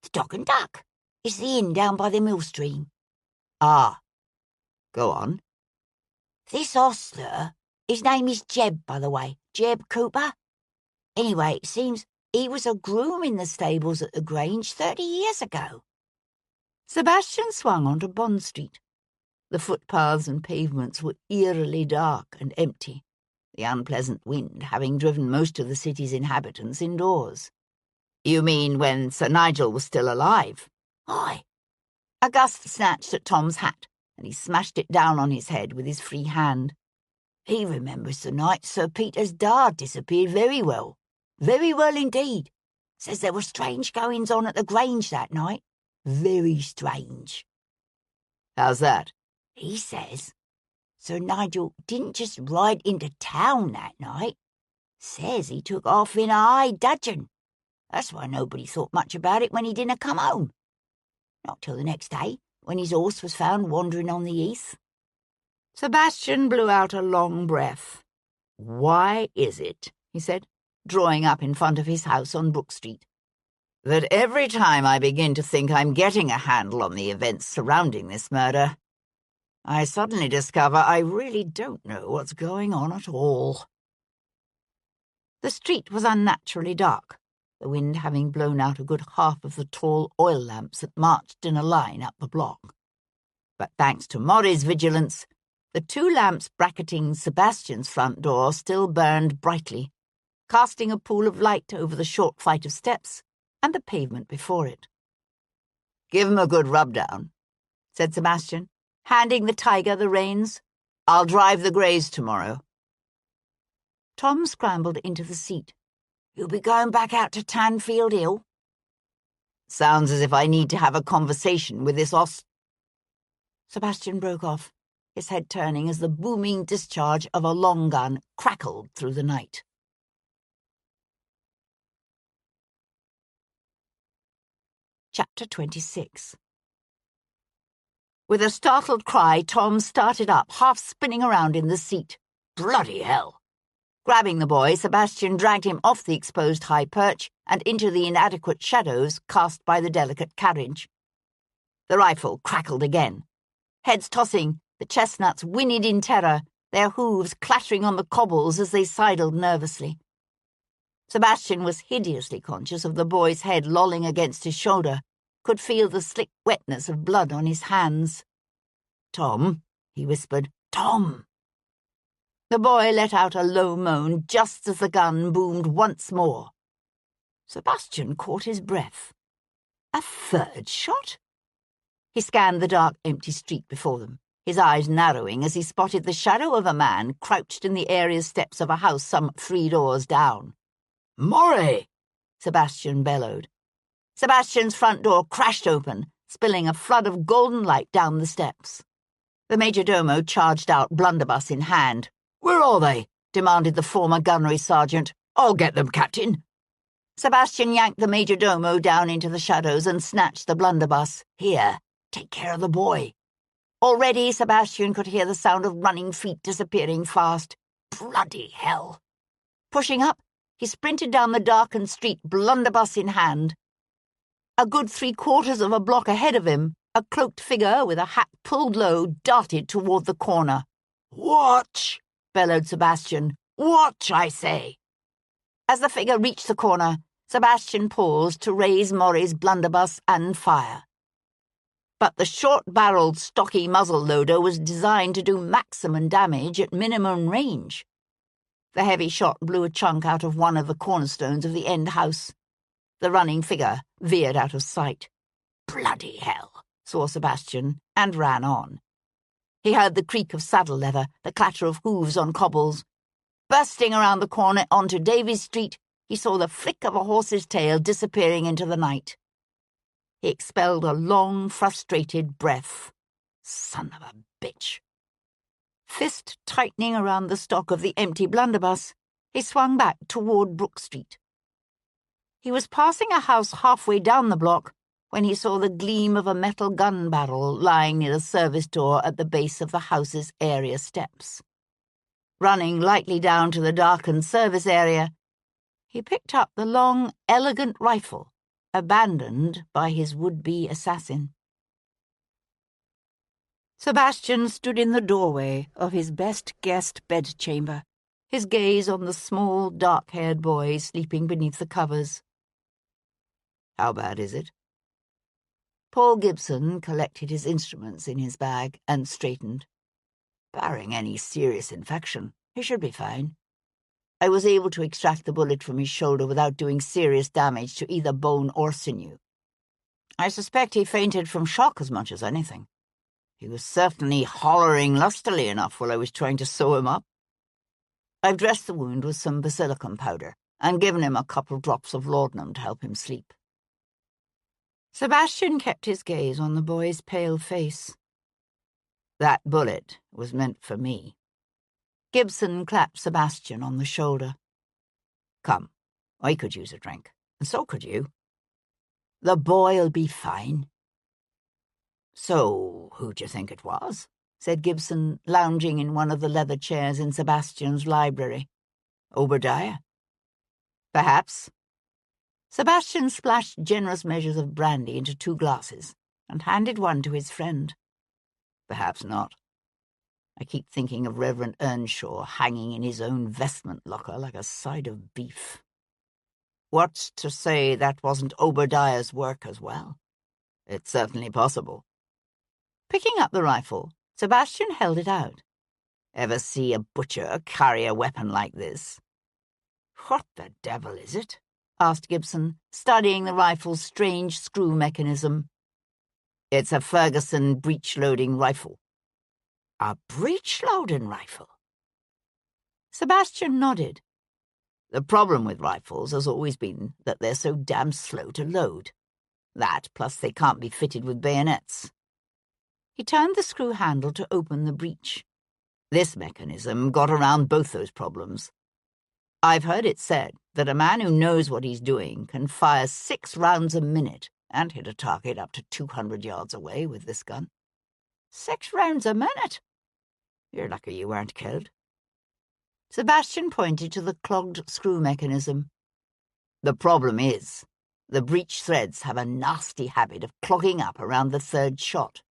"The Dog and Duck. It's the inn down by the mill stream." "Ah. Go on." "This ostler, his name is Jeb, by the way, Jeb Cooper. Anyway, it seems he was a groom in the stables at the Grange 30 years ago." Sebastian swung onto Bond Street. The footpaths and pavements were eerily dark and empty, the unpleasant wind having driven most of the city's inhabitants indoors. You mean when Sir Nigel was still alive? Aye. A gust snatched at Tom's hat, and he smashed it down on his head with his free hand. He remembers the night Sir Peter's dad disappeared very well. Very well indeed. Says there were strange goings on at the Grange that night. Very strange. How's that? He says Sir Nigel didn't just ride into town that night. Says he took off in a high dudgeon. That's why nobody thought much about it when he didn't come home. Not till the next day, when his horse was found wandering on the heath. Sebastian blew out a long breath. Why is it, he said, drawing up in front of his house on Brook Street, that every time I begin to think I'm getting a handle on the events surrounding this murder, I suddenly discover I really don't know what's going on at all? The street was unnaturally dark, the wind having blown out a good half of the tall oil lamps that marched in a line up the block. But thanks to Murray's vigilance, the 2 lamps bracketing Sebastian's front door still burned brightly, casting a pool of light over the short flight of steps and the pavement before it. "Give him a good rub-down," said Sebastian, handing the tiger the reins. "I'll drive the greys tomorrow." Tom scrambled into the seat. You'll be going back out to Tanfield Hill? Sounds as if I need to have a conversation with this Sebastian broke off, his head turning as the booming discharge of a long gun crackled through the night. Chapter 26. With a startled cry, Tom started up, half spinning around in the seat. Bloody hell! Grabbing the boy, Sebastian dragged him off the exposed high perch and into the inadequate shadows cast by the delicate carriage. The rifle crackled again. Heads tossing, the chestnuts whinnied in terror, their hooves clattering on the cobbles as they sidled nervously. Sebastian was hideously conscious of the boy's head lolling against his shoulder, could feel the slick wetness of blood on his hands. "Tom," he whispered. "Tom!" The boy let out a low moan just as the gun boomed once more. Sebastian caught his breath. A third shot? He scanned the dark, empty street before them, his eyes narrowing as he spotted the shadow of a man crouched in the area steps of a house some 3 doors down. "Murray!" Sebastian bellowed. Sebastian's front door crashed open, spilling a flood of golden light down the steps. The majordomo charged out, blunderbuss in hand. "Where are they?" demanded the former gunnery sergeant. "I'll get them, Captain." Sebastian yanked the majordomo down into the shadows and snatched the blunderbuss. "Here, take care of the boy." Already Sebastian could hear the sound of running feet disappearing fast. Bloody hell! Pushing up, he sprinted down the darkened street, blunderbuss in hand. A good 3/4 of a block ahead of him, a cloaked figure with a hat pulled low darted toward the corner. "Watch!" bellowed Sebastian. "Watch, I say!" As the figure reached the corner, Sebastian paused to raise Murray's blunderbuss and fire. But the short-barreled, stocky muzzle-loader was designed to do maximum damage at minimum range. The heavy shot blew a chunk out of one of the cornerstones of the end house. The running figure veered out of sight. "Bloody hell!" swore Sebastian, and ran on. He heard the creak of saddle leather, the clatter of hooves on cobbles. Bursting around the corner onto Davies Street, he saw the flick of a horse's tail disappearing into the night. He expelled a long, frustrated breath. Son of a bitch. Fist tightening around the stock of the empty blunderbuss, he swung back toward Brook Street. He was passing a house halfway down the block when he saw the gleam of a metal gun barrel lying near the service door at the base of the house's area steps. Running lightly down to the darkened service area, he picked up the long, elegant rifle abandoned by his would-be assassin. Sebastian stood in the doorway of his best-guessed bedchamber, his gaze on the small, dark-haired boy sleeping beneath the covers. "How bad is it?" Paul Gibson collected his instruments in his bag and straightened. "Barring any serious infection, he should be fine. I was able to extract the bullet from his shoulder without doing serious damage to either bone or sinew. I suspect he fainted from shock as much as anything. He was certainly hollering lustily enough while I was trying to sew him up. I've dressed the wound with some basilicum powder and given him a couple drops of laudanum to help him sleep." Sebastian kept his gaze on the boy's pale face. "That bullet was meant for me." Gibson clapped Sebastian on the shoulder. "Come, I could use a drink, and so could you. The boy'll be fine." "So, who do you think it was?" said Gibson, lounging in one of the leather chairs in Sebastian's library. "Obadiah?" "Perhaps." Sebastian splashed generous measures of brandy into 2 glasses and handed one to his friend. "Perhaps not. I keep thinking of Reverend Earnshaw hanging in his own vestment locker like a side of beef. What's to say that wasn't Obadiah's work as well? It's certainly possible." Picking up the rifle, Sebastian held it out. "Ever see a butcher carry a weapon like this?" "What the devil is it?" asked Gibson, studying the rifle's strange screw mechanism. "It's a Ferguson breech-loading rifle." "A breech-loading rifle?" Sebastian nodded. "The problem with rifles has always been that they're so damn slow to load. That, plus they can't be fitted with bayonets." He turned the screw handle to open the breech. This mechanism got around both those problems. I've heard it said that a man who knows what he's doing can fire 6 rounds a minute and hit a target up to 200 yards away with this gun. 6 rounds a minute? You're lucky you weren't killed. Sebastian pointed to the clogged screw mechanism. "The problem is, the breech threads have a nasty habit of clogging up around the 3rd shot.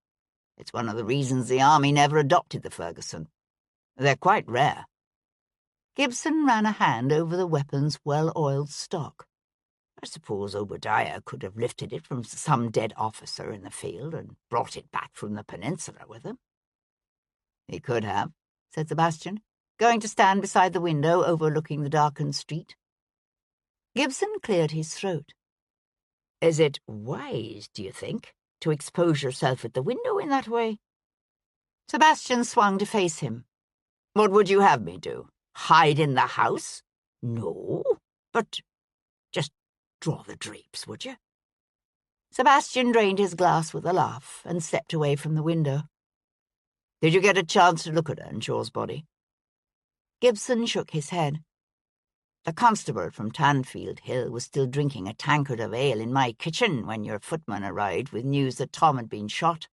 It's one of the reasons the army never adopted the Ferguson. They're quite rare." Gibson ran a hand over the weapon's well-oiled stock. "I suppose Obadiah could have lifted it from some dead officer in the field and brought it back from the peninsula with him." "He could have," said Sebastian, going to stand beside the window overlooking the darkened street. Gibson cleared his throat. "Is it wise, do you think, to expose yourself at the window in that way?" Sebastian swung to face him. "What would you have me do? Hide in the house? No, but just draw the drapes, would you?" Sebastian drained his glass with a laugh and stepped away from the window. "Did you get a chance to look at Earnshaw's body?" Gibson shook his head. "The constable from Tanfield Hill was still drinking a tankard of ale in my kitchen when your footman arrived with news that Tom had been shot.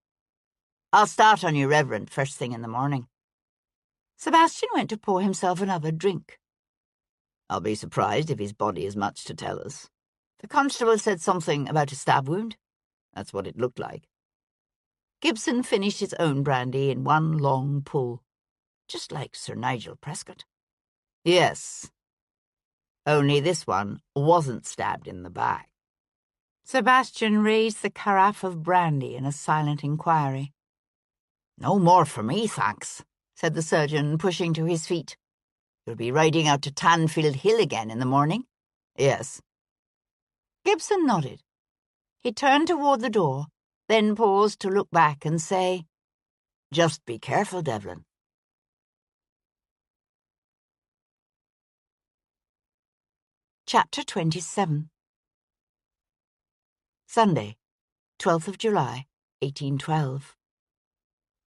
I'll start on you, Reverend, first thing in the morning." Sebastian went to pour himself another drink. "I'll be surprised if his body has much to tell us. The constable said something about a stab wound. That's what it looked like." Gibson finished his own brandy in one long pull. Just like Sir Nigel Prescott. "Yes. Only this one wasn't stabbed in the back." Sebastian raised the carafe of brandy in a silent inquiry. "No more for me, thanks," said the surgeon, pushing to his feet. "You'll be riding out to Tanfield Hill again in the morning?" "Yes." Gibson nodded. He turned toward the door, then paused to look back and say, "Just be careful, Devlin." Chapter 27. Sunday, 12th of July, 1812.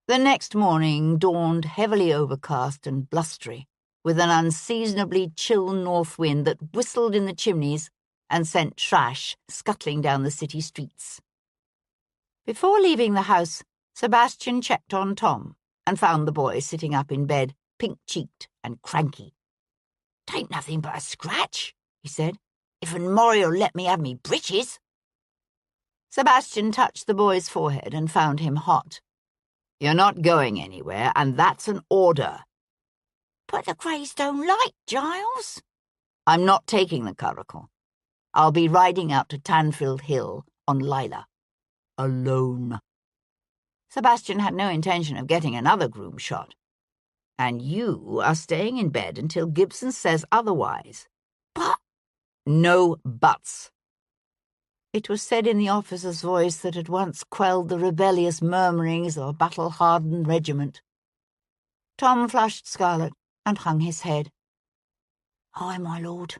The next morning dawned heavily overcast and blustery, with an unseasonably chill north wind that whistled in the chimneys and sent trash scuttling down the city streets. Before leaving the house, Sebastian checked on Tom and found the boy sitting up in bed, pink-cheeked and cranky. "'Tain't nothing but a scratch," he said. "If Maury'll let me have me breeches." Sebastian touched the boy's forehead and found him hot. "You're not going anywhere, and that's an order." "But the Greys don't like Giles." "I'm not taking the curricle. I'll be riding out to Tanfield Hill on Lila. Alone." Sebastian had no intention of getting another groom shot. and you are staying in bed until Gibson says otherwise. But no buts. It was said in the officer's voice that had once quelled the rebellious murmurings of a battle-hardened regiment. Tom flushed scarlet and hung his head. Aye, my lord.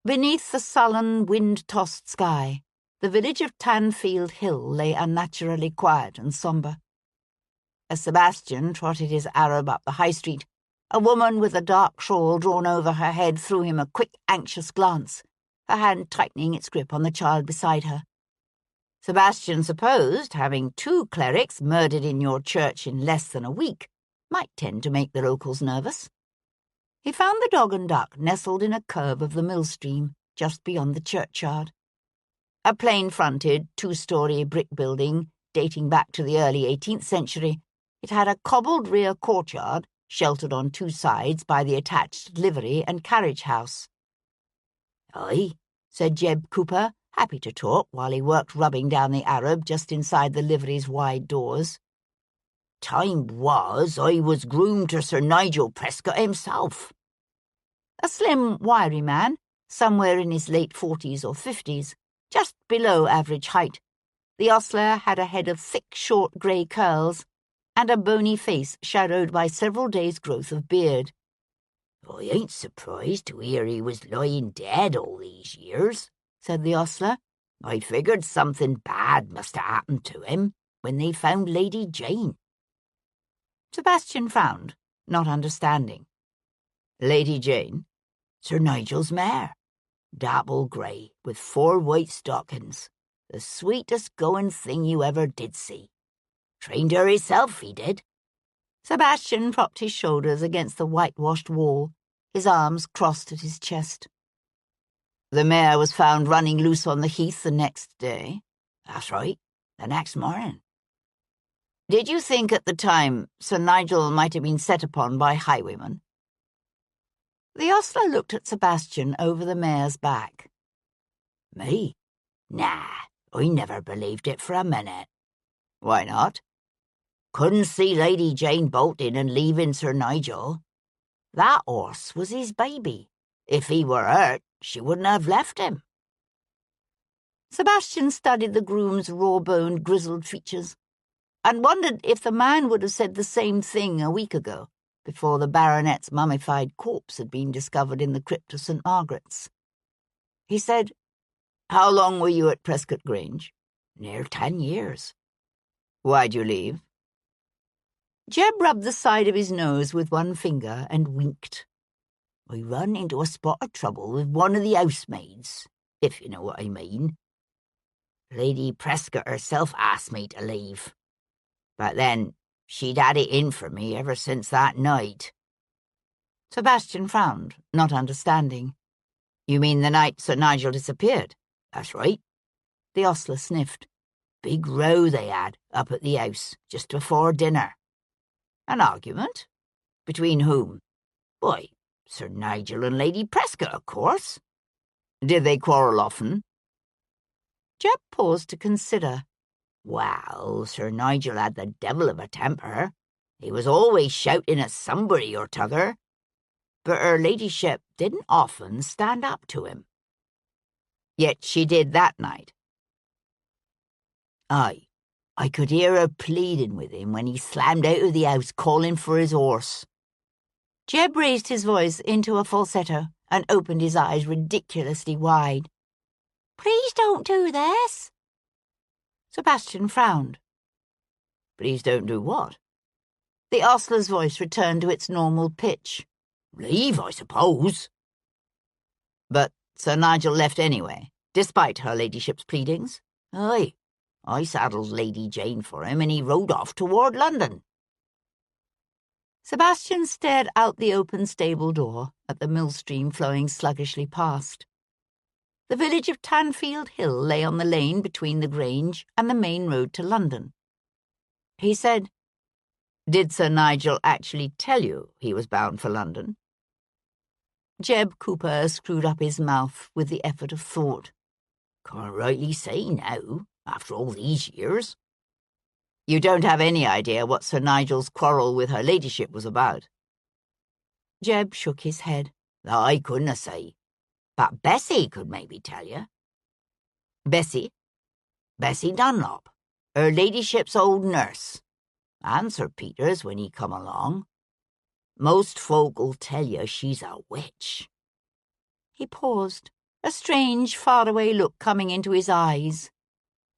Beneath the sullen, wind-tossed sky, the village of Tanfield Hill lay unnaturally quiet and sombre. As Sebastian trotted his Arab up the high street, a woman with a dark shawl drawn over her head threw him a quick, anxious glance, her hand tightening its grip on the child beside her. Sebastian supposed having 2 clerics murdered in your church in less than a week might tend to make the locals nervous. He found the dog and duck nestled in a curve of the mill stream just beyond the churchyard. A plain-fronted, 2-story brick building dating back to the early 18th century, it had a cobbled rear courtyard sheltered on 2 sides by the attached livery and carriage house. Aye, said Jeb Cooper, happy to talk while he worked rubbing down the Arab just inside the livery's wide doors. time was I was groom to Sir Nigel Prescott himself. A slim, wiry man, somewhere in his late 40s or 50s, just below average height. The ostler had a head of thick, short grey curls and a bony face shadowed by several days' growth of beard. I ain't surprised to hear he was lying dead all these years, said the ostler. I figured something bad must have happened to him when they found Lady Jane. Sebastian frowned, not understanding. Lady Jane? Sir Nigel's mare, dapple grey with 4 white stockings, the sweetest going thing you ever did see. Trained her himself, he did. Sebastian propped his shoulders against the whitewashed wall, his arms crossed at his chest. The mare was found running loose on the heath the next day. That's right, the next morning. Did you think at the time Sir Nigel might have been set upon by highwaymen? The ostler looked at Sebastian over the mare's back. Me? Nah, I never believed it for a minute. Why not? Couldn't see Lady Jane bolting and leaving Sir Nigel. That horse was his baby. If he were hurt, she wouldn't have left him. Sebastian studied the groom's raw-boned, grizzled features and wondered if the man would have said the same thing a week ago, before the baronet's mummified corpse had been discovered in the crypt of St. Margaret's. He said, "How long were you at Prescott Grange?" "Near 10 years. "Why'd you leave?" Jeb rubbed the side of his nose with one finger and winked. "I run into a spot of trouble with one of the housemaids, if you know what I mean. Lady Prescott herself asked me to leave. But then she'd had it in for me ever since that night." Sebastian frowned, not understanding. "You mean the night Sir Nigel disappeared?" "That's right." The ostler sniffed. "Big row they had up at the house just before dinner." "An argument? Between whom?" "Why, Sir Nigel and Lady Prescott, of course." "Did they quarrel often?" Jeb paused to consider. "Well, Sir Nigel had the devil of a temper. He was always shouting at somebody or t'other. But her ladyship didn't often stand up to him." "Yet she did that night." "Aye, I could hear her pleading with him when he slammed out of the house calling for his horse." Jeb raised his voice into a falsetto and opened his eyes ridiculously wide. "Please don't do this." Sebastian frowned. "Please don't do what?" The ostler's voice returned to its normal pitch. "Leave, I suppose." "But Sir Nigel left anyway, despite her ladyship's pleadings?" "Aye, I saddled Lady Jane for him and he rode off toward London." Sebastian stared out the open stable door at the mill stream flowing sluggishly past. The village of Tanfield Hill lay on the lane between the Grange and the main road to London. He said, "Did Sir Nigel actually tell you he was bound for London?" Jeb Cooper screwed up his mouth with the effort of thought. "Can't rightly say now, after all these years." You don't have any idea what Sir Nigel's quarrel with her ladyship was about? Jeb shook his head. I couldna say, but Bessie could maybe tell you. Bessie? Bessie Dunlop, her ladyship's old nurse, and Sir Peter's when he come along. Most folk'll tell you she's a witch. He paused, a strange, faraway look coming into his eyes.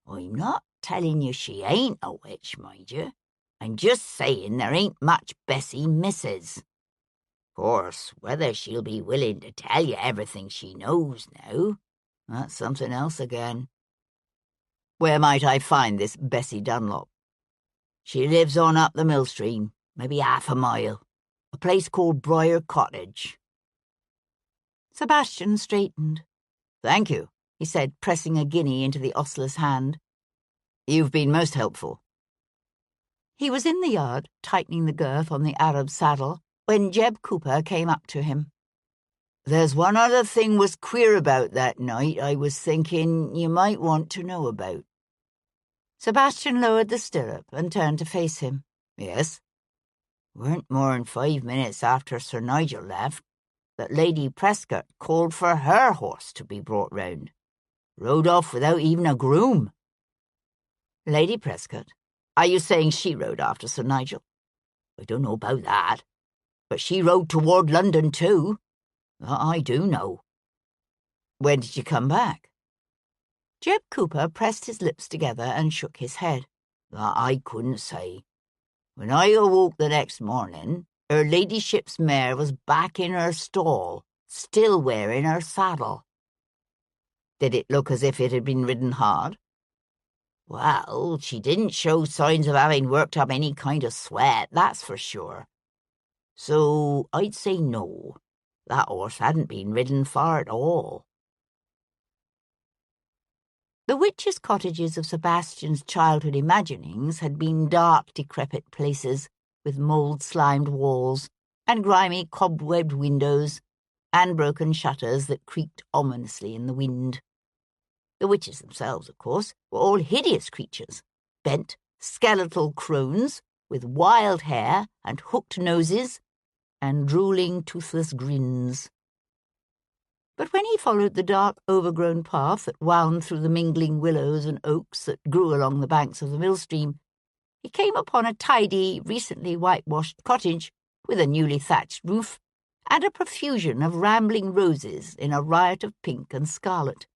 I'm not telling you she ain't a witch, mind you. I'm just saying there ain't much Bessie misses. Course, whether she'll be willing to tell you everything she knows now, that's something else again. Where might I find this Bessie Dunlop? She lives on up the mill stream, maybe half a mile. A place called Briar Cottage. Sebastian straightened. Thank you, he said, pressing a guinea into the ostler's hand. You've been most helpful. He was in the yard, tightening the girth on the Arab saddle, when Jeb Cooper came up to him. There's one other thing was queer about that night I was thinking you might want to know about. Sebastian lowered the stirrup and turned to face him. Yes? Weren't more'n 5 minutes after Sir Nigel left that Lady Prescott called for her horse to be brought round. Rode off without even a groom. Lady Prescott? Are you saying she rode after Sir Nigel? I don't know about that, but she rode toward London too. That I do know. When did you come back? Jeb Cooper pressed his lips together and shook his head. That I couldn't say. When I awoke the next morning, her ladyship's mare was back in her stall, still wearing her saddle. Did it look as if it had been ridden hard? Well, she didn't show signs of having worked up any kind of sweat, that's for sure. So I'd say no. That horse hadn't been ridden far at all. The witches' cottages of Sebastian's childhood imaginings had been dark, decrepit places with mould-slimed walls and grimy, cobwebbed windows and broken shutters that creaked ominously in the wind. The witches themselves, of course, were all hideous creatures, bent, skeletal crones with wild hair and hooked noses and drooling, toothless grins. But when he followed the dark, overgrown path that wound through the mingling willows and oaks that grew along the banks of the mill stream, he came upon a tidy, recently whitewashed cottage with a newly thatched roof and a profusion of rambling roses in a riot of pink and scarlet.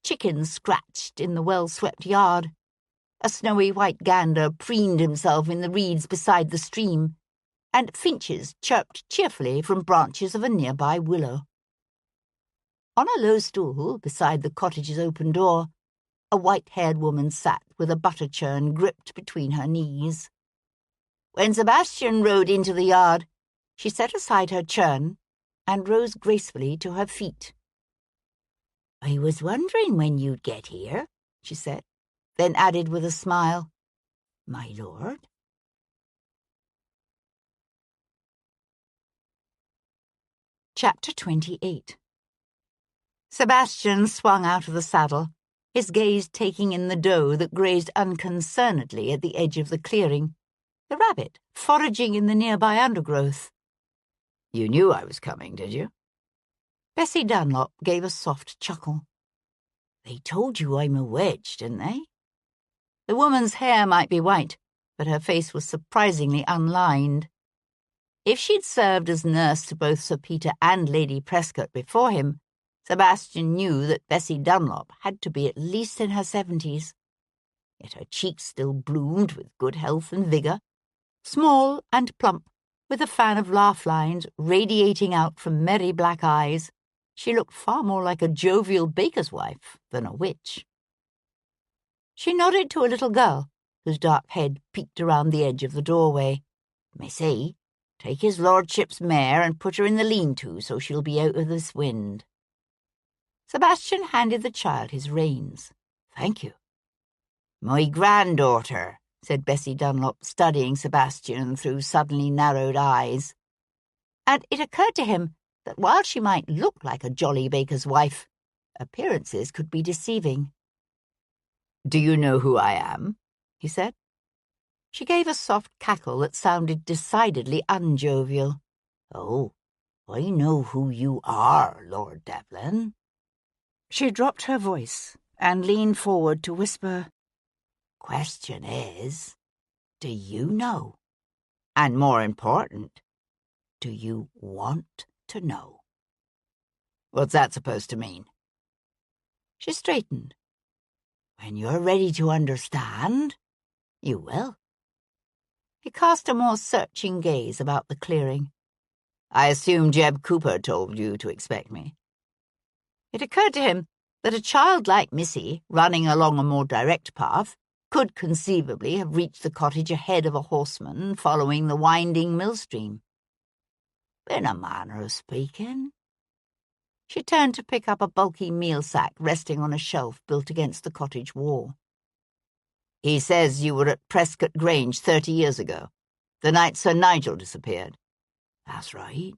Chickens scratched in the well-swept yard. A snowy white gander preened himself in the reeds beside the stream, and finches chirped cheerfully from branches of a nearby willow. On a low stool beside the cottage's open door, a white-haired woman sat with a butter churn gripped between her knees. When Sebastian rode into the yard, she set aside her churn and rose gracefully to her feet. "I was wondering when you'd get here," she said, then added with a smile, "My lord." Chapter 28. Sebastian swung out of the saddle, his gaze taking in the doe that grazed unconcernedly at the edge of the clearing, the rabbit foraging in the nearby undergrowth. "You knew I was coming, did you?" Bessie Dunlop gave a soft chuckle. "They told you I'm a witch, didn't they?" The woman's hair might be white, but her face was surprisingly unlined. If she'd served as nurse to both Sir Peter and Lady Prescott before him, Sebastian knew that Bessie Dunlop had to be at least in her 70s. Yet her cheeks still bloomed with good health and vigour, small and plump, with a fan of laugh lines radiating out from merry black eyes. She looked far more like a jovial baker's wife than a witch. She nodded to a little girl, whose dark head peeked around the edge of the doorway. "Missy, take his lordship's mare and put her in the lean-to so she'll be out of this wind." Sebastian handed the child his reins. "Thank you." "My granddaughter," said Bessie Dunlop, studying Sebastian through suddenly narrowed eyes. And it occurred to him that while she might look like a jolly baker's wife, appearances could be deceiving. "Do you know who I am?" he said. She gave a soft cackle that sounded decidedly unjovial. "Oh, I know who you are, Lord Devlin." She dropped her voice and leaned forward to whisper, "Question is, do you know? And more important, do you want to know?" "What's that supposed to mean?" She straightened. "When you're ready to understand, you will." He cast a more searching gaze about the clearing. "I assume Jeb Cooper told you to expect me." It occurred to him that a child like Missy, running along a more direct path, could conceivably have reached the cottage ahead of a horseman following the winding millstream. "In a manner of speaking." She turned to pick up a bulky meal sack resting on a shelf built against the cottage wall. "He says you were at Prescott Grange 30 years ago, the night Sir Nigel disappeared." "That's right."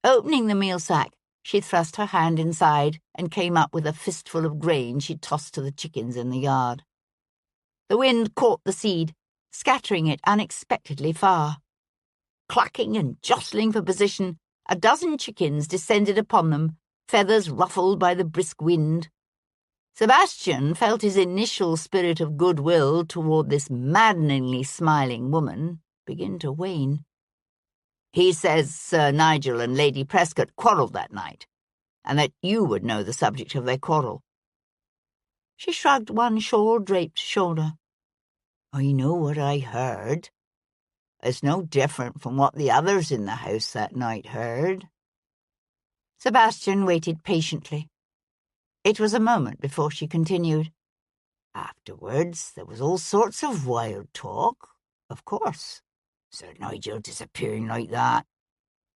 Opening the meal sack, she thrust her hand inside and came up with a fistful of grain she tossed to the chickens in the yard. The wind caught the seed, scattering it unexpectedly far. Clucking and jostling for position, a dozen chickens descended upon them, feathers ruffled by the brisk wind. Sebastian felt his initial spirit of goodwill toward this maddeningly smiling woman begin to wane. "He says Sir Nigel and Lady Prescott quarrelled that night, and that you would know the subject of their quarrel." She shrugged one shawl-draped shoulder. "I know what I heard. It's no different from what the others in the house that night heard." Sebastian waited patiently. It was a moment before she continued. "Afterwards, there was all sorts of wild talk, of course. Sir Nigel disappearing like that,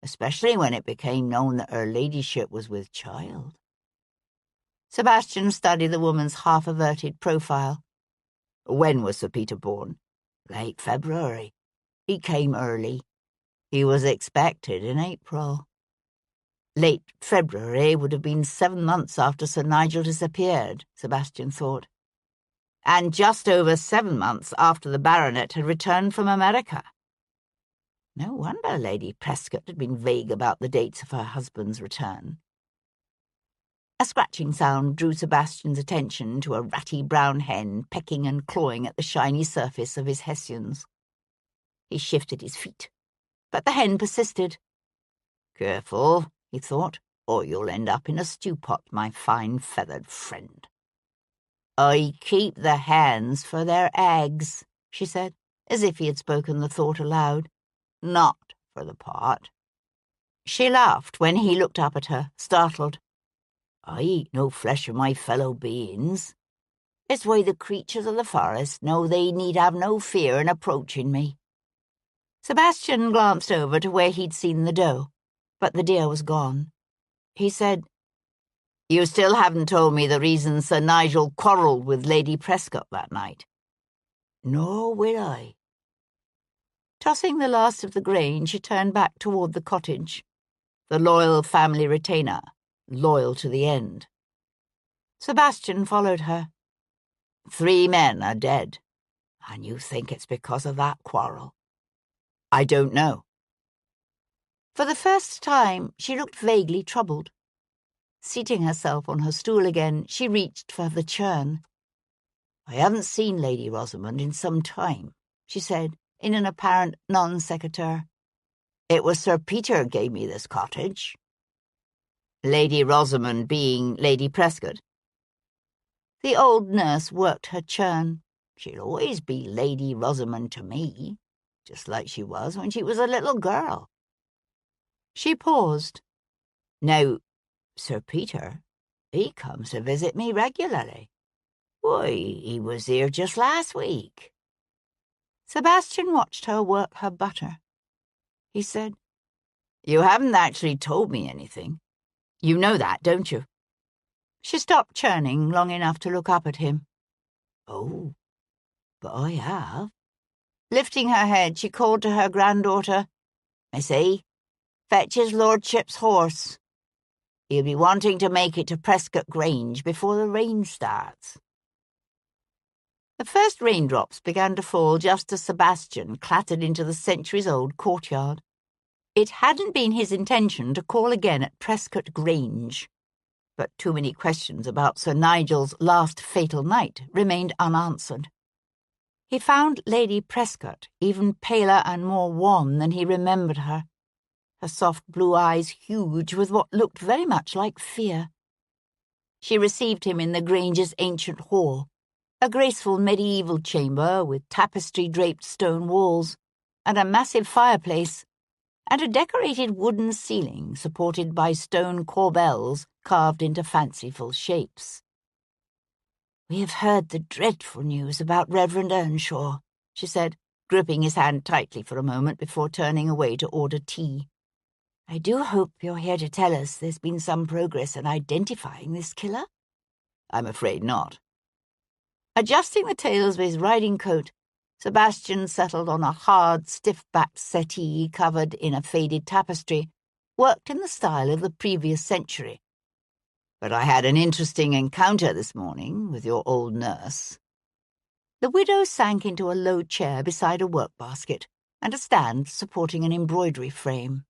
especially when it became known that her ladyship was with child." Sebastian studied the woman's half-averted profile. "When was Sir Peter born?" "Late February. He came early. He was expected in April." Late February would have been 7 months after Sir Nigel disappeared, Sebastian thought. And just over 7 months after the baronet had returned from America. No wonder Lady Prescott had been vague about the dates of her husband's return. A scratching sound drew Sebastian's attention to a ratty brown hen pecking and clawing at the shiny surface of his hessians. He shifted his feet, but the hen persisted. "Careful," he thought, "or you'll end up in a stew pot, my fine feathered friend." "I keep the hens for their eggs," she said, as if he had spoken the thought aloud. "Not for the pot." She laughed when he looked up at her, startled. "I eat no flesh of my fellow beings. It's why the creatures of the forest know they need have no fear in approaching me." Sebastian glanced over to where he'd seen the doe, but the deer was gone. He said, "You still haven't told me the reason Sir Nigel quarrelled with Lady Prescott that night." "Nor will I." Tossing the last of the grain, she turned back toward the cottage. The loyal family retainer, loyal to the end. Sebastian followed her. 3 men are dead, and you think it's because of that quarrel?" "I don't know." For the first time, she looked vaguely troubled. Seating herself on her stool again, she reached for the churn. "I haven't seen Lady Rosamond in some time," she said, in an apparent non sequitur. "It was Sir Peter gave me this cottage." Lady Rosamond being Lady Prescott? The old nurse worked her churn. "She'll always be Lady Rosamond to me, just like she was when she was a little girl." She paused. "Now, Sir Peter, he comes to visit me regularly. Why, he was here just last week." Sebastian watched her work her butter. He said, "You haven't actually told me anything. You know that, don't you?" She stopped churning long enough to look up at him. "Oh, but I have." Lifting her head, she called to her granddaughter, "Missy, fetch his lordship's horse. He'll be wanting to make it to Prescott Grange before the rain starts." The first raindrops began to fall just as Sebastian clattered into the centuries-old courtyard. It hadn't been his intention to call again at Prescott Grange, but too many questions about Sir Nigel's last fatal night remained unanswered. He found Lady Prescott even paler and more wan than he remembered her, her soft blue eyes huge with what looked very much like fear. She received him in the Grange's ancient hall, a graceful medieval chamber with tapestry-draped stone walls, and a massive fireplace, and a decorated wooden ceiling supported by stone corbels carved into fanciful shapes. "We have heard the dreadful news about Reverend Earnshaw," she said, gripping his hand tightly for a moment before turning away to order tea. "I do hope you're here to tell us there's been some progress in identifying this killer." "I'm afraid not." Adjusting the tails of his riding coat, Sebastian settled on a hard, stiff-backed settee covered in a faded tapestry, worked in the style of the previous century. "But I had an interesting encounter this morning with your old nurse." The widow sank into a low chair beside a work-basket and a stand supporting an embroidery frame.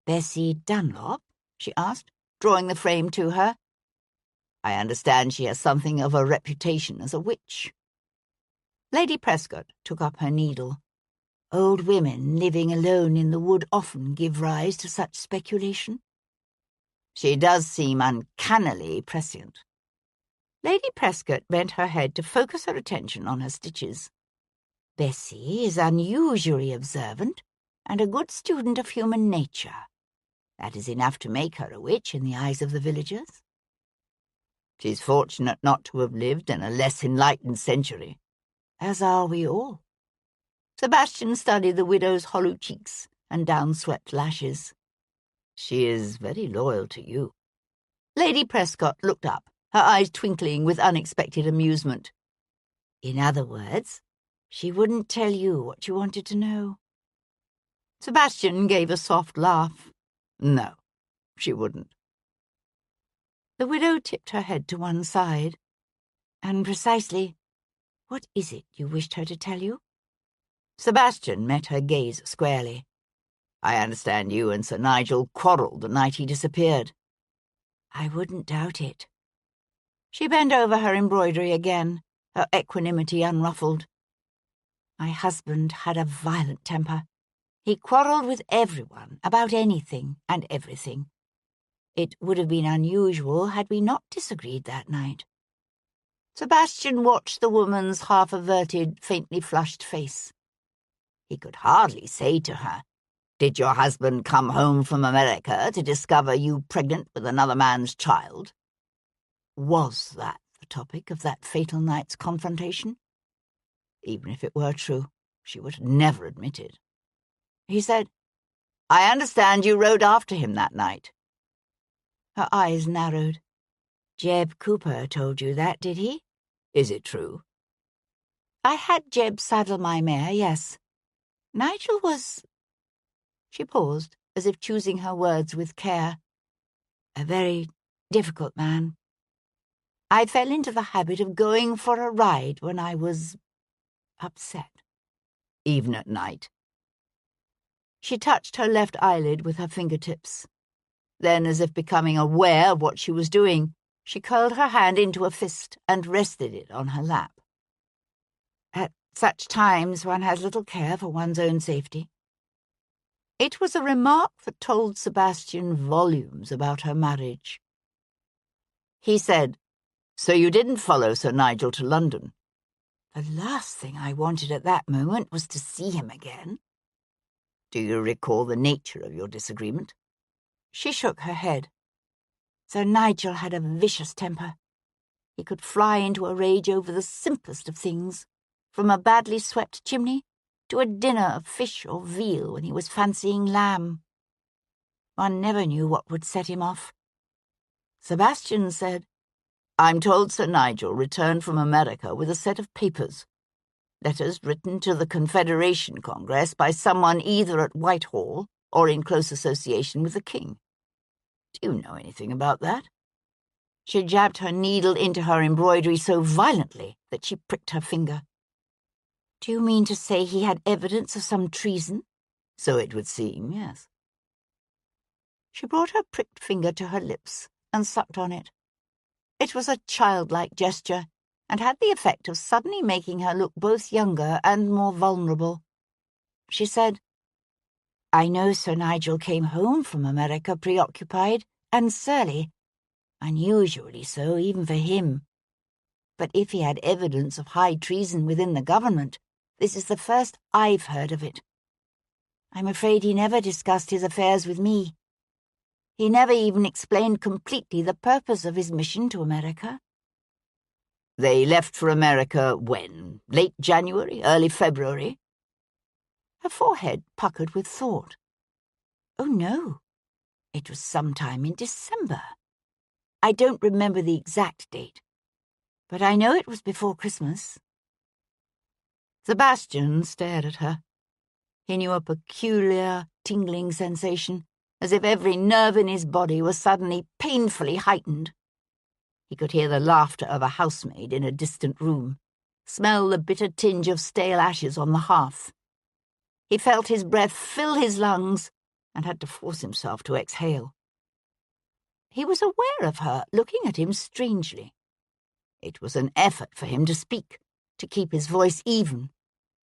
"Bessie Dunlop?" she asked, drawing the frame to her. "I understand she has something of a reputation as a witch." Lady Prescott took up her needle. "Old women living alone in the wood often give rise to such speculation." "She does seem uncannily prescient." Lady Prescott bent her head to focus her attention on her stitches. "Bessie is unusually observant and a good student of human nature. That is enough to make her a witch in the eyes of the villagers." "She's fortunate not to have lived in a less enlightened century." "As are we all." Sebastian studied the widow's hollow cheeks and down-swept lashes. "She is very loyal to you." Lady Prescott looked up, her eyes twinkling with unexpected amusement. "In other words, she wouldn't tell you what you wanted to know." Sebastian gave a soft laugh. "No, she wouldn't." The widow tipped her head to one side. "And precisely what is it you wished her to tell you?" Sebastian met her gaze squarely. "I understand you and Sir Nigel quarrelled the night he disappeared." "I wouldn't doubt it." She bent over her embroidery again, her equanimity unruffled. "My husband had a violent temper. He quarrelled with everyone about anything and everything. It would have been unusual had we not disagreed that night." Sebastian watched the woman's half-averted, faintly flushed face. He could hardly say to her, "Did your husband come home from America to discover you pregnant with another man's child?" Was that the topic of that fatal night's confrontation? Even if it were true, she would never admit it. He said, "I understand you rode after him that night." Her eyes narrowed. "Jeb Cooper told you that, did he?" "Is it true?" "I had Jeb saddle my mare, yes. Nigel was—" She paused, as if choosing her words with care. "A very difficult man. I fell into the habit of going for a ride when I was upset." "Even at night?" She touched her left eyelid with her fingertips. Then, as if becoming aware of what she was doing, she curled her hand into a fist and rested it on her lap. "At such times one has little care for one's own safety." It was a remark that told Sebastian volumes about her marriage. He said, "So you didn't follow Sir Nigel to London?" The last thing I wanted at that moment was to see him again. "Do you recall the nature of your disagreement?" She shook her head. Sir Nigel had a vicious temper. He could fly into a rage over the simplest of things, from a badly swept chimney to a dinner of fish or veal when he was fancying lamb. One never knew what would set him off. Sebastian said, "I'm told Sir Nigel returned from America with a set of papers, letters written to the Confederation Congress by someone either at Whitehall or in close association with the King. Do you know anything about that?" She jabbed her needle into her embroidery so violently that she pricked her finger. Do you mean to say he had evidence of some treason? So it would seem, yes. She brought her pricked finger to her lips and sucked on it. It was a childlike gesture, and had the effect of suddenly making her look both younger and more vulnerable. She said, I know Sir Nigel came home from America preoccupied and surly, unusually so even for him. But if he had evidence of high treason within the government, this is the first I've heard of it. I'm afraid he never discussed his affairs with me. He never even explained completely the purpose of his mission to America. They left for America when? Late January? Early February? Her forehead puckered with thought. Oh, no. It was sometime in December. I don't remember the exact date, but I know it was before Christmas. Sebastian stared at her. He knew a peculiar, tingling sensation, as if every nerve in his body was suddenly painfully heightened. He could hear the laughter of a housemaid in a distant room, smell the bitter tinge of stale ashes on the hearth. He felt his breath fill his lungs and had to force himself to exhale. He was aware of her looking at him strangely. It was an effort for him to speak, to keep his voice even,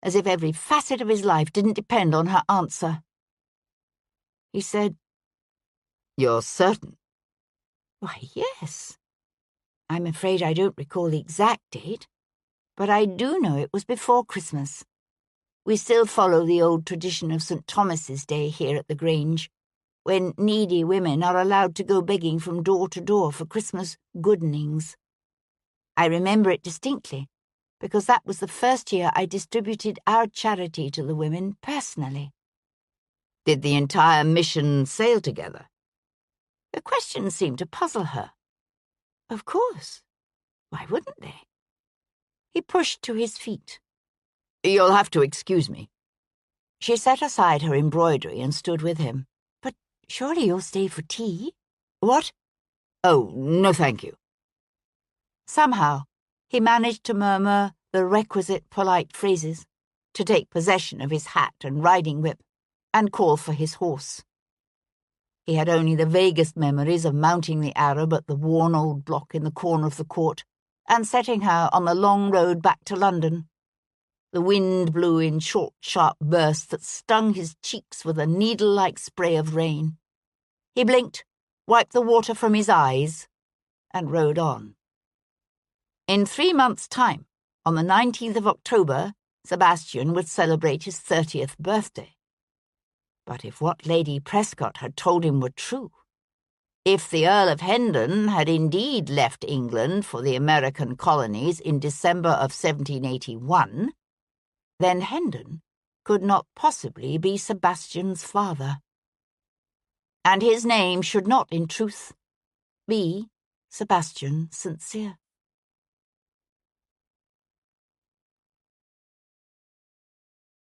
as if every facet of his life didn't depend on her answer. He said, You're certain? Why, yes. I'm afraid I don't recall the exact date, but I do know it was before Christmas. We still follow the old tradition of St. Thomas's Day here at the Grange, when needy women are allowed to go begging from door to door for Christmas goodenings. I remember it distinctly, because that was the first year I distributed our charity to the women personally. Did the entire mission sail together? The question seemed to puzzle her. Of course. Why wouldn't they? He pushed to his feet. You'll have to excuse me. She set aside her embroidery and stood with him. But surely you'll stay for tea? What? Oh, no thank you. Somehow, he managed to murmur the requisite polite phrases, to take possession of his hat and riding whip, and call for his horse. He had only the vaguest memories of mounting the Arab at the worn old block in the corner of the court, and setting her on the long road back to London. The wind blew in short, sharp bursts that stung his cheeks with a needle-like spray of rain. He blinked, wiped the water from his eyes, and rode on. In 3 months' time, on the 19th of October, Sebastian would celebrate his 30th birthday. But if what Lady Prescott had told him were true, if the Earl of Hendon had indeed left England for the American colonies in December of 1781, then Hendon could not possibly be Sebastian's father. And his name should not, in truth, be Sebastian Sincere.